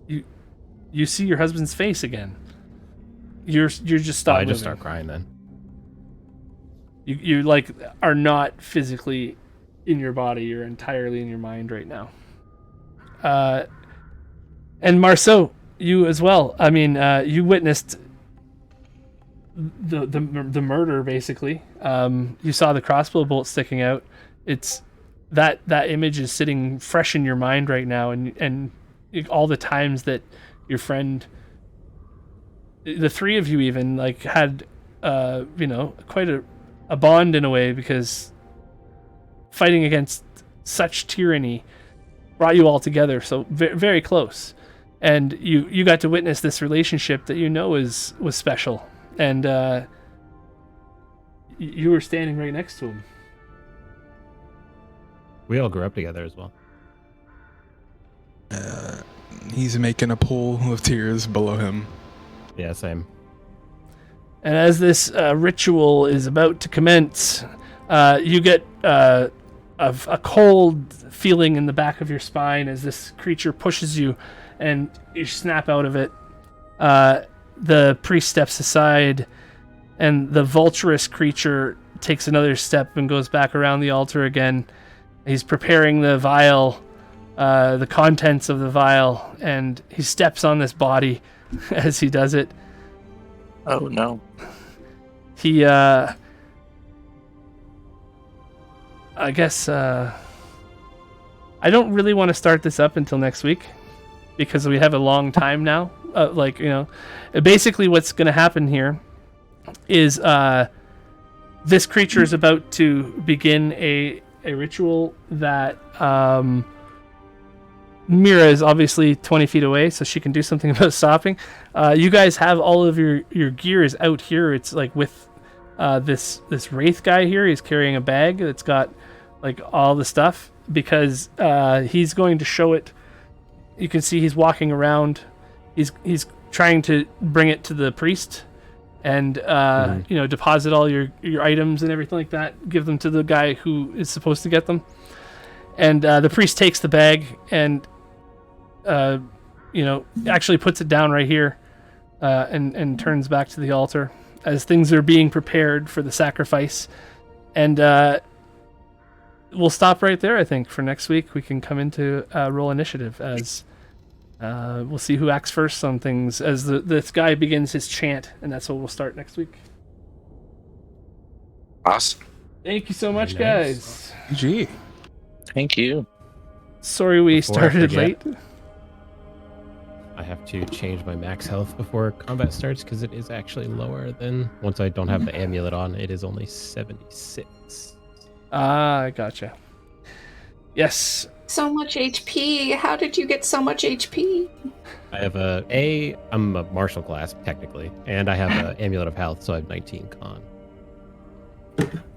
You see your husband's face again. You're just stopped. I just moving. start crying then. You like are not physically in your body. You're entirely in your mind right now. And Marceau, you as well. I mean, you witnessed the murder basically. You saw the crossbow bolt sticking out. It's that image is sitting fresh in your mind right now, and all the times that your friend, the three of you even like had quite a bond in a way, because fighting against such tyranny brought you all together so very close, and you got to witness this relationship that was special, and you were standing right next to him. We all grew up together as well. He's making a pool of tears below him. Yeah, same. And as this ritual is about to commence, you get a cold feeling in the back of your spine as this creature pushes you, and you snap out of it. The priest steps aside, and the vulturous creature takes another step and goes back around the altar again. He's preparing the vial, the contents of the vial, and he steps on this body as he does it. Oh no. He, I guess, I don't really want to start this up until next week, because we have a long time now. Basically what's going to happen here is this creature is about to begin a ritual that Myra is obviously 20 feet away, so she can do something about stopping. You guys have all of your gear is out here. It's like with this wraith guy here. He's carrying a bag that's got like all the stuff, because he's going to show it. You can see he's walking around. He's trying to bring it to the priest, and deposit all your items and everything like that. Give them to the guy who is supposed to get them. And the priest takes the bag and actually puts it down right here, and turns back to the altar as things are being prepared for the sacrifice. And we'll stop right there. I think for next week we can come into roll initiative, as we'll see who acts first on things as this guy begins his chant, and that's what we'll start next week. Awesome. Thank you so much, Nice. guys. Gee. Thank you. Sorry we Before I started forget, late. I have to change my max health before combat starts, because it is actually lower than... Once I don't have the amulet on, it is only 76. Ah, gotcha. Yes. So much HP. How did you get so much HP? I have I'm a martial class, technically, and I have an amulet of health, so I have 19 con.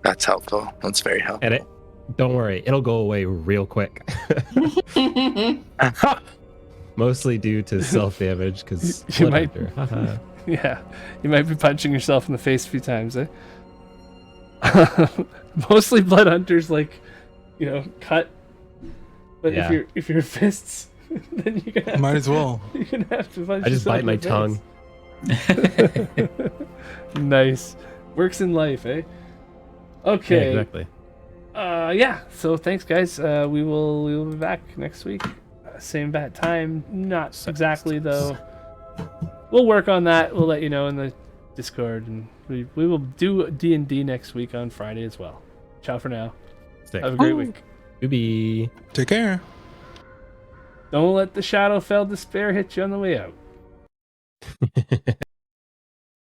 That's helpful. That's very helpful. And don't worry, it'll go away real quick. Mostly due to self damage because You might- Haha. Yeah, you might be punching yourself in the face a few times, eh? Mostly blood hunters, like, cut. But Yeah. if your fists, then you're gonna Might as well. you're gonna have to punch. I just yourself bite my in the tongue. face. Nice, works in life, eh? Okay. Yeah, exactly. Yeah. So thanks, guys. We will be back next week, same bat time. Not exactly though. We'll work on that. We'll let you know in the Discord, and we will do D&D next week on Friday as well. Ciao for now. Sick. Have a great week. Booby. Take care. Don't let the Shadowfell despair hit you on the way out.